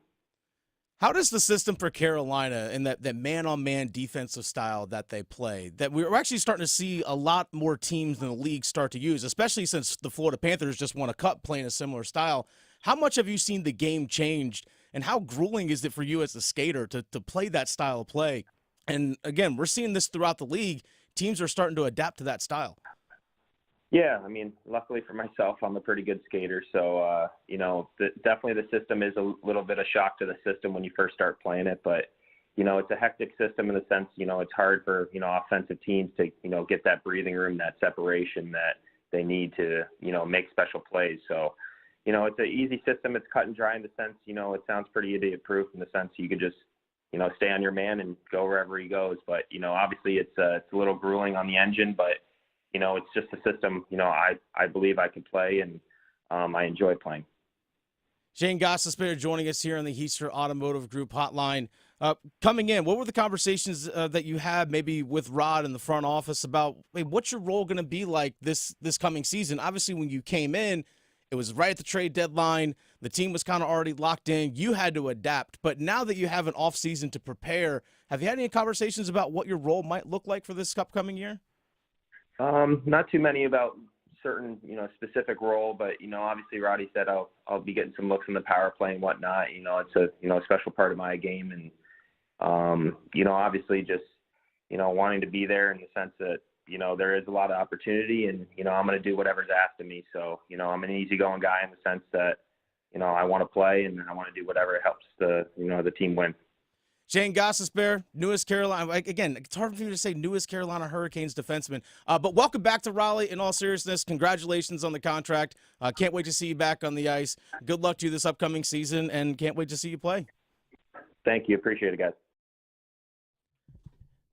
How does the system for Carolina and that man-on-man defensive style that they play, that we're actually starting to see a lot more teams in the league start to use, especially since the Florida Panthers just won a cup playing a similar style? How much have you seen the game changed, and how grueling is it for you as a skater to play that style of play? And, again, we're seeing this throughout the league. Teams are starting to adapt to that style. Yeah, luckily for myself, I'm a pretty good skater. So, definitely the system is a little bit of shock to the system when you first start playing it. But, it's a hectic system in the sense, it's hard for, offensive teams to, get that breathing room, that separation that they need to, make special plays. So, it's an easy system. It's cut and dry in the sense, it sounds pretty idiot-proof in the sense you could just, stay on your man and go wherever he goes. But, obviously it's a little grueling on the engine, but it's just a system, I believe I can play, and I enjoy playing. Shane Gostisbehere joining us here on the Heaster Automotive Group hotline. Coming in, what were the conversations that you had maybe with Rod in the front office about what's your role going to be like this coming season? Obviously, when you came in, it was right at the trade deadline. The team was kind of already locked in. You had to adapt. But now that you have an offseason to prepare, have you had any conversations about what your role might look like for this upcoming year? Not too many about certain, specific role, but, obviously Roddy said I'll be getting some looks in the power play and whatnot. It's a special part of my game, and, obviously just, wanting to be there in the sense that, there is a lot of opportunity, and, I'm going to do whatever's asked of me. So, I'm an easygoing guy in the sense that, I want to play, and I want to do whatever helps the team win. Shane Gostisbehere, newest Carolina. Again, it's hard for me to say newest Carolina Hurricanes defenseman. But welcome back to Raleigh. In all seriousness, congratulations on the contract. Can't wait to see you back on the ice. Good luck to you this upcoming season, and can't wait to see you play. Thank you. Appreciate it, guys.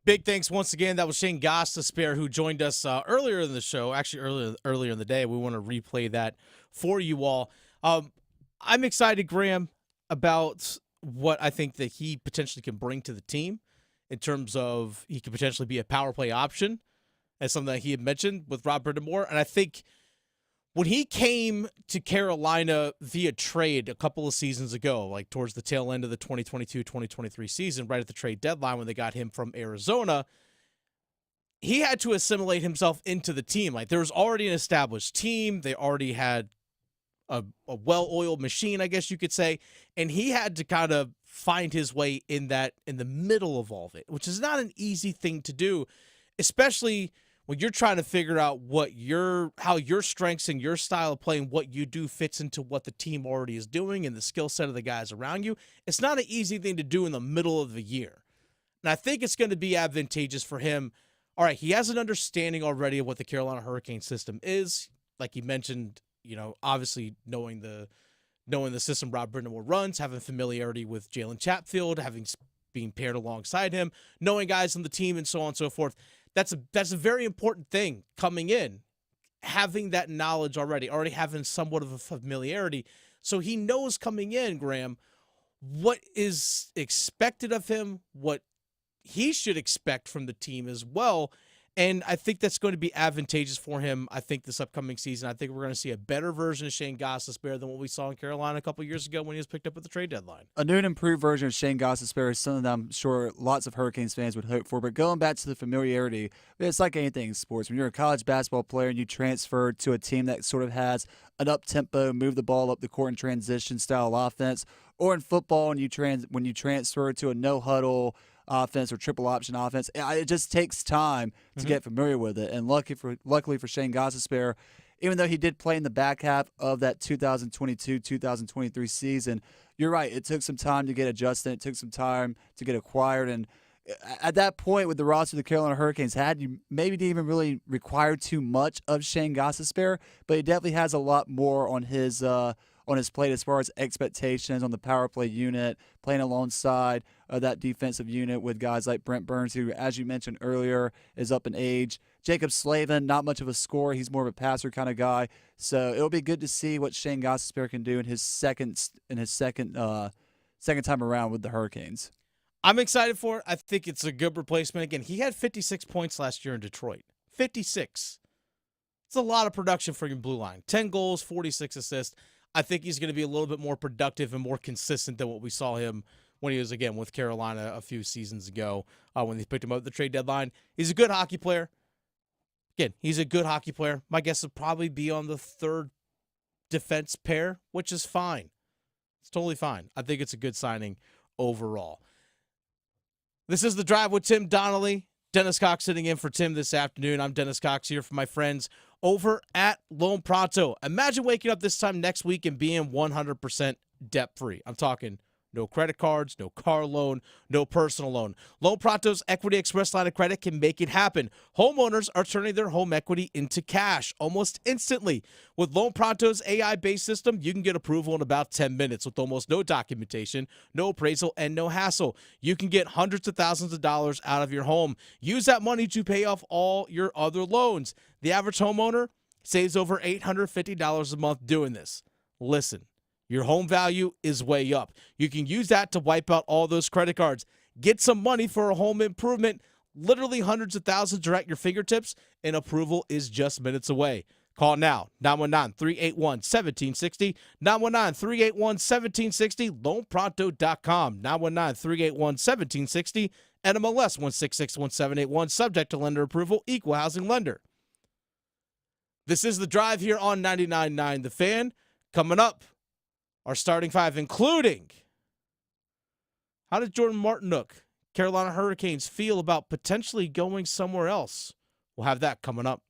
Big thanks once again. That was Shane Gostisbehere, who joined us earlier in the show, actually earlier in the day. We want to replay that for you all. I'm excited, Graham, about what I think that he potentially can bring to the team in terms of he could potentially be a power play option, as something that he had mentioned with Rob Brind'Amour. And I think when he came to Carolina via trade a couple of seasons ago, like towards the tail end of the 2022-2023 season, right at the trade deadline when they got him from Arizona, he had to assimilate himself into the team. Like, there was already an established team. They already had a well-oiled machine, I guess you could say, and he had to kind of find his way in the middle of all of it, which is not an easy thing to do, especially when you're trying to figure out how your strengths and your style of playing, what you do fits into what the team already is doing and the skill set of the guys around you. It's not an easy thing to do in the middle of the year. And I think it's going to be advantageous for him. All right, he has an understanding already of what the Carolina Hurricane system is. Like he mentioned, obviously knowing the system Rob Brind'Amour runs, having familiarity with Jalen Chatfield, being paired alongside him, knowing guys on the team, and so on and so forth. That's a very important thing coming in, having that knowledge already having somewhat of a familiarity. So he knows coming in, Graham, what is expected of him, what he should expect from the team as well. And I think that's going to be advantageous for him, I think, this upcoming season. I think we're going to see a better version of Shane Gostisbehere than what we saw in Carolina a couple years ago when he was picked up at the trade deadline. A new and improved version of Shane Gostisbehere is something that I'm sure lots of Hurricanes fans would hope for. But going back to the familiarity, it's like anything in sports. When you're a college basketball player and you transfer to a team that sort of has an up-tempo, move the ball up the court in transition style offense, or in football when you transfer to a no-huddle offense or triple option offense, it just takes time to get familiar with it. And luckily for Shane Gostisbehere, even though he did play in the back half of that 2022-2023 season, you're right, it took some time to get adjusted. It took some time to get acquired. And at that point with the roster the Carolina Hurricanes had, you maybe didn't even really require too much of Shane Gostisbehere, but he definitely has a lot more on his plate as far as expectations on the power play unit, playing alongside that defensive unit with guys like Brent Burns, who, as you mentioned earlier, is up in age. Jacob Slavin, not much of a scorer. He's more of a passer kind of guy. So it'll be good to see what Shane Gostisbehere can do in his second time around with the Hurricanes. I'm excited for it. I think it's a good replacement. Again, he had 56 points last year in Detroit. 56. It's a lot of production for your blue line. 10 goals, 46 assists. I think he's going to be a little bit more productive and more consistent than what we saw him when he was, again, with Carolina a few seasons ago when they picked him up at the trade deadline. He's a good hockey player. Again, he's a good hockey player. My guess would probably be on the third defense pair, which is fine. It's totally fine. I think it's a good signing overall. This is The Drive with Tim Donnelly. Dennis Cox sitting in for Tim this afternoon. I'm Dennis Cox here for my friends over at Loan Pronto. Imagine waking up this time next week and being 100% debt-free. I'm talking no credit cards, no car loan, no personal loan. Loan Pronto's Equity Express line of credit can make it happen. Homeowners are turning their home equity into cash almost instantly. With Loan Pronto's AI-based system, you can get approval in about 10 minutes with almost no documentation, no appraisal, and no hassle. You can get hundreds of thousands of dollars out of your home. Use that money to pay off all your other loans. The average homeowner saves over $850 a month doing this. Listen. Your home value is way up. You can use that to wipe out all those credit cards. Get some money for a home improvement. Literally hundreds of thousands are at your fingertips, and approval is just minutes away. Call now, 919-381-1760, 919-381-1760, loanpronto.com, 919-381-1760, NMLS 1661781, subject to lender approval, equal housing lender. This is The Drive here on 99.9 The Fan. Coming up, our starting five, including how did Jordan Martinook, Carolina Hurricanes, feel about potentially going somewhere else? We'll have that coming up.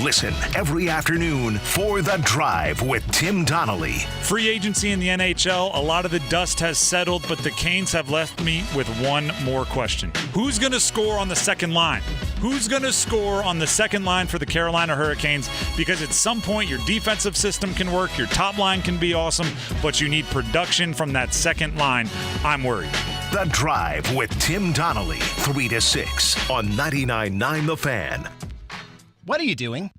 Listen every afternoon for The Drive with Tim Donnelly. Free agency in the NHL, a lot of the dust has settled, but the Canes have left me with one more question. Who's going to score on the second line? Who's going to score on the second line for the Carolina Hurricanes? Because at some point, your defensive system can work, your top line can be awesome, but you need production from that second line. I'm worried. The Drive with Tim Donnelly, 3 to 6 on 99.9 The Fan. What are you doing?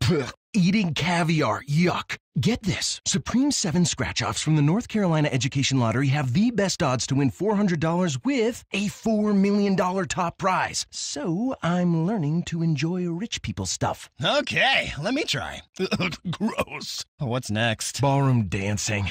Eating caviar. Yuck. Get this. Supreme 7 scratch-offs from the North Carolina Education Lottery have the best odds to win $400 with a $4 million top prize. So I'm learning to enjoy rich people stuff. Okay, let me try. Gross. What's next? Ballroom dancing.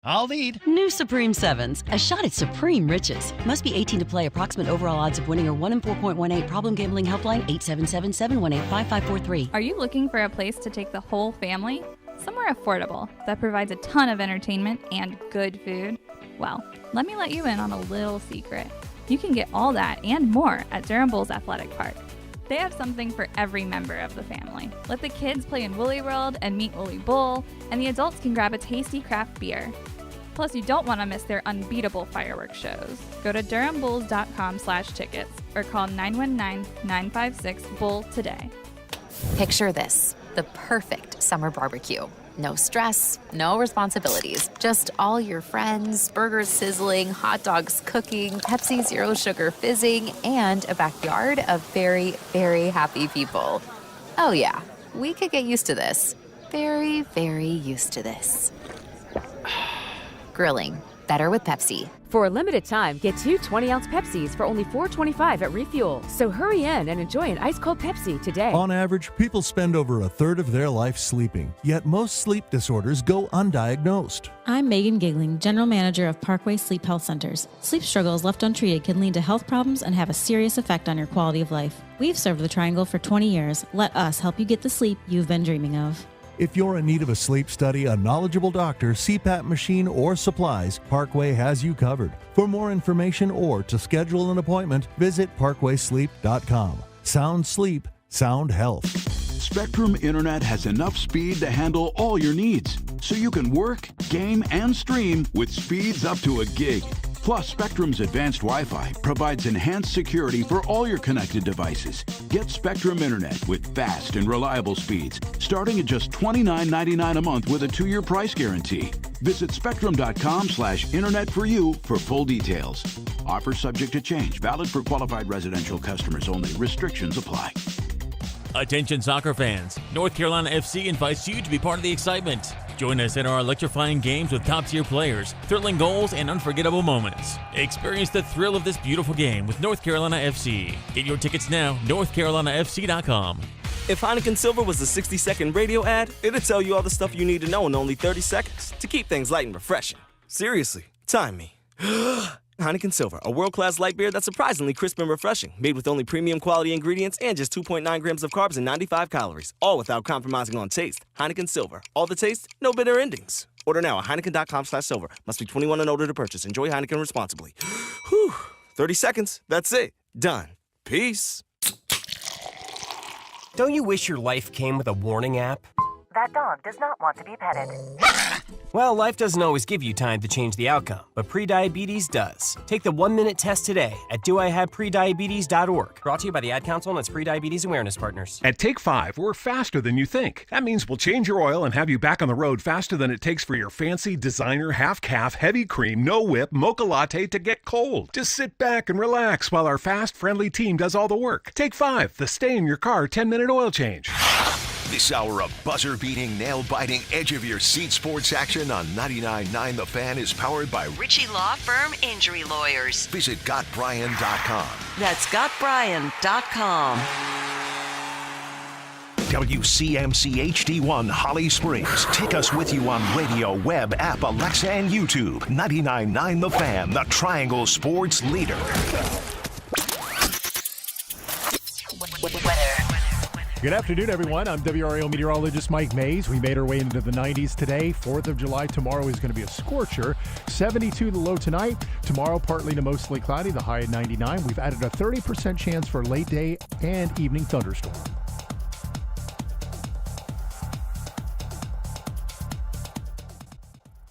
I'll lead. New Supreme 7s, a shot at supreme riches. Must be 18 to play. Approximate overall odds of winning are 1 in 4.18. Problem gambling helpline 877-718-5543. Are you looking for a place to take the whole family? Somewhere affordable that provides a ton of entertainment and good food? Well, let me let you in on a little secret. You can get all that and more at Durham Bulls Athletic Park. They have something for every member of the family. Let the kids play in Woolly World and meet Woolly Bull, and the adults can grab a tasty craft beer. Plus, you don't want to miss their unbeatable fireworks shows. Go to durhambulls.com/tickets or call 919-956-BULL today. Picture this, the perfect summer barbecue. No stress, no responsibilities, just all your friends, burgers sizzling, hot dogs cooking, Pepsi Zero Sugar fizzing, and a backyard of very, very happy people. Oh yeah, we could get used to this. Very, very used to this. Grilling, better with Pepsi. For a limited time, get 2 20-ounce Pepsis for only $4.25 at Refuel. So hurry in and enjoy an ice-cold Pepsi today. On average, people spend over a third of their life sleeping, yet most sleep disorders go undiagnosed. I'm Megan Gigling, General Manager of Parkway Sleep Health Centers. Sleep struggles left untreated can lead to health problems and have a serious effect on your quality of life. We've served the Triangle for 20 years. Let us help you get the sleep you've been dreaming of. If you're in need of a sleep study, a knowledgeable doctor, CPAP machine, or supplies, Parkway has you covered. For more information or to schedule an appointment, visit parkwaysleep.com. Sound sleep, sound health. Spectrum Internet has enough speed to handle all your needs, so you can work, game, and stream with speeds up to a gig. Plus, Spectrum's advanced Wi-Fi provides enhanced security for all your connected devices. Get Spectrum Internet with fast and reliable speeds, starting at just $29.99 a month with a 2-year price guarantee. Visit spectrum.com/internet for you for full details. Offer subject to change, valid for qualified residential customers only. Restrictions apply. Attention soccer fans, North Carolina FC invites you to be part of the excitement. Join us in our electrifying games with top-tier players, thrilling goals, and unforgettable moments. Experience the thrill of this beautiful game with North Carolina FC. Get your tickets now, northcarolinafc.com. If Heineken Silver was a 60-second radio ad, it'd tell you all the stuff you need to know in only 30 seconds to keep things light and refreshing. Seriously, time me. Heineken Silver, a world-class light beer that's surprisingly crisp and refreshing, made with only premium quality ingredients and just 2.9 grams of carbs and 95 calories, all without compromising on taste. Heineken Silver, all the taste, no bitter endings. Order now at Heineken.com/silver. Must be 21 and older to purchase. Enjoy Heineken responsibly. Whew, 30 seconds, that's it. Done. Peace. Don't you wish your life came with a warning app? That dog does not want to be petted. Well, life doesn't always give you time to change the outcome, but prediabetes does. Take the 1-minute test today at doihaveprediabetes.org. Brought to you by the Ad Council and its Prediabetes Awareness Partners. At Take 5, we're faster than you think. That means we'll change your oil and have you back on the road faster than it takes for your fancy designer half-calf, heavy cream, no-whip, mocha latte to get cold. Just sit back and relax while our fast, friendly team does all the work. Take 5, the stay-in-your-car 10-minute oil change. This hour of buzzer-beating, nail-biting, edge-of-your-seat sports action on 99.9 The Fan is powered by Ritchie Law Firm Injury Lawyers. Visit GotBryan.com. That's GotBryan.com. WCMC HD1 Holly Springs. Take us with you on radio, web, app, Alexa, and YouTube. 99.9 The Fan, the Triangle Sports leader. Good afternoon, everyone. I'm WRAL meteorologist Mike Mays. We made our way into the 90s today. 4th of July tomorrow is going to be a scorcher. 72 the low tonight. Tomorrow, partly to mostly cloudy, the high at 99. We've added a 30% chance for late day and evening thunderstorm.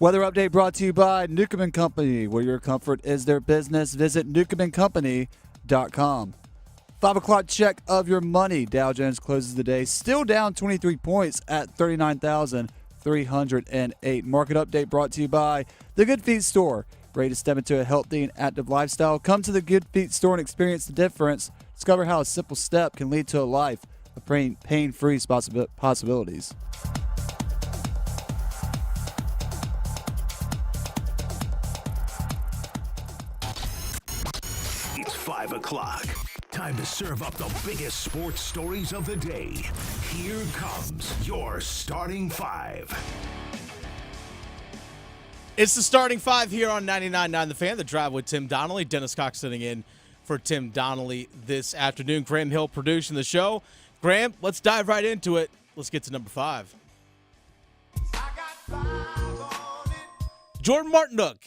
Weather update brought to you by Newcomb & Company, where your comfort is their business. Visit newcombandcompany.com. 5 o'clock check of your money. Dow Jones closes the day still down 23 points at 39,308. Market update brought to you by The Good Feet Store. Ready to step into a healthy and active lifestyle? Come to The Good Feet Store and experience the difference. Discover how a simple step can lead to a life of pain-free possibilities. It's 5 o'clock. Time to serve up the biggest sports stories of the day. Here comes your starting five. It's the starting five here on 99.9 The Fan. The Drive with Tim Donnelly. Dennis Cox sitting in for Tim Donnelly this afternoon. Graham Hill producing the show. Graham, let's dive right into it. Let's get to number 5. Jordan Martinook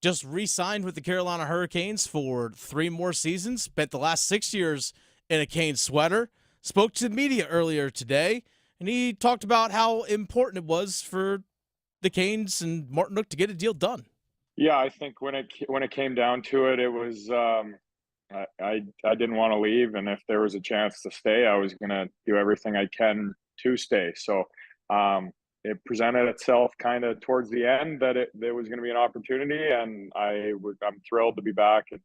just re-signed with the Carolina Hurricanes for 3 more seasons. Spent the last 6 years in a Canes sweater. Spoke to the media earlier today, and he talked about how important it was for the Canes and Martinook to get a deal done. Yeah, I think when it came down to it, it was I didn't want to leave, and if there was a chance to stay, I was going to do everything I can to stay. So it presented itself kind of towards the end that there was going to be an opportunity, and I'm thrilled to be back. And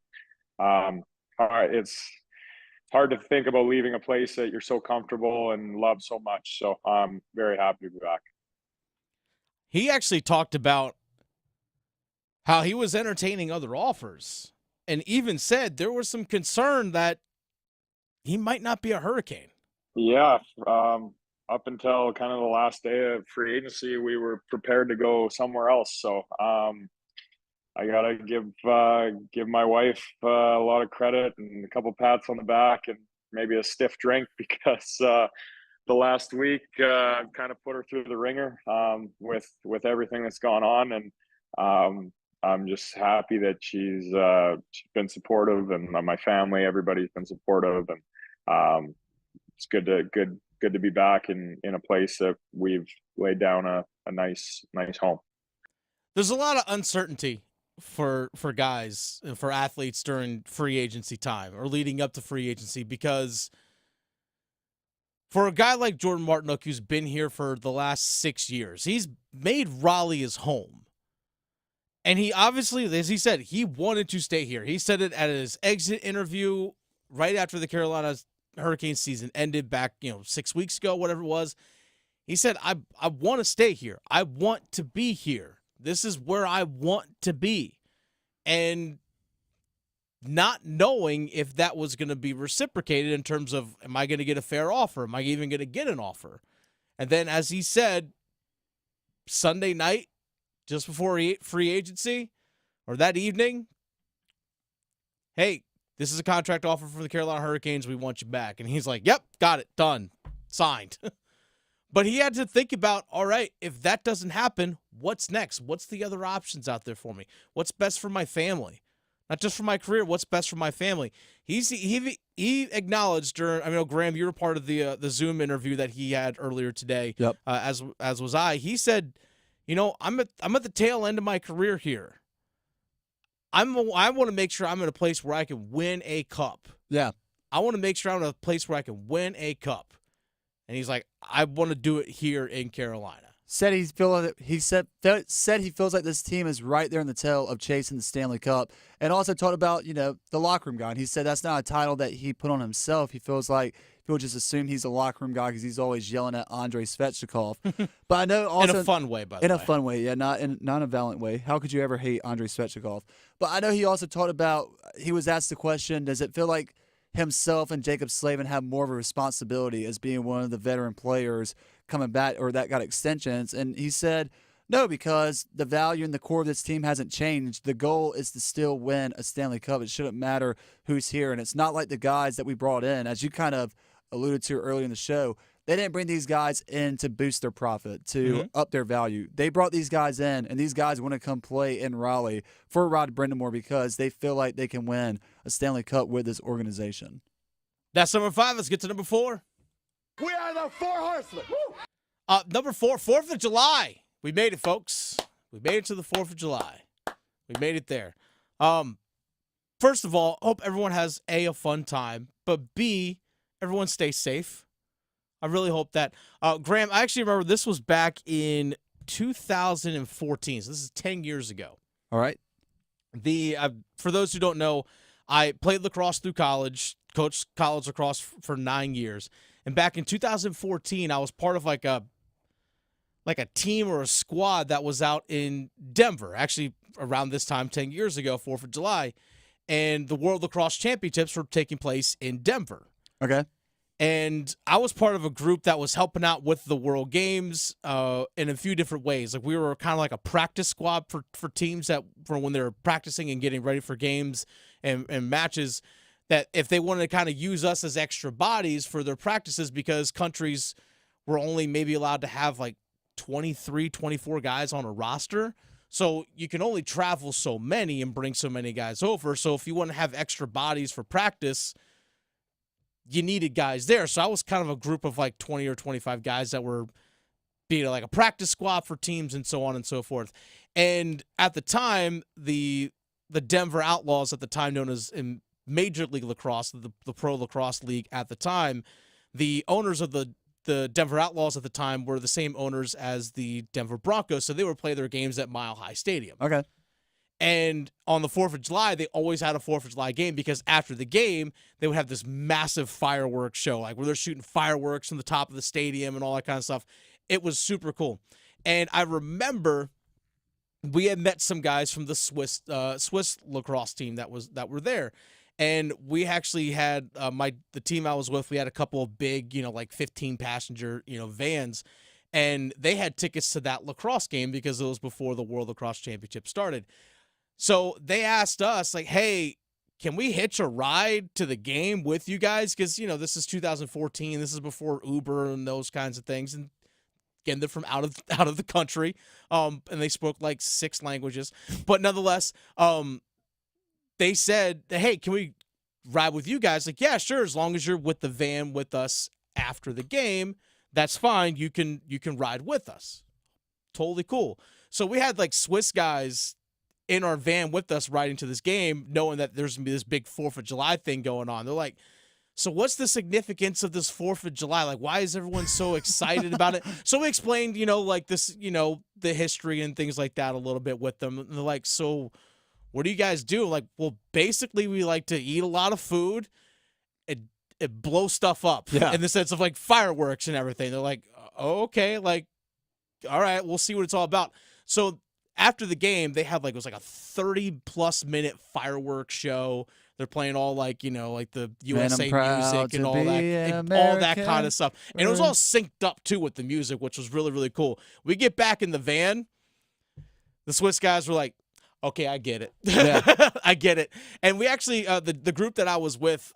it's hard to think about leaving a place that you're so comfortable and love so much. So I'm very happy to be back. He actually talked about how he was entertaining other offers and even said there was some concern that he might not be a Hurricane. Yeah. Up until kind of the last day of free agency, we were prepared to go somewhere else. So I gotta give my wife a lot of credit and a couple pats on the back and maybe a stiff drink because the last week kind of put her through the ringer with everything that's gone on, and I'm just happy that she's been supportive, and my family, everybody's been supportive, and it's good to be back in a place that we've laid down a nice home. There's a lot of uncertainty for guys, for athletes during free agency time or leading up to free agency, because for a guy like Jordan Martinook, who's been here for the last 6 years, he's made Raleigh his home. And he obviously, as he said, he wanted to stay here. He said it at his exit interview right after the Carolina Hurricanes season ended back, 6 weeks ago, whatever it was. He said, I want to stay here. I want to be here. This is where I want to be. And not knowing if that was going to be reciprocated in terms of, am I going to get a fair offer? Am I even going to get an offer? And then, as he said, Sunday night, just before free agency, or that evening, hey, this is a contract offer for the Carolina Hurricanes. We want you back. And he's like, yep, got it, done, signed. But he had to think about, all right, if that doesn't happen, what's next? What's the other options out there for me? What's best for my family? Not just for my career, what's best for my family? He acknowledged during, Graham, you were part of the Zoom interview that he had earlier today. Yep. As was I. He said, I'm at the tail end of my career here. I want to make sure I'm in a place where I can win a cup. Yeah. I want to make sure I'm in a place where I can win a cup. And he's like, I want to do it here in Carolina. Said he feels like this team is right there in the tail of chasing the Stanley Cup, and also talked about the locker room guy. And he said that's not a title that he put on himself. He feels like people just assume he's a locker room guy because he's always yelling at Andrei Svechnikov. But I know also in a fun way, by the way. In a fun way, yeah, not in a violent way. How could you ever hate Andrei Svechnikov? But I know he also talked about, he was asked the question, does it feel like himself and Jacob Slavin have more of a responsibility as being one of the veteran players coming back, or that got extensions? And he said, no, because the value and the core of this team hasn't changed. The goal is to still win a Stanley Cup. It shouldn't matter who's here. And it's not like the guys that we brought in, as you kind of alluded to earlier in the show, they didn't bring these guys in to boost their profit, to up their value. They brought these guys in, and these guys want to come play in Raleigh for Rod Brindamore because they feel like they can win a Stanley Cup with this organization. That's number 5. Let's get to number 4. We are the Four Horsemen. Number 4, 4th of July. we made it, folks. We made it to the 4th of July. We made it there. First of all, hope everyone has a fun time, but B, everyone stay safe. I really hope that. Graham, I actually remember this was back in 2014, so this is 10 years ago. All right. For those who don't know, I played lacrosse through college, coached college lacrosse for 9 years, and back in 2014, I was part of like a team or a squad that was out in Denver, actually around this time 10 years ago, 4th of July, and the World Lacrosse Championships were taking place in Denver. Okay. And I was part of a group that was helping out with the World Games in a few different ways. Like we were kind of like a practice squad for teams for when they're practicing and getting ready for games and matches, that if they wanted to kind of use us as extra bodies for their practices, because countries were only maybe allowed to have like 23, 24 guys on a roster. So you can only travel so many and bring so many guys over. So if you want to have extra bodies for practice, you needed guys there. So I was kind of a group of like 20 or 25 guys that were being like a practice squad for teams and so on and so forth. And at the time, the Denver Outlaws, at the time known as in Major League Lacrosse, the Pro Lacrosse League at the time, the owners of the Denver Outlaws at the time were the same owners as the Denver Broncos, so they would play their games at Mile High Stadium. Okay. And on the 4th of July, they always had a 4th of July game, because after the game, they would have this massive fireworks show, like where they're shooting fireworks from the top of the stadium and all that kind of stuff. It was super cool. And I remember we had met some guys from the Swiss lacrosse team that were there. And we actually had the team I was with, we had a couple of big, like 15 passenger, vans, and they had tickets to that lacrosse game because it was before the World Lacrosse Championship started. So they asked us, like, hey, can we hitch a ride to the game with you guys? Because, this is 2014. This is before Uber and those kinds of things. And again, they're from out of the country, and they spoke like 6 languages. But nonetheless, they said, hey, can we ride with you guys? Like, yeah, sure. As long as you're with the van with us after the game, that's fine. You can ride with us. Totally cool. So we had like Swiss guys in our van with us riding to this game, knowing that there's going to be this big 4th of July thing going on. They're like, so what's the significance of this 4th of July? Like, why is everyone so excited about it? So we explained, like this, the history and things like that a little bit with them. And they're like, so what do you guys do? Like, well, basically we like to eat a lot of food and blow stuff up in the sense of like fireworks and everything. They're like, oh, okay, like, all right, we'll see what it's all about. So after the game, they had it was like a 30+ minute fireworks show. They're playing all like, like the USA music and all that kind of stuff. And it was all synced up too with the music, which was really, really cool. We get back in the van. The Swiss guys were like, okay, I get it. Yeah. I get it. And we actually, the group that I was with,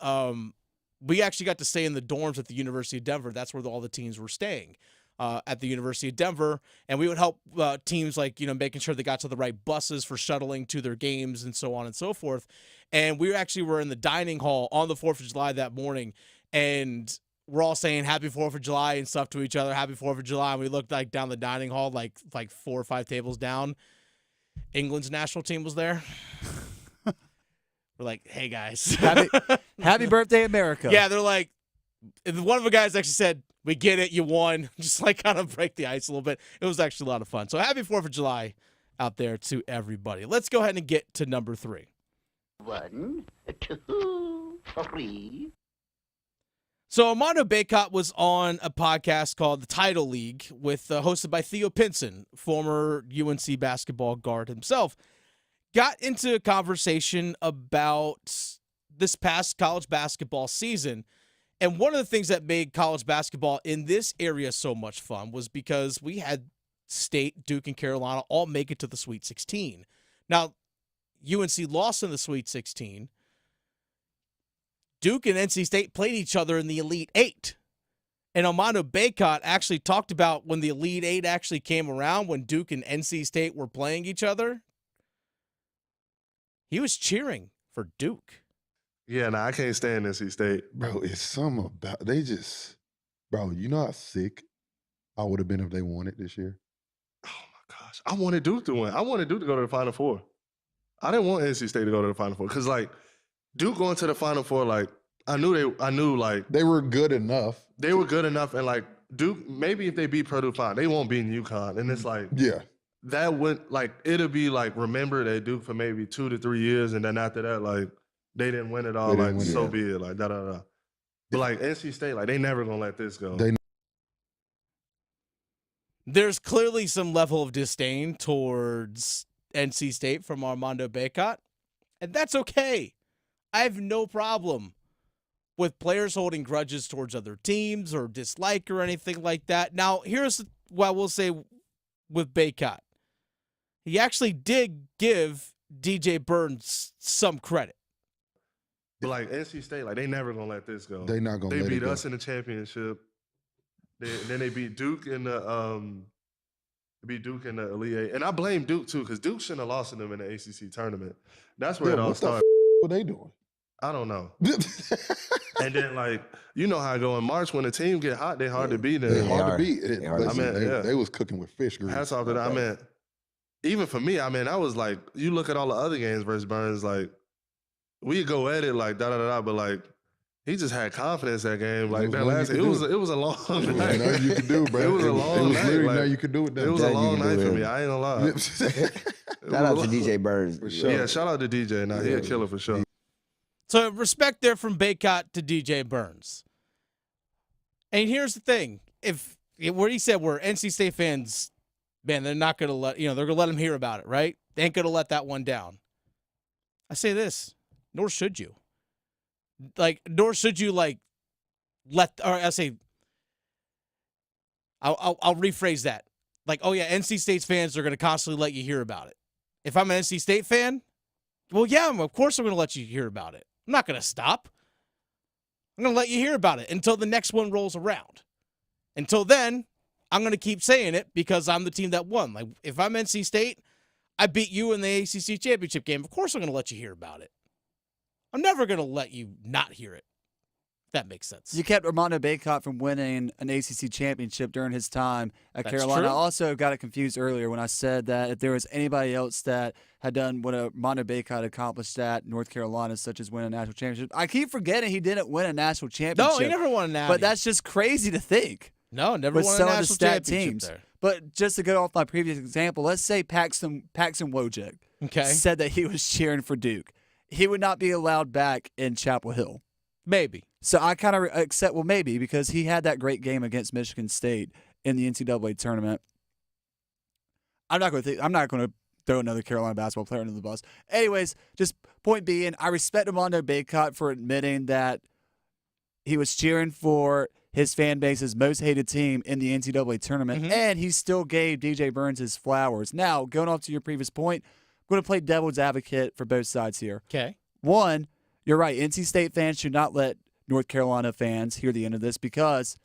we actually got to stay in the dorms at the University of Denver. That's where all the teams were staying, at the University of Denver. And we would help teams like, making sure they got to the right buses for shuttling to their games and so on and so forth. And we actually were in the dining hall on the 4th of July that morning. And we're all saying happy 4th of July and stuff to each other. Happy 4th of July. And we looked like down the dining hall, like 4 or 5 tables down. England's national team was there. We're like, hey, guys. Happy birthday, America. Yeah, they're like, one of the guys actually said, we get it, you won. Just like kind of break the ice a little bit. It was actually a lot of fun. So happy 4th of July out there to everybody. Let's go ahead and get to number 3. 1, 2, 3. So Armando Bacot was on a podcast called The Title League hosted by Theo Pinson, former UNC basketball guard himself. Got into a conversation about this past college basketball season. And one of the things that made college basketball in this area so much fun was because we had State, Duke, and Carolina all make it to the Sweet 16. Now, UNC lost in the Sweet 16. Duke and NC State played each other in the Elite 8. And Armando Bacot actually talked about when the Elite 8 actually came around, when Duke and NC State were playing each other. He was cheering for Duke. Yeah, I can't stand NC State. Bro, it's something about bro, you know how sick I would have been if they won it this year? gosh, I wanted Duke to win. I wanted Duke to go to the Final Four. I didn't want NC State to go to the Final Four because, like, Duke going to the Final Four, like, I knew like they were good enough. They were good enough, and like Duke, maybe if they beat Purdue, fine. They won't beat UConn, and it's like, yeah, that would like it'll be like remembered at Duke for maybe 2 to 3 years, and then after that, like they didn't win it all. Like so be it. Like da da da. But like NC State, like they never gonna let this go. There's clearly some level of disdain towards NC State from Armando Bacot, and that's okay. I have no problem with players holding grudges towards other teams or dislike or anything like that. Now, here's what I will say with Bacot. He actually did give DJ Burns some credit. But like NC State, like they never gonna let this go. They not gonna let it go. They beat us in the championship. Then they beat Duke in the Elite Eight. And I blame Duke too, because Duke shouldn't have lost to them in the ACC tournament. That's where it all started. What they doing? I don't know. And then, like, you know how I go in March when the team get hot, they hard to beat. They hard to beat. They was cooking with fish grease. Hats off to that. I mean, even for me, I mean, I was like, you look at all the other games versus Burns, like, we go at it like da-da-da-da, but like, he just had confidence that game. Like that last, it was a long night. Nothing you could do, bro. It was a long night. Literally like, nothing you could do with that. It was a long night for me. I ain't gonna lie. Shout out to DJ Burns. For sure. Yeah, shout out to DJ. Now he a killer for sure. So respect there from Bacot to DJ Burns. And here's the thing: if what he said, where NC State fans, man, they're not gonna let they're gonna let him hear about it, right? They ain't gonna let that one down. I say this, nor should you. Like, nor should you like let, or I say, I'll rephrase that. Like, oh yeah, NC State's fans are gonna constantly let you hear about it. If I'm an NC State fan, well, yeah, of course I'm gonna let you hear about it. I'm not gonna stop. I'm gonna let you hear about it until the next one rolls around. Until then, I'm gonna keep saying it because I'm the team that won. Like, if I'm NC State, I beat you in the ACC championship game. Of course I'm gonna let you hear about it. I'm never going to let you not hear it. If that makes sense. You kept Armando Bacot from winning an ACC championship during his time at Carolina. True. I also got it confused earlier when I said that if there was anybody else that had done what Armando Bacot accomplished at North Carolina, such as win a national championship. I keep forgetting he didn't win a national championship. No, he never won a national. But that's just crazy to think. No, never won a national championship there. But just to go off my previous example, let's say Paxton Wojcik said that he was cheering for Duke. He would not be allowed back in Chapel Hill. Maybe. So I kind of accept, well, maybe, because he had that great game against Michigan State in the NCAA tournament. I'm not going to throw another Carolina basketball player under the bus. Anyways, just point being, I respect Armando Bacot for admitting that he was cheering for his fan base's most hated team in the NCAA tournament, and he still gave DJ Burns his flowers. Now, going off to your previous point, I'm going to play devil's advocate for both sides here. Okay. One, you're right. NC State fans should not let North Carolina fans hear the end of this because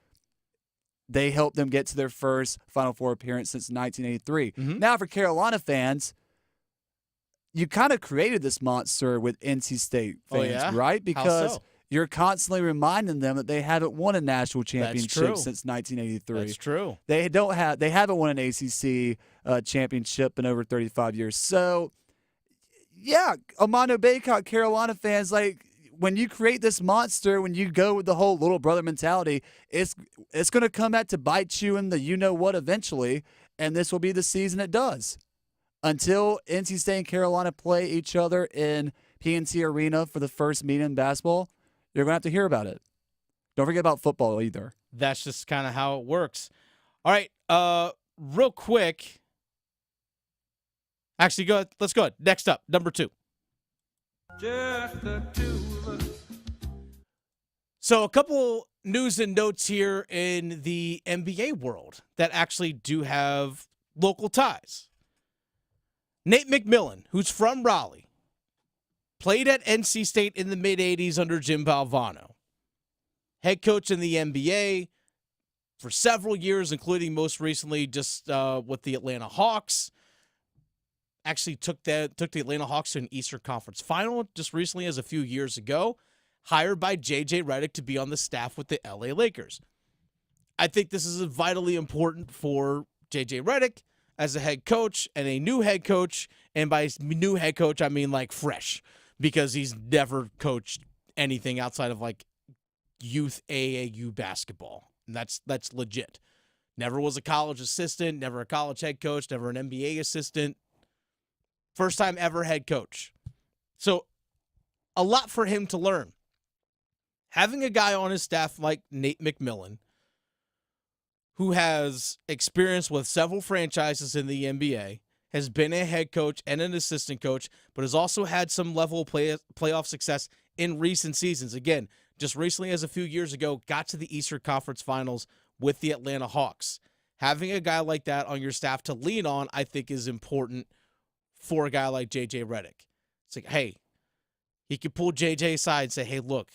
they helped them get to their first Final Four appearance since 1983. Now, for Carolina fans, you kind of created this monster with NC State fans, right? Because you're constantly reminding them that they haven't won a national championship since 1983. That's true. They haven't won an ACC championship in over 35 years. So, yeah, Armando Bacot, Carolina fans, like, when you create this monster, when you go with the whole little brother mentality, it's going to come back to bite you in the you-know-what eventually, and this will be the season it does. Until NC State and Carolina play each other in PNC Arena for the first meeting in basketball, you're going to have to hear about it. Don't forget about football either. That's just kind of how it works. All right, real quick. Actually, let's go ahead. Next up, number 2. Just the two of us. So a couple news and notes here in the NBA world that actually do have local ties. Nate McMillan, who's from Raleigh, played at NC State in the mid-'80s under Jim Valvano. Head coach in the NBA for several years, including most recently just with the Atlanta Hawks. Actually took the Atlanta Hawks to an Eastern Conference final just recently as a few years ago. Hired by J.J. Redick to be on the staff with the L.A. Lakers. I think this is vitally important for J.J. Redick. as a head coach and a new head coach. And by new head coach, I mean like fresh, because he's never coached anything outside of like youth AAU basketball. And that's legit. Never was a college assistant, never a college head coach, never an NBA assistant. First time ever head coach. So a lot for him to learn. Having a guy on his staff like Nate McMillan, who has experience with several franchises in the NBA, has been a head coach and an assistant coach, but has also had some level of playoff success in recent seasons. Again, just recently as a few years ago, got to the Eastern Conference Finals with the Atlanta Hawks. Having a guy like that on your staff to lean on, I think, is important for a guy like J.J. Redick. It's like, hey, he could pull J.J. aside and say, hey, look,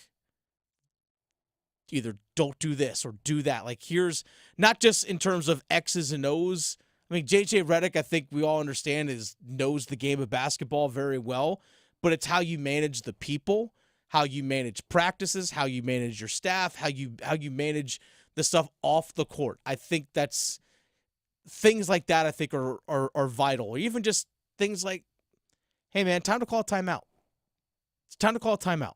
either don't do this or do that. Like, here's not just in terms of X's and O's. I mean, J.J. Redick, I think we all understand, knows the game of basketball very well, but it's how you manage the people, how you manage practices, how you manage your staff, how you manage the stuff off the court. I think that's things like that I think are vital. Or even just things like, hey, man, time to call a timeout. It's time to call a timeout.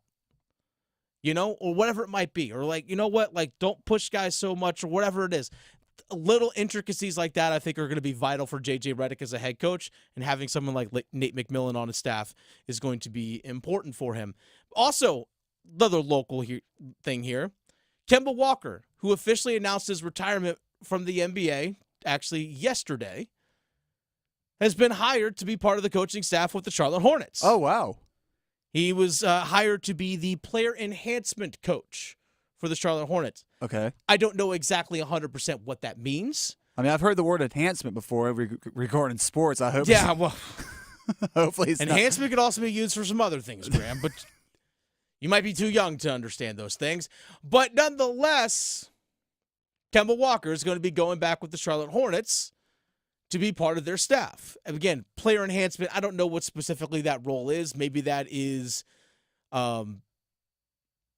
You know, or whatever it might be. Or like, you know what, like don't push guys so much or whatever it is. Little intricacies like that I think are going to be vital for J.J. Redick as a head coach, and having someone like Nate McMillan on his staff is going to be important for him. Also, another local thing here, Kemba Walker, who officially announced his retirement from the NBA, actually yesterday, has been hired to be part of the coaching staff with the Charlotte Hornets. Oh, wow. He was hired to be the player enhancement coach for the Charlotte Hornets. Okay. I don't know exactly 100% what that means. I mean, I've heard the word enhancement before regarding sports. I hope. Yeah, well, hopefully it's enhancement could also be used for some other things, Graham, but you might be too young to understand those things. But nonetheless, Kemba Walker is going to be going back with the Charlotte Hornets to be part of their staff. And again, player enhancement, I don't know what specifically that role is. Maybe that is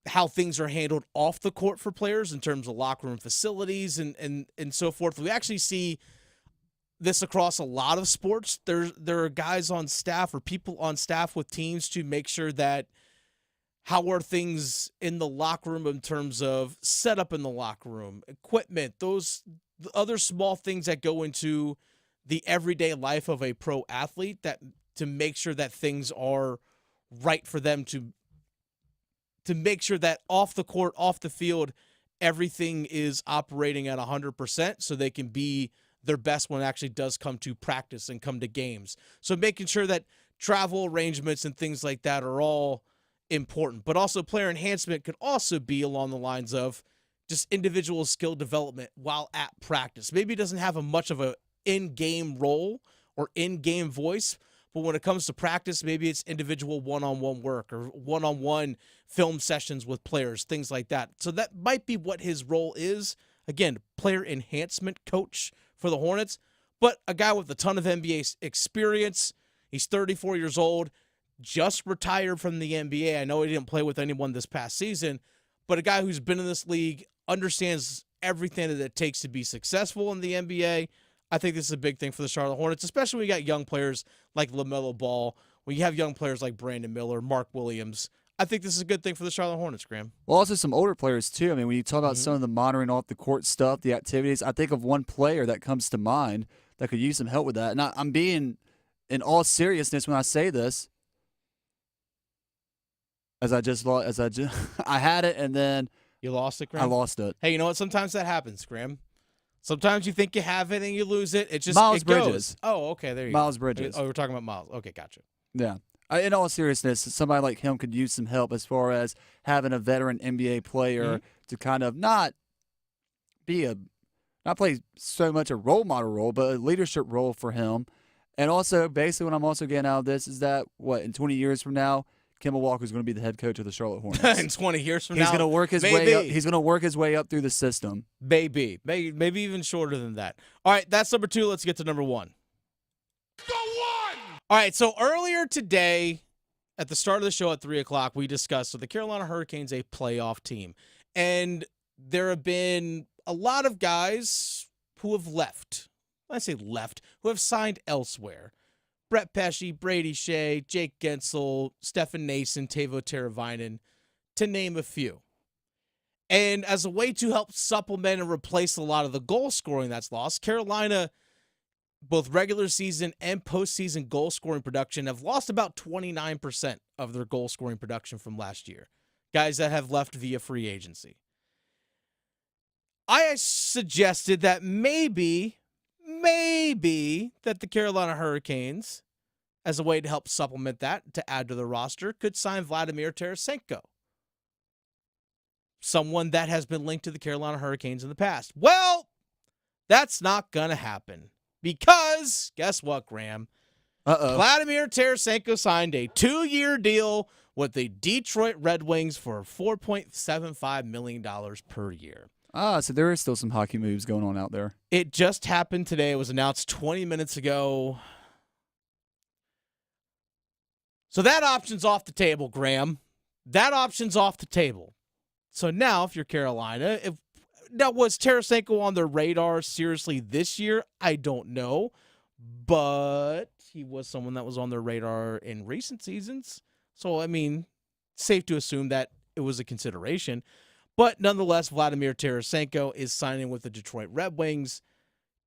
how things are handled off the court for players in terms of locker room facilities and so forth. We actually see this across a lot of sports. There are guys on staff or people on staff with teams to make sure that how are things in the locker room in terms of setup in the locker room, equipment, those other small things that go into the everyday life of a pro athlete, that to make sure that things are right for them to make sure that off the court, off the field, everything is operating at 100% so they can be their best when it actually does come to practice and come to games. So making sure that travel arrangements and things like that are all important. But also player enhancement could also be along the lines of just individual skill development while at practice. Maybe it doesn't have much of a in-game role or in-game voice, but when it comes to practice, maybe it's individual one-on-one work or one-on-one film sessions with players, things like that. So that might be what his role is. Again, player enhancement coach for the Hornets, but a guy with a ton of NBA experience. He's 34 years old, just retired from the NBA. I know he didn't play with anyone this past season, but a guy who's been in this league, understands everything that it takes to be successful in the NBA. I think this is a big thing for the Charlotte Hornets, especially when you got young players like LaMelo Ball, when you have young players like Brandon Miller, Mark Williams. I think this is a good thing for the Charlotte Hornets, Graham. Well, also some older players, too. I mean, when you talk about some of the monitoring off the court stuff, the activities, I think of one player that comes to mind that could use some help with that. And I'm being, in all seriousness, when I say this, I had it, and then you lost it, Graham? I lost it. Hey, you know what? Sometimes that happens, Graham. Sometimes you think you have it and you lose it. It just Miles it Bridges. Goes. Oh, okay, there you go. Miles Bridges. Oh, we're talking about Miles. Okay, gotcha. Yeah. In all seriousness, somebody like him could use some help as far as having a veteran NBA player to kind of not play so much a role model role, but a leadership role for him. And also, basically, what I'm also getting out of this is that, in 20 years from now, Kemba Walker is going to be the head coach of the Charlotte Hornets. In 20 years from now, he's going to work his way up. He's going to work his way up through the system. Maybe even shorter than that. All right, that's number 2. Let's get to number 1. Go 1! All right, so earlier today, at the start of the show at 3 o'clock, we discussed the Carolina Hurricanes a playoff team. And there have been a lot of guys who have left I say left, who have signed elsewhere. Brett Pesce, Brady Shea, Jake Gensel, Stefan Nason, Teuvo Teravainen, to name a few. And as a way to help supplement and replace a lot of the goal scoring that's lost, Carolina, both regular season and postseason goal scoring production, have lost about 29% of their goal scoring production from last year. Guys that have left via free agency. I suggested that maybe that the Carolina Hurricanes, as a way to help supplement that, to add to the roster, could sign Vladimir Tarasenko. Someone that has been linked to the Carolina Hurricanes in the past. Well, that's not going to happen. Because, guess what, Graham? Vladimir Tarasenko signed a 2-year deal with the Detroit Red Wings for $4.75 million per year. So there is still some hockey moves going on out there. It just happened today. It was announced 20 minutes ago. So that option's off the table, Graham. That option's off the table. So now, if you're Carolina, now was Tarasenko on their radar seriously this year? I don't know. But he was someone that was on their radar in recent seasons. So, I mean, safe to assume that it was a consideration. But nonetheless, Vladimir Tarasenko is signing with the Detroit Red Wings,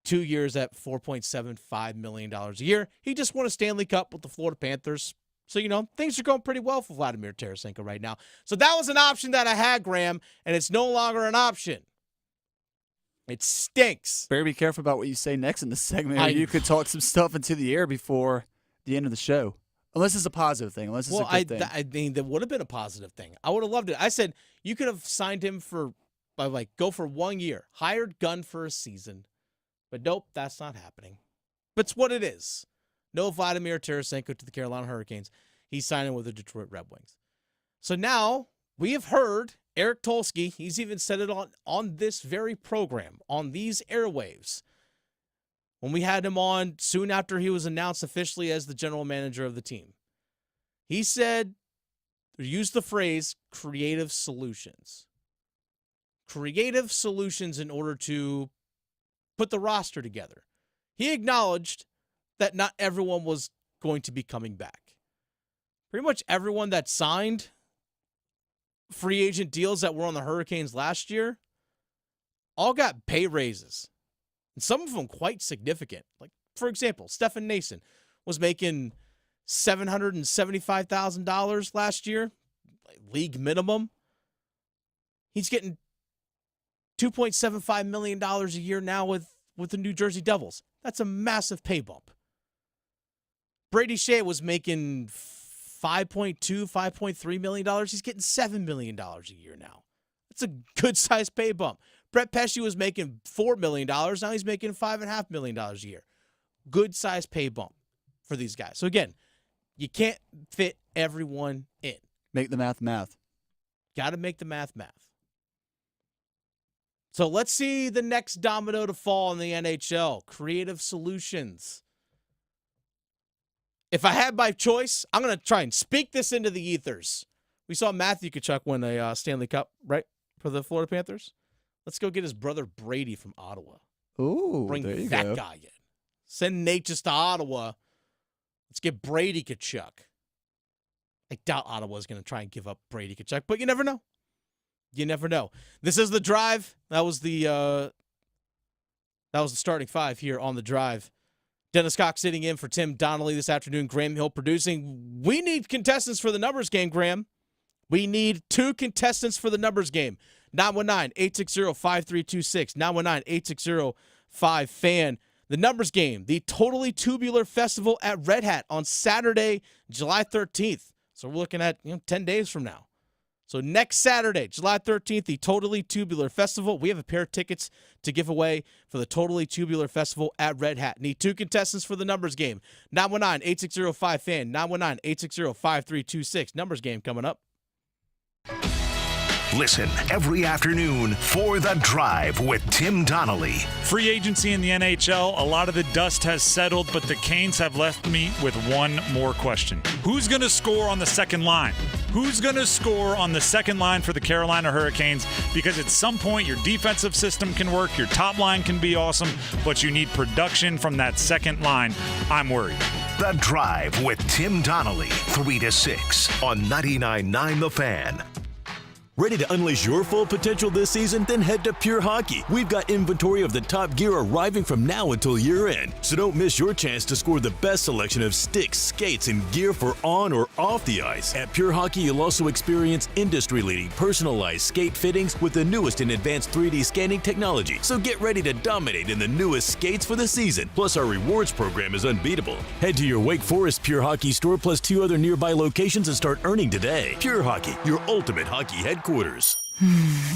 2 years at $4.75 million a year. He just won a Stanley Cup with the Florida Panthers. So, things are going pretty well for Vladimir Tarasenko right now. So that was an option that I had, Graham, and it's no longer an option. It stinks. Better be careful about what you say next in the segment, or you could talk some stuff into the air before the end of the show. Unless it's a positive thing. Unless it's a good thing. I mean, that would have been a positive thing. I would have loved it. I said you could have signed him go for 1 year. Hired gun for a season. But nope, that's not happening. But it's what it is. No Vladimir Tarasenko to the Carolina Hurricanes. He's signing with the Detroit Red Wings. So now we have heard Eric Tulsky. He's even said it on this very program, on these airwaves, when we had him on soon after he was announced officially as the general manager of the team. He said, used the phrase, creative solutions. Creative solutions in order to put the roster together. He acknowledged that not everyone was going to be coming back. Pretty much everyone that signed free agent deals that were on the Hurricanes last year all got pay raises. And some of them quite significant. Like, for example, Stefan Nason was making $775,000 last year, league minimum. He's getting $2.75 million a year now with the New Jersey Devils. That's a massive pay bump. Brady Shea was making $5.2, $5.3 million. He's getting $7 million a year now. That's a good-sized pay bump. Brett Pesce was making $4 million. Now he's making $5.5 million a year. Good-sized pay bump for these guys. So, again, you can't fit everyone in. Make the math. Got to make the math. So let's see the next domino to fall in the NHL. Creative solutions. If I had my choice, I'm going to try and speak this into the ethers. We saw Matthew Tkachuk win a Stanley Cup, right, for the Florida Panthers. Let's go get his brother Brady from Ottawa. Ooh, bring there you that go. guy in. Send Nate just to Ottawa. Let's get Brady Tkachuk. I doubt Ottawa's going to try and give up Brady Tkachuk, but you never know. You never know. This is The Drive. That was the starting five here on The Drive. Dennis Cox sitting in for Tim Donnelly this afternoon. Graham Hill producing. We need contestants for the numbers game, Graham. We need 2 contestants for the numbers game. 919-860-5326. 919-860-5FAN. The numbers game, the Totally Tubular Festival at Red Hat on Saturday, July 13th. So we're looking at 10 days from now. So next Saturday, July 13th, the Totally Tubular Festival. We have a pair of tickets to give away for the Totally Tubular Festival at Red Hat. Need 2 contestants for the numbers game. 919-860-5FAN. 919-860-5326. Numbers game coming up. Listen every afternoon for The Drive with Tim Donnelly. Free agency in the NHL, a lot of the dust has settled, but the Canes have left me with one more question. Who's going to score on the second line? Who's going to score on the second line for the Carolina Hurricanes? Because at some point, your defensive system can work, your top line can be awesome, but you need production from that second line. I'm worried. The Drive with Tim Donnelly, 3 to 6 on 99.9 The Fan. Ready to unleash your full potential this season? Then head to Pure Hockey. We've got inventory of the top gear arriving from now until year end. So don't miss your chance to score the best selection of sticks, skates, and gear for on or off the ice. At Pure Hockey, you'll also experience industry-leading personalized skate fittings with the newest in advanced 3D scanning technology. So get ready to dominate in the newest skates for the season. Plus, our rewards program is unbeatable. Head to your Wake Forest Pure Hockey store plus 2 other nearby locations and start earning today. Pure Hockey, your ultimate hockey headquarters.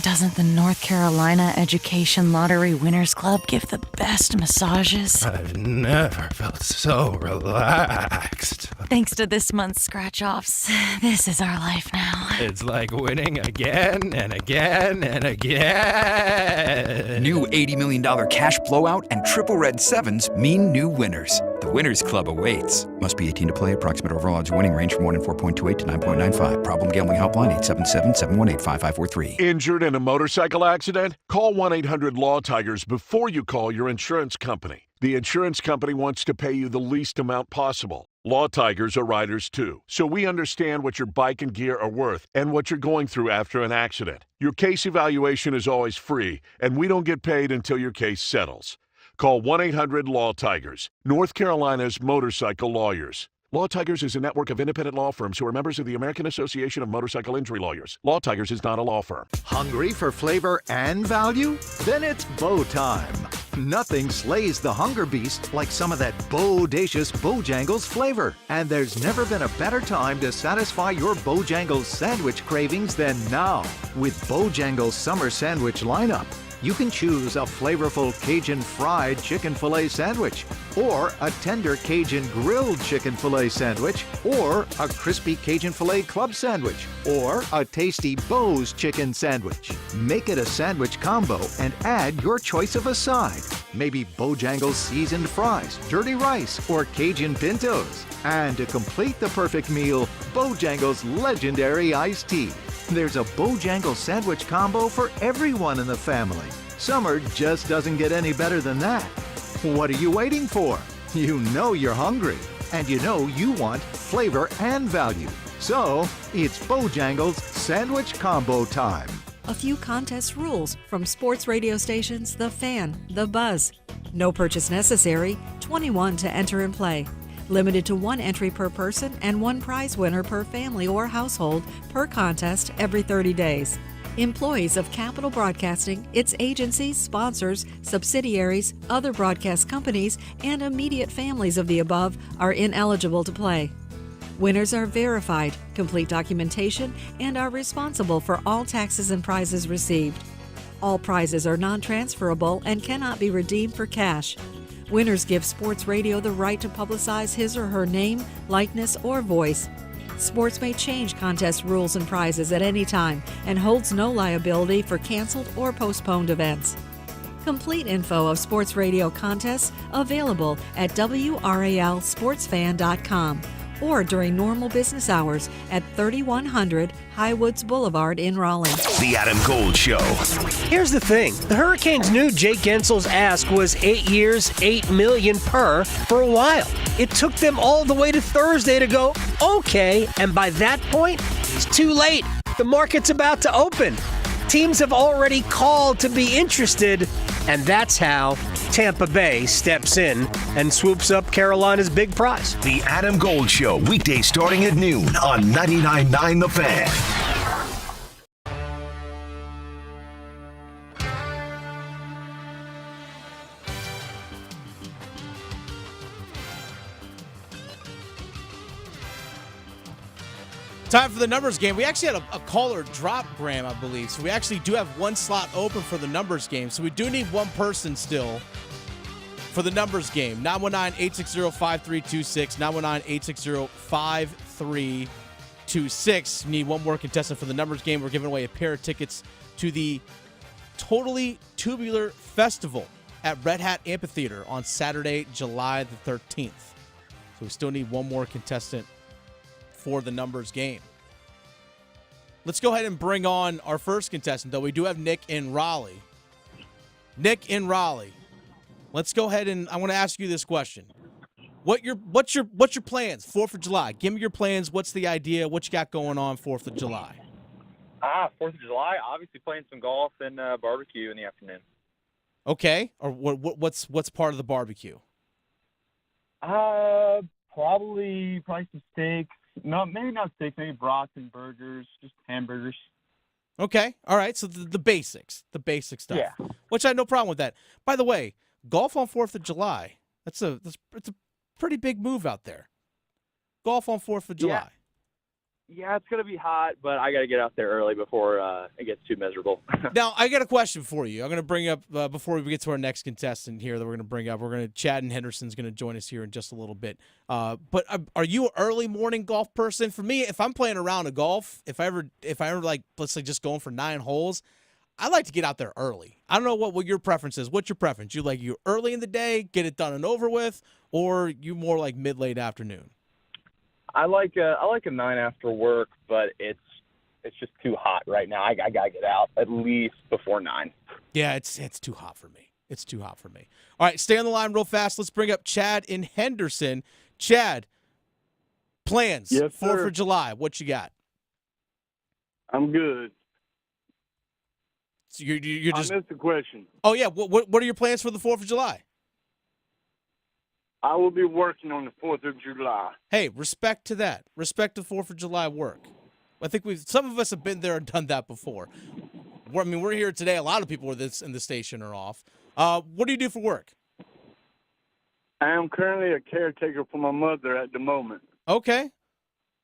Doesn't the North Carolina Education Lottery Winners Club give the best massages? I've never felt so relaxed. Thanks to this month's scratch-offs, this is our life now. It's like winning again and again and again. New $80 million cash blowout and triple red 7s mean new winners. The Winners Club awaits. Must be 18 to play. Approximate overall odds winning range from 1-in-4.28 to 9.95. Problem gambling helpline 877-718-5543. Injured in a motorcycle accident? Call 1-800-LAW-TIGERS before you call your insurance company. The insurance company wants to pay you the least amount possible. Law Tigers are riders too, so we understand what your bike and gear are worth and what you're going through after an accident. Your case evaluation is always free, and we don't get paid until your case settles. Call 1-800-LAW-TIGERS, North Carolina's motorcycle lawyers. Law Tigers is a network of independent law firms who are members of the American Association of Motorcycle Injury Lawyers. Law Tigers is not a law firm. Hungry for flavor and value? Then it's Bo time. Nothing slays the hunger beast like some of that bodacious Bojangles flavor. And there's never been a better time to satisfy your Bojangles sandwich cravings than now. With Bojangles Summer Sandwich lineup, you can choose a flavorful Cajun fried chicken filet sandwich, or a tender Cajun grilled chicken filet sandwich, or a crispy Cajun filet club sandwich, or a tasty Bo's chicken sandwich. Make it a sandwich combo and add your choice of a side. Maybe Bojangles seasoned fries, dirty rice, or Cajun pintos. And to complete the perfect meal, Bojangles legendary iced tea. There's a Bojangles sandwich combo for everyone in the family. Summer just doesn't get any better than that. What are you waiting for? You know you're hungry, and you know you want flavor and value. So, it's Bojangles sandwich combo time. A few contest rules from sports radio stations The Fan, The Buzz. No purchase necessary, 21 to enter and play. Limited to 1 entry per person and 1 prize winner per family or household per contest every 30 days. Employees of Capital Broadcasting, its agencies, sponsors, subsidiaries, other broadcast companies, and immediate families of the above are ineligible to play. Winners are verified, complete documentation, and are responsible for all taxes and prizes received. All prizes are non-transferable and cannot be redeemed for cash. Winners give sports radio the right to publicize his or her name, likeness, or voice. Sports may change contest rules and prizes at any time and holds no liability for canceled or postponed events. Complete info of sports radio contests available at WRALSportsFan.com or during normal business hours at 3100 Highwoods Boulevard in Raleigh. The Adam Gold Show. Here's the thing. The Hurricanes knew Jake Gensel's ask was 8 years, $8 million per for a while. It took them all the way to Thursday to go, okay, and by that point, it's too late. The market's about to open. Teams have already called to be interested, and that's how Tampa Bay steps in and swoops up Carolina's big prize. The Adam Gold Show, weekdays starting at noon on 99.9 The Fan. Time for the numbers game. We actually had a caller drop, Graham, I believe. So we actually do have 1 slot open for the numbers game. So we do need 1 person still for the numbers game. 919-860-5326. 919-860-5326. Need 1 more contestant for the numbers game. We're giving away a pair of tickets to the Totally Festival at Red Hat Amphitheater on Saturday, July the 13th. So we still need 1 more contestant for the numbers game. let's go ahead and bring on our first contestant, though. We do have Nick in Raleigh. Nick in Raleigh. Let's go ahead and I want to ask you this question. What's your plans? 4th of July. Give me your plans. What's the idea? What you got going on 4th of July? 4th of July, obviously playing some golf and barbecue in the afternoon. Okay. Or what's part of the barbecue? Probably some steaks. No, maybe not steaks. Maybe brats and burgers. Just hamburgers. Okay. All right. So the basics. The basic stuff. Yeah. Which I had no problem with that. By the way, golf on 4th of July. It's a pretty big move out there. Golf on 4th of July. Yeah, it's going to be hot, but I got to get out there early before it gets too miserable. Now, I got a question for you. I'm going to bring up, before we get to our next contestant here that we're going to bring up, Chad and Henderson's going to join us here in just a little bit. But are you an early morning golf person? For me, if I'm playing a round of golf, if I ever like, let's say just going for 9 holes, I like to get out there early. I don't know what your preference is. What's your preference? You early in the day, get it done and over with, or you more like mid-late afternoon? I like a 9 after work, but it's just too hot right now. I gotta get out at least before 9. Yeah, it's too hot for me. It's too hot for me. All right, stay on the line real fast. Let's bring up Chad in Henderson. Chad, plans. Yes, 4th of July. What you got? I'm good. So you're just. I missed the question. Oh yeah. What are your plans for the 4th of July? I will be working on the 4th of July. Hey, respect to that. Respect to 4th of July work. I think some of us have been there and done that before. We're here today. A lot of people in the station are off. What do you do for work? I am currently a caretaker for my mother at the moment. Okay.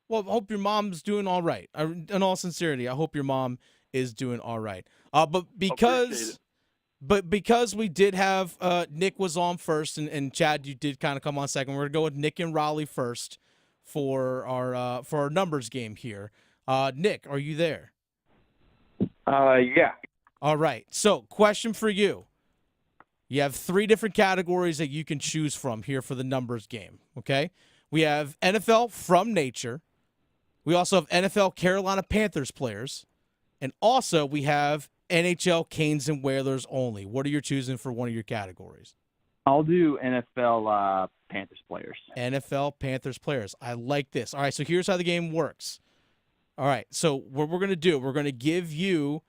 Well, I hope your mom's doing all right. In all sincerity, I hope your mom is doing all right. But because we did have Nick was on first and Chad, you did kind of come on second. We're gonna go with Nick and Raleigh first for our numbers game here. Nick, are you there? Yeah. All right. So, question for you. You have 3 different categories that you can choose from here for the numbers game. Okay. We have NFL from nature. We also have NFL Carolina Panthers players, and also we have NHL Canes and Whalers only. What are you choosing for one of your categories? I'll do NFL Panthers players. NFL Panthers players. I like this. All right, so here's how the game works. All right, so what we're going to do, we're going to give you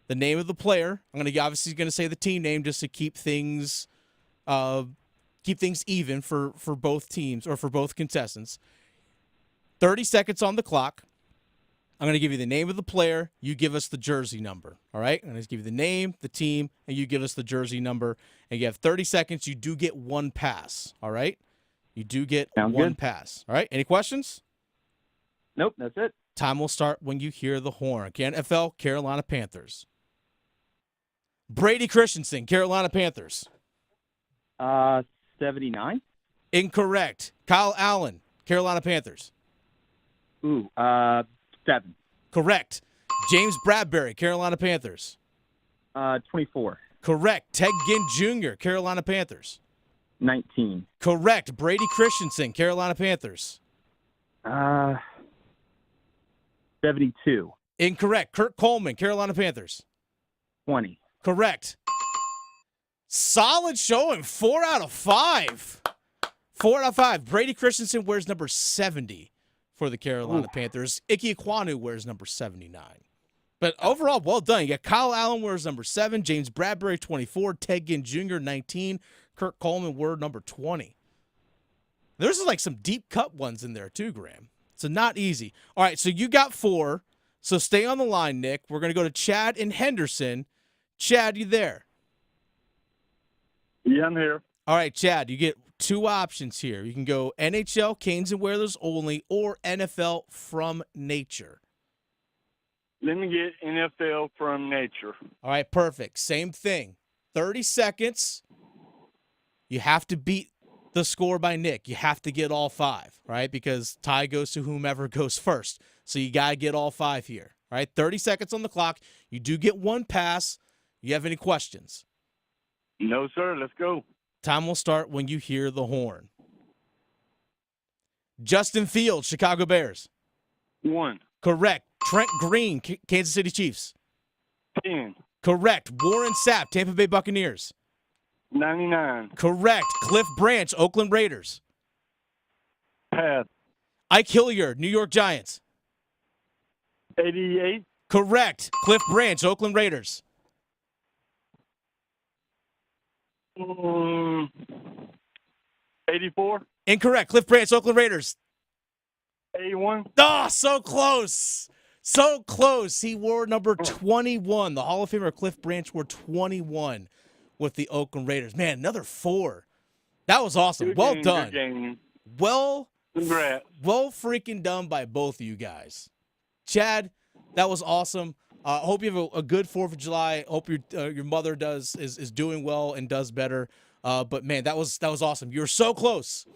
the name of the player. I'm obviously going to say the team name just to keep things even for both teams or for both contestants. 30 seconds on the clock. I'm going to give you the name of the player. You give us the jersey number. All right? I'm going to give you the name, the team, and you give us the jersey number. And you have 30 seconds. You do get 1 pass. All right? You do get Sounds 1 good. pass. All right? Any questions? Nope, that's it. Time will start when you hear the horn. NFL, Carolina Panthers. Brady Christensen, Carolina Panthers. 79. Incorrect. Kyle Allen, Carolina Panthers. 7. Correct. James Bradbury, Carolina Panthers. 24. Correct. Ted Ginn Jr., Carolina Panthers. 19. Correct. Brady Christensen, Carolina Panthers. 72. Incorrect. Kurt Coleman, Carolina Panthers. 20. Correct. Solid showing. 4 out of 5. 4 out of 5. Brady Christensen wears number 70 for the Carolina Panthers. Ike Ekwonu wears number 79. But overall, well done. You got Kyle Allen wears number 7, James Bradbury 24, Ted Ginn Jr. 19, Kurt Coleman wears number 20. There's like some deep cut ones in there too, Graham. So not easy. All right, so you got 4. So stay on the line, Nick. We're going to go to Chad and Henderson. Chad, you there? Yeah, I'm here. All right, Chad, you get 2 options here. You can go NHL, Canes and Whalers only, or NFL from nature. Let me get NFL from nature. All right, perfect. Same thing. 30 seconds. You have to beat the score by Nick. You have to get all 5, right? Because tie goes to whomever goes first. So you got to get all 5 here. All right, 30 seconds on the clock. You do get 1 pass. You have any questions? No, sir. Let's go. Time will start when you hear the horn. Justin Fields, Chicago Bears. 1. Correct. Trent Green, Kansas City Chiefs. 10. Correct. Warren Sapp, Tampa Bay Buccaneers. 99. Correct. Cliff Branch, Oakland Raiders. Pass. Ike Hilliard, New York Giants. 88. Correct. Cliff Branch, Oakland Raiders. 84. Incorrect. Cliff Branch, Oakland Raiders. 81. Oh, so close. So close. He wore number 21. The Hall of Famer Cliff Branch wore 21 with the Oakland Raiders. Man, another 4. That was awesome. Good Well game, done. good game. Well freaking done by both of you guys. Chad, that was awesome. Hope you have a good 4th of July. Hope your mother is doing well and does better. But man, that was awesome. You were so close.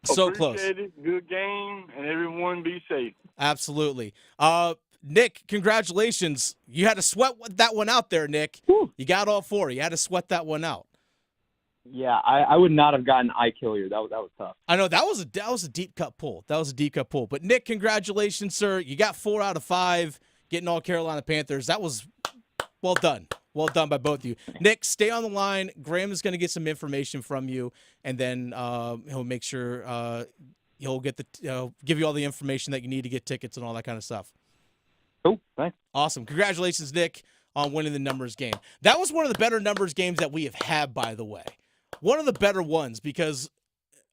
So close. Appreciate it. Good game, and everyone be safe. Absolutely. Nick, congratulations. You had to sweat that one out there, Nick. Whew. You got all 4. You had to sweat that one out. Yeah, I would not have gotten Ike Hilliard. That was tough. I know that was a deep cut pull. But Nick, congratulations, sir. You got 4 out of 5, getting all Carolina Panthers. That was well done. Well done by both of you. Nick, stay on the line. Graham is going to get some information from you, and then he'll make sure he'll get give you all the information that you need to get tickets and all that kind of stuff. Cool. Thanks. Awesome. Congratulations, Nick, on winning the numbers game. That was one of the better numbers games that we have had, by the way. One of the better ones, because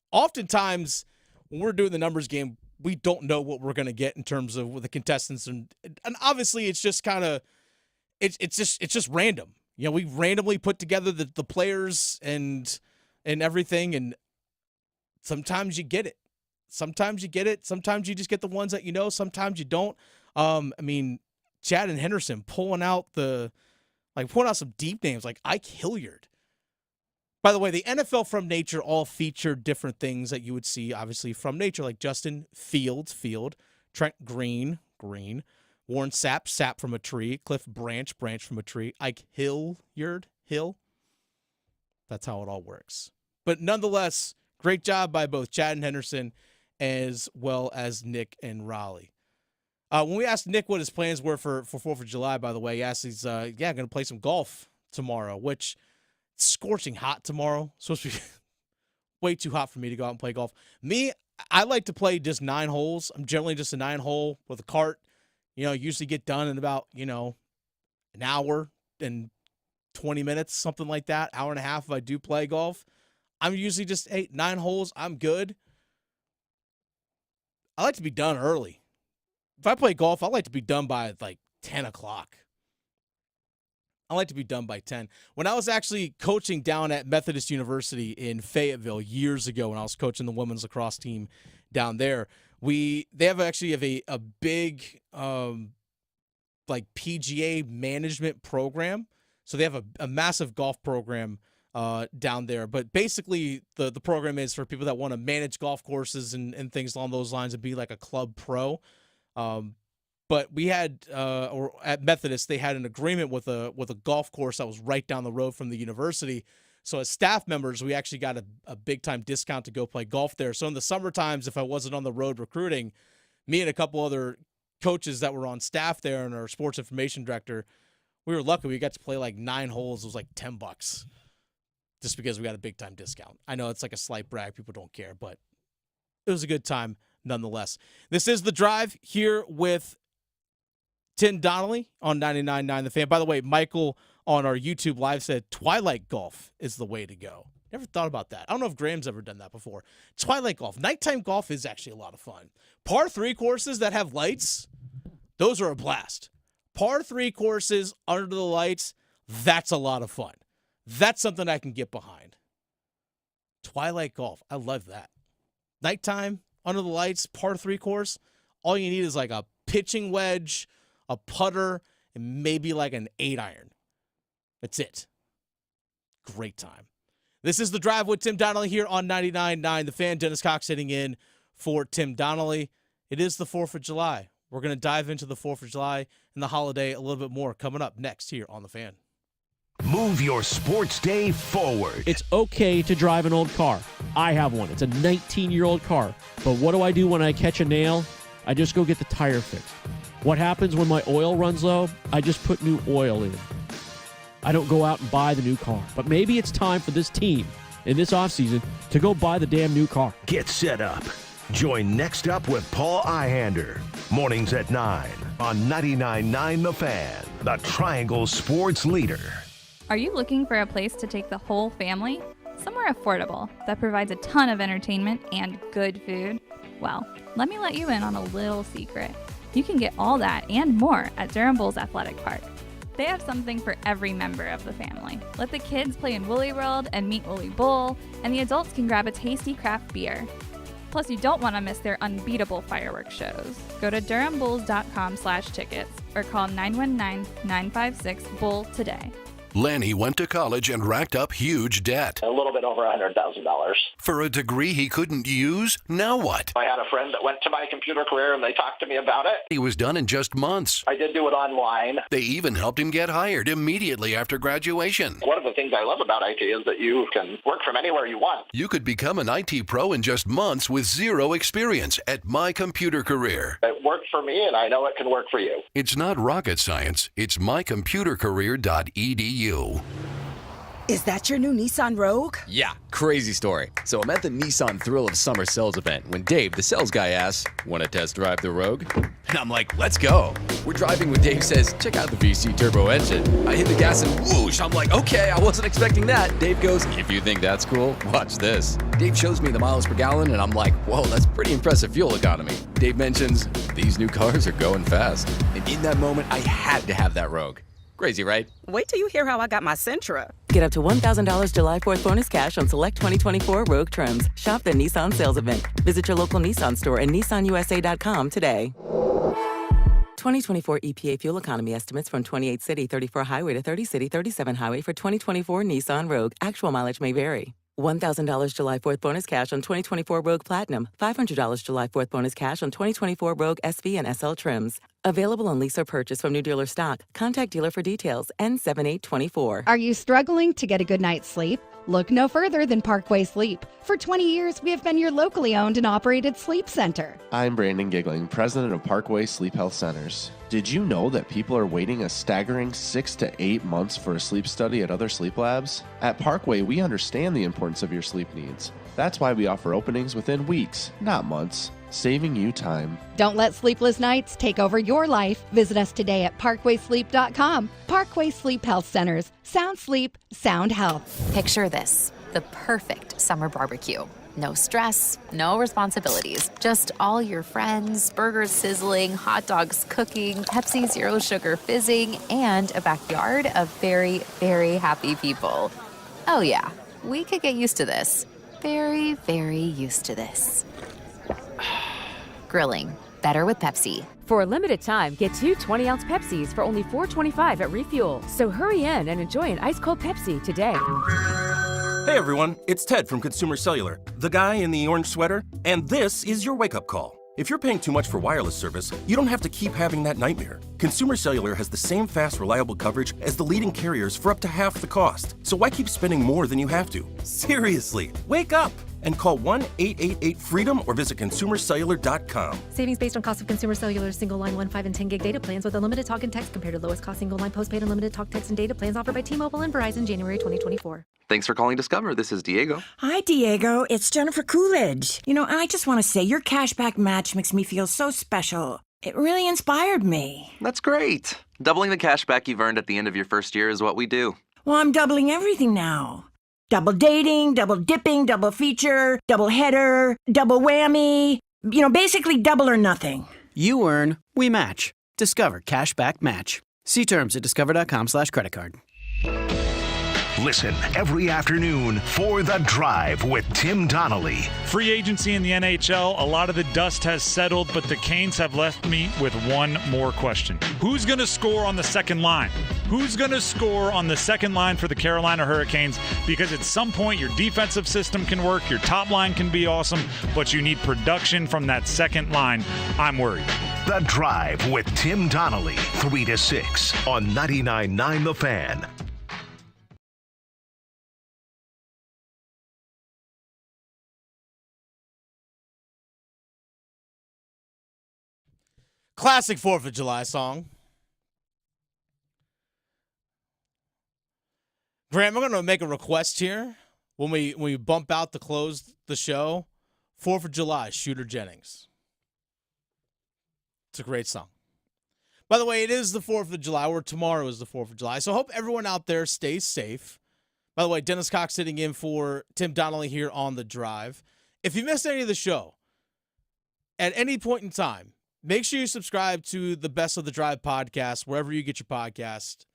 oftentimes when we're doing the numbers game, we don't know what we're going to get in terms of the contestants, and obviously it's just kind of it's just random. You know, we randomly put together the players and everything, and sometimes you get it. Sometimes you get it. Sometimes you just get the ones that you know. Sometimes you don't. I mean, Chad and Henderson pulling out some deep names like Ike Hilliard. By the way, the NFL From Nature all featured different things that you would see, obviously, from nature, like Justin Field, Trent Green, Warren Sapp from a tree, Cliff Branch from a tree, Ike Hilliard, Hill. That's how it all works. But nonetheless, great job by both Chad and Henderson, as well as Nick and Raleigh. When we asked Nick what his plans were for 4th of July, by the way, he asked he's going to play some golf tomorrow, which it's scorching hot tomorrow. It's supposed to be way too hot for me to go out and play golf. Me, I like to play just 9 holes. I'm generally just a 9-hole with a cart. You know, usually get done in about, an hour and 20 minutes, something like that, hour and a half if I do play golf. I'm usually just 8-9 holes. I'm good. I like to be done early. If I play golf, I like to be done by like 10 o'clock. I like to be done by 10. When I was actually coaching down at Methodist University in Fayetteville years ago, when I was coaching the women's lacrosse team down there, they have a big PGA management program. So they have a massive golf program down there. But basically the program is for people that want to manage golf courses and things along those lines and be like a club pro. But we had, or at Methodist, they had an agreement with a golf course that was right down the road from the university. So as staff members, we actually got a big-time discount to go play golf there. So in the summer times, if I wasn't on the road recruiting, me and a couple other coaches that were on staff there and our sports information director, we were lucky. We got to play like 9 holes. It was like $10 just because we got a big-time discount. I know it's like a slight brag. People don't care, but it was a good time nonetheless. This is The Drive here with Tim Donnelly on 99.9 The Fan. By the way, Michael on our YouTube live said Twilight Golf is the way to go. Never thought about that. I don't know if Graham's ever done that before. Twilight Golf. Nighttime golf is actually a lot of fun. Par 3 courses that have lights, those are a blast. Par 3 courses under the lights, that's a lot of fun. That's something I can get behind. Twilight Golf. I love that. Nighttime, under the lights, par 3 course, all you need is like a pitching wedge, a putter, and maybe like an 8-iron. That's it. Great time. This is The Drive with Tim Donnelly here on 99.9 The Fan. Dennis Cox sitting in for Tim Donnelly. It is the 4th of July. We're going to dive into the 4th of July and the holiday a little bit more coming up next here on The Fan. Move your sports day forward. It's okay to drive an old car. I have one. It's a 19-year-old car. But what do I do when I catch a nail? I just go get the tire fixed. What happens when my oil runs low? I just put new oil in. I don't go out and buy the new car. But maybe it's time for this team in this offseason to go buy the damn new car. Get set up. Join Next Up with Paul Ihander. Mornings at 9 on 99.9 The Fan, the Triangle Sports Leader. Are you looking for a place to take the whole family? Somewhere affordable that provides a ton of entertainment and good food? Well, let me let you in on a little secret. You can get all that and more at Durham Bulls Athletic Park. They have something for every member of the family. Let the kids play in Woolly World and meet Woolly Bull, and the adults can grab a tasty craft beer. Plus, you don't want to miss their unbeatable fireworks shows. Go to durhambulls.com/tickets or call 919-956-BULL today. Lanny went to college and racked up huge debt. A little bit over $100,000. For a degree he couldn't use? Now what? I had a friend that went to my computer career and they talked to me about it. He was done in just months. I did do it online. They even helped him get hired immediately after graduation. One of the things I love about IT is that you can work from anywhere you want. You could become an IT pro in just months with zero experience at My Computer Career. It worked for me and I know it can work for you. It's not rocket science. It's mycomputercareer.edu. Is that your new Nissan Rogue? Yeah, crazy story. So I'm at the Nissan Thrill of Summer sales event when Dave, the sales guy, asks, "Want to test drive the Rogue?" And I'm like, "Let's go." We're driving when Dave says, "Check out the VC turbo engine." I hit the gas and whoosh. I'm like, "Okay, I wasn't expecting that." Dave goes, "If you think that's cool, watch this." Dave shows me the miles per gallon and I'm like, "Whoa, that's pretty impressive fuel economy." Dave mentions, "These new cars are going fast." And in that moment, I had to have that Rogue. Crazy, right? Wait till you hear how I got my Sentra. Get up to $1,000 July 4th bonus cash on select 2024 Rogue trims. Shop the Nissan sales event. Visit your local Nissan store and nissanusa.com today. 2024 EPA fuel economy estimates from 28 city, 34 highway to 30 city, 37 highway for 2024 Nissan Rogue. Actual mileage may vary. $1,000 July 4th bonus cash on 2024 Rogue Platinum. $500 July 4th bonus cash on 2024 Rogue SV and SL trims. Available on lease or purchase from new dealer stock. Contact dealer for details. N7824. Are you struggling to get a good night's sleep? Look no further than Parkway Sleep. For 20 years, we have been your locally owned and operated sleep center. I'm Brandon Giggling, president of Parkway Sleep Health Centers. Did you know that people are waiting a staggering 6 to 8 months for a sleep study at other sleep labs? At Parkway, we understand the importance of your sleep needs. That's why we offer openings within weeks, not months, saving you time. Don't let sleepless nights take over your life. Visit us today at parkwaysleep.com. Parkway Sleep Health Centers. Sound sleep, sound health. Picture this, the perfect summer barbecue. No stress, no responsibilities, just all your friends, burgers sizzling, hot dogs cooking, Pepsi Zero Sugar fizzing, and a backyard of very, very happy people. Oh yeah, we could get used to this. Very, very used to this. Grilling, better with Pepsi. For a limited time, get 2 20-ounce Pepsis for only $4.25 at Refuel. So hurry in and enjoy an ice-cold Pepsi today. Hey everyone, it's Ted from Consumer Cellular, the guy in the orange sweater, and this is your wake-up call. If you're paying too much for wireless service, you don't have to keep having that nightmare. Consumer Cellular has the same fast, reliable coverage as the leading carriers for up to half the cost. So why keep spending more than you have to? Seriously, wake up and call 1-888-FREEDOM or visit consumercellular.com. Savings based on cost of Consumer Cellular single line 1, 5, and 10 gig data plans with unlimited talk and text compared to lowest cost single line postpaid unlimited talk, text, and data plans offered by T-Mobile and Verizon January 2024. Thanks for calling Discover. This is Diego. Hi, Diego. It's Jennifer Coolidge. You know, I just want to say your cashback match makes me feel so special. It really inspired me. That's great. Doubling the cashback you've earned at the end of your first year is what we do. Well, I'm doubling everything now. Double dating, double dipping, double feature, double header, double whammy. You know, basically double or nothing. You earn, we match. Discover Cashback Match. See terms at discover.com/creditcard. Listen every afternoon for The Drive with Tim Donnelly. Free agency in the NHL, a lot of the dust has settled, but the Canes have left me with one more question. Who's going to score on the second line? Who's going to score on the second line for the Carolina Hurricanes? Because at some point, your defensive system can work, your top line can be awesome, but you need production from that second line. I'm worried. The Drive with Tim Donnelly, 3 to 6 on 99.9 The Fan. Classic 4th of July song. Graham, I'm going to make a request here when we bump out to close the show. 4th of July, Shooter Jennings. It's a great song. By the way, it is the 4th of July, or tomorrow is the 4th of July. So I hope everyone out there stays safe. By the way, Dennis Cox sitting in for Tim Donnelly here on The Drive. If you missed any of the show, at any point in time, make sure you subscribe to the Best of the Drive podcast, wherever you get your podcast.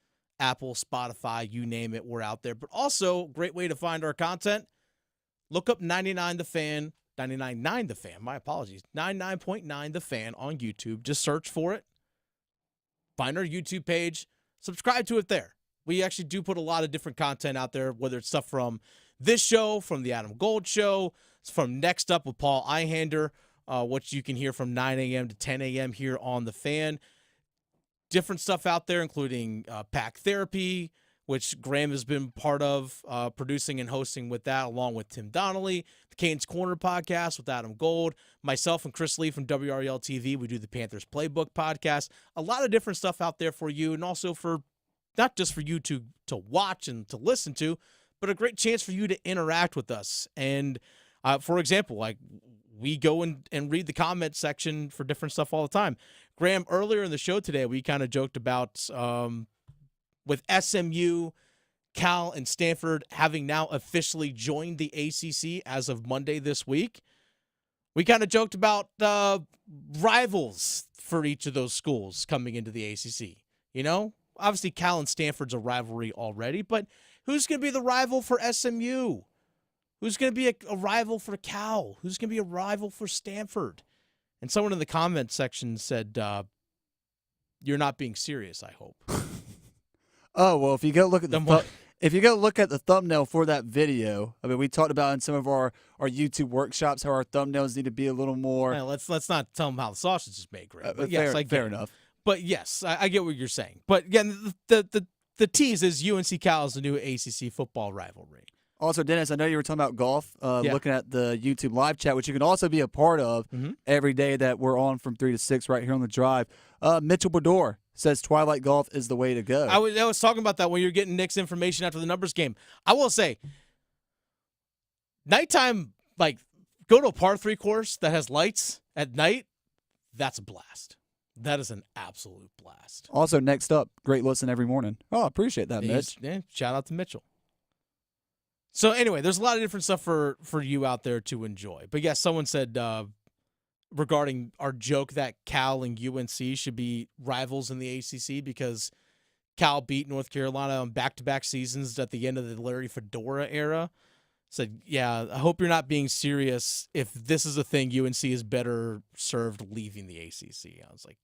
Apple, Spotify, you name it, we're out there. But also, great way to find our content. Look up 99 The Fan, 99.9 The Fan, my apologies, 99.9 The Fan on YouTube. Just search for it. Find our YouTube page. Subscribe to it there. We actually do put a lot of different content out there, whether it's stuff from this show, from the Adam Gold Show, from Next Up with Paul Ihander, what you can hear from 9 a.m. to 10 a.m. here on The Fan. Different stuff out there, including Pack Therapy, which Graham has been part of producing and hosting with that, along with Tim Donnelly, the Canes Corner podcast with Adam Gold, myself and Chris Lee from WRL TV. We do the Panthers Playbook podcast. A lot of different stuff out there for you, and also for not just for you to watch and to listen to, but a great chance for you to interact with us. And for example, like we go and read the comment section for different stuff all the time. Graham, earlier in the show today, we kind of joked about with SMU, Cal, and Stanford having now officially joined the ACC as of Monday this week. We kind of joked about rivals for each of those schools coming into the ACC. You know, obviously Cal and Stanford's a rivalry already, but who's going to be the rival for SMU? Who's going to be a rival for Cal? Who's going to be a rival for Stanford? And someone in the comment section said, "You're not being serious, I hope." Oh, well, if you go look at the thumbnail for that video, I mean, we talked about in some of our YouTube workshops how our thumbnails need to be a little more. Well, let's not tell them how the sausage is made, Graham. But Fair, yes, I get fair it. enough. But yes, I get what you're saying. But again, the tease is UNC Cal is the new ACC football rivalry. Also, Dennis, I know you were talking about golf, Yeah. looking at the YouTube live chat, which you can also be a part of every day that we're on from 3 to 6 right here on The Drive. Mitchell Bedore says Twilight Golf is the way to go. I was talking about that when you're getting Nick's information after the numbers game. I will say, nighttime, like, go to a par 3 course that has lights at night, that's a blast. That is an absolute blast. Also, next up, great listen every morning. Oh, appreciate that, Mitch. Yeah, shout out to Mitchell. So anyway, there's a lot of different stuff for you out there to enjoy. But yes, someone said regarding our joke that Cal and UNC should be rivals in the ACC because Cal beat North Carolina on back-to-back seasons at the end of the Larry Fedora era. Said, yeah, I hope you're not being serious. If this is a thing, UNC is better served leaving the ACC. I was like,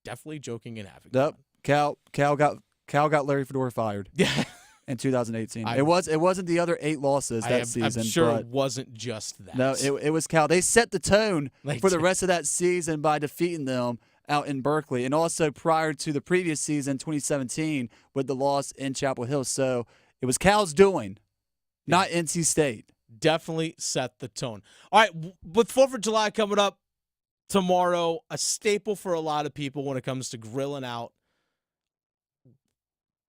definitely joking and having fun. Cal got Larry Fedora fired. Yeah. In 2018. It wasn't the other 8 losses that season. I'm sure but it wasn't just that. No, it was Cal. They set the tone for the rest of that season by defeating them out in Berkeley, and also prior to the previous season, 2017, with the loss in Chapel Hill. So it was Cal's doing, not NC State. Definitely set the tone. All right, with 4th of July coming up tomorrow, a staple for a lot of people when it comes to grilling out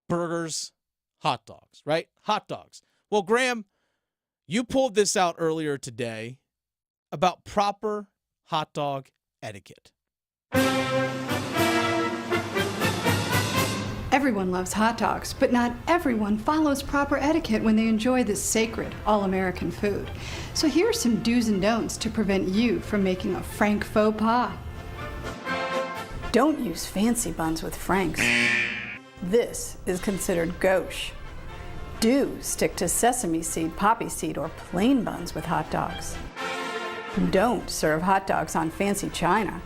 burgers, hot dogs, right? Hot dogs. Well, Graham, you pulled this out earlier today about proper hot dog etiquette. Everyone loves hot dogs, but not everyone follows proper etiquette when they enjoy this sacred, all-American food. So here are some do's and don'ts to prevent you from making a frank faux pas. Don't use fancy buns with franks. This is considered gauche. Do stick to sesame seed, poppy seed, or plain buns with hot dogs. Don't serve hot dogs on fancy china.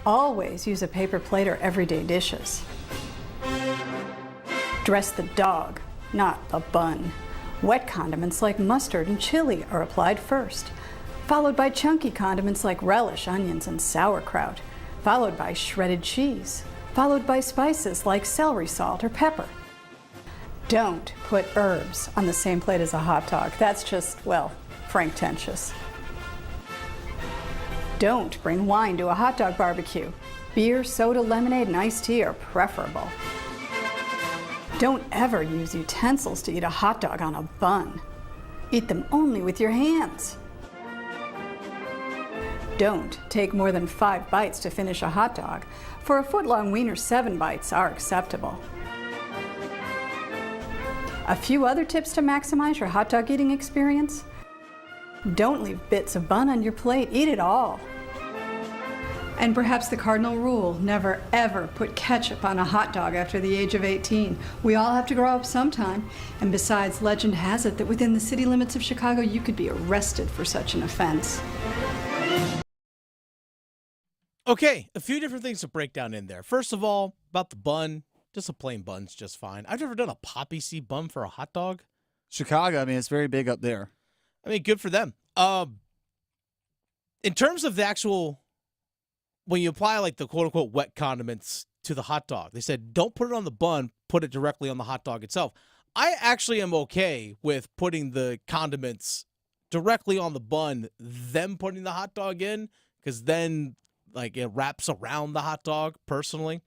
Always use a paper plate or everyday dishes. Dress the dog, not the bun. Wet condiments like mustard and chili are applied first, followed by chunky condiments like relish, onions, and sauerkraut, followed by shredded cheese, followed by spices like celery salt or pepper. Don't put herbs on the same plate as a hot dog. That's just, well, frank-tentious. Don't bring wine to a hot dog barbecue. Beer, soda, lemonade, and iced tea are preferable. Don't ever use utensils to eat a hot dog on a bun. Eat them only with your hands. Don't take more than 5 bites to finish a hot dog. For a foot-long wiener, 7 bites are acceptable. A few other tips to maximize your hot dog eating experience. Don't leave bits of bun on your plate. Eat it all. And perhaps the cardinal rule, never ever put ketchup on a hot dog after the age of 18. We all have to grow up sometime. And besides, legend has it that within the city limits of Chicago, you could be arrested for such an offense. Okay, a few different things to break down in there. First of all, about the bun, just a plain bun's just fine. I've never done a poppy seed bun for a hot dog. Chicago, I mean, it's very big up there. I mean, good for them. In terms of the actual, when you apply like the quote-unquote wet condiments to the hot dog, they said don't put it on the bun, put it directly on the hot dog itself. I actually am okay with putting the condiments directly on the bun, then putting the hot dog in, because then like it wraps around the hot dog, personally.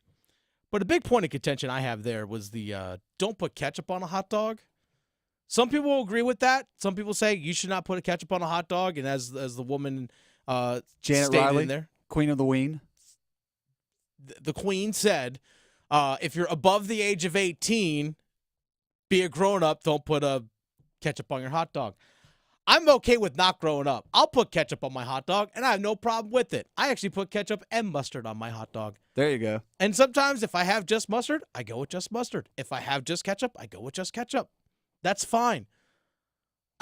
But a big point of contention I have there was the don't put ketchup on a hot dog. Some people will agree with that. Some people say you should not put a ketchup on a hot dog. And as the woman Janet Riley, in there, Queen of the Ween, the Queen said, if you're above the age of 18, be a grown-up. Don't put a ketchup on your hot dog. I'm okay with not growing up. I'll put ketchup on my hot dog, and I have no problem with it. I actually put ketchup and mustard on my hot dog. There you go. And sometimes if I have just mustard, I go with just mustard. If I have just ketchup, I go with just ketchup. That's fine.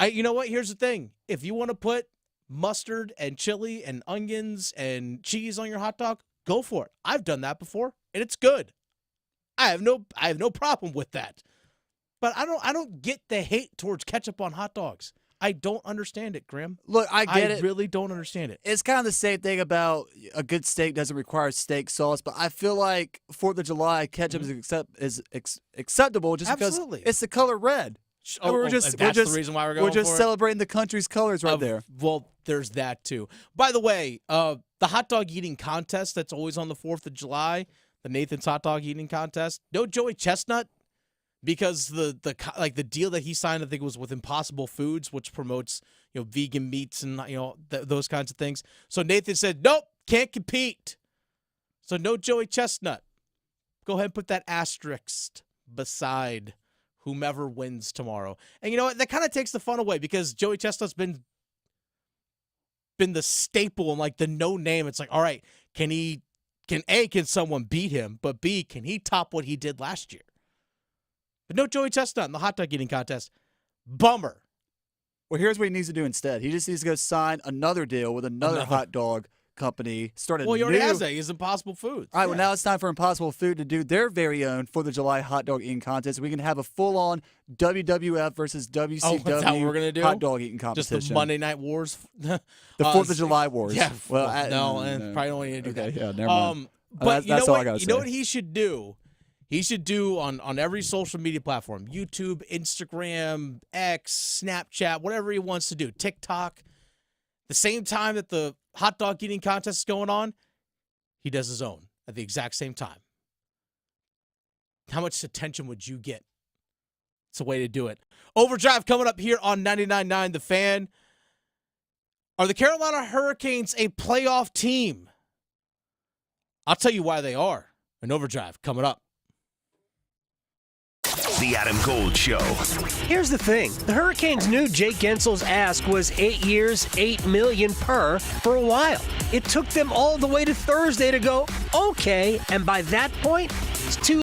You know what? Here's the thing. If you want to put mustard and chili and onions and cheese on your hot dog, go for it. I've done that before, and it's good. I have no problem with that. But I don't get the hate towards ketchup on hot dogs. I don't understand it, Graham. Look, I get it. I really don't understand it. It's kind of the same thing about a good steak doesn't require steak sauce, but I feel like 4th of July ketchup is acceptable just Absolutely. because it's the color red. That's the reason why we're going for it? Celebrating the country's colors right there. Well, there's that too. By the way, the hot dog eating contest that's always on the 4th of July, the Nathan's hot dog eating contest, no Joey Chestnut. Because the deal that he signed, I think, was with Impossible Foods, which promotes vegan meats and those kinds of things. So Nathan said, nope, can't compete. So no Joey Chestnut. Go ahead and put that asterisk beside whomever wins tomorrow. And you know what? That kind of takes the fun away because Joey Chestnut's been the staple and like the no name. It's like, all right, can someone beat him? But B, can he top what he did last year? But no Joey Chestnut in the hot dog eating contest. Bummer. Well, here's what he needs to do instead. He just needs to go sign another deal with another hot dog company. He already has that. He's Impossible Foods. All right, well, now it's time for Impossible Food to do their very own 4th of July hot dog eating contest. We can have a full-on WWF versus WCW that's how we're gonna do? hot dog eating competition. Just the Monday Night Wars. The 4th of July Wars. Yeah. Well, probably don't need to do that. Yeah, never mind. But that's all I gotta say. You know what he should do? He should do on every social media platform, YouTube, Instagram, X, Snapchat, whatever he wants to do, TikTok. The same time that the hot dog eating contest is going on, he does his own at the exact same time. How much attention would you get? It's a way to do it. Overdrive coming up here on 99.9 The Fan. Are the Carolina Hurricanes a playoff team? I'll tell you why they are. An Overdrive coming up. The Adam Gold Show. Here's the thing. The Hurricanes knew Jake Gensel's ask was 8 years, $8 million per for a while. It took them all the way to Thursday to go, okay, and by that point, it's too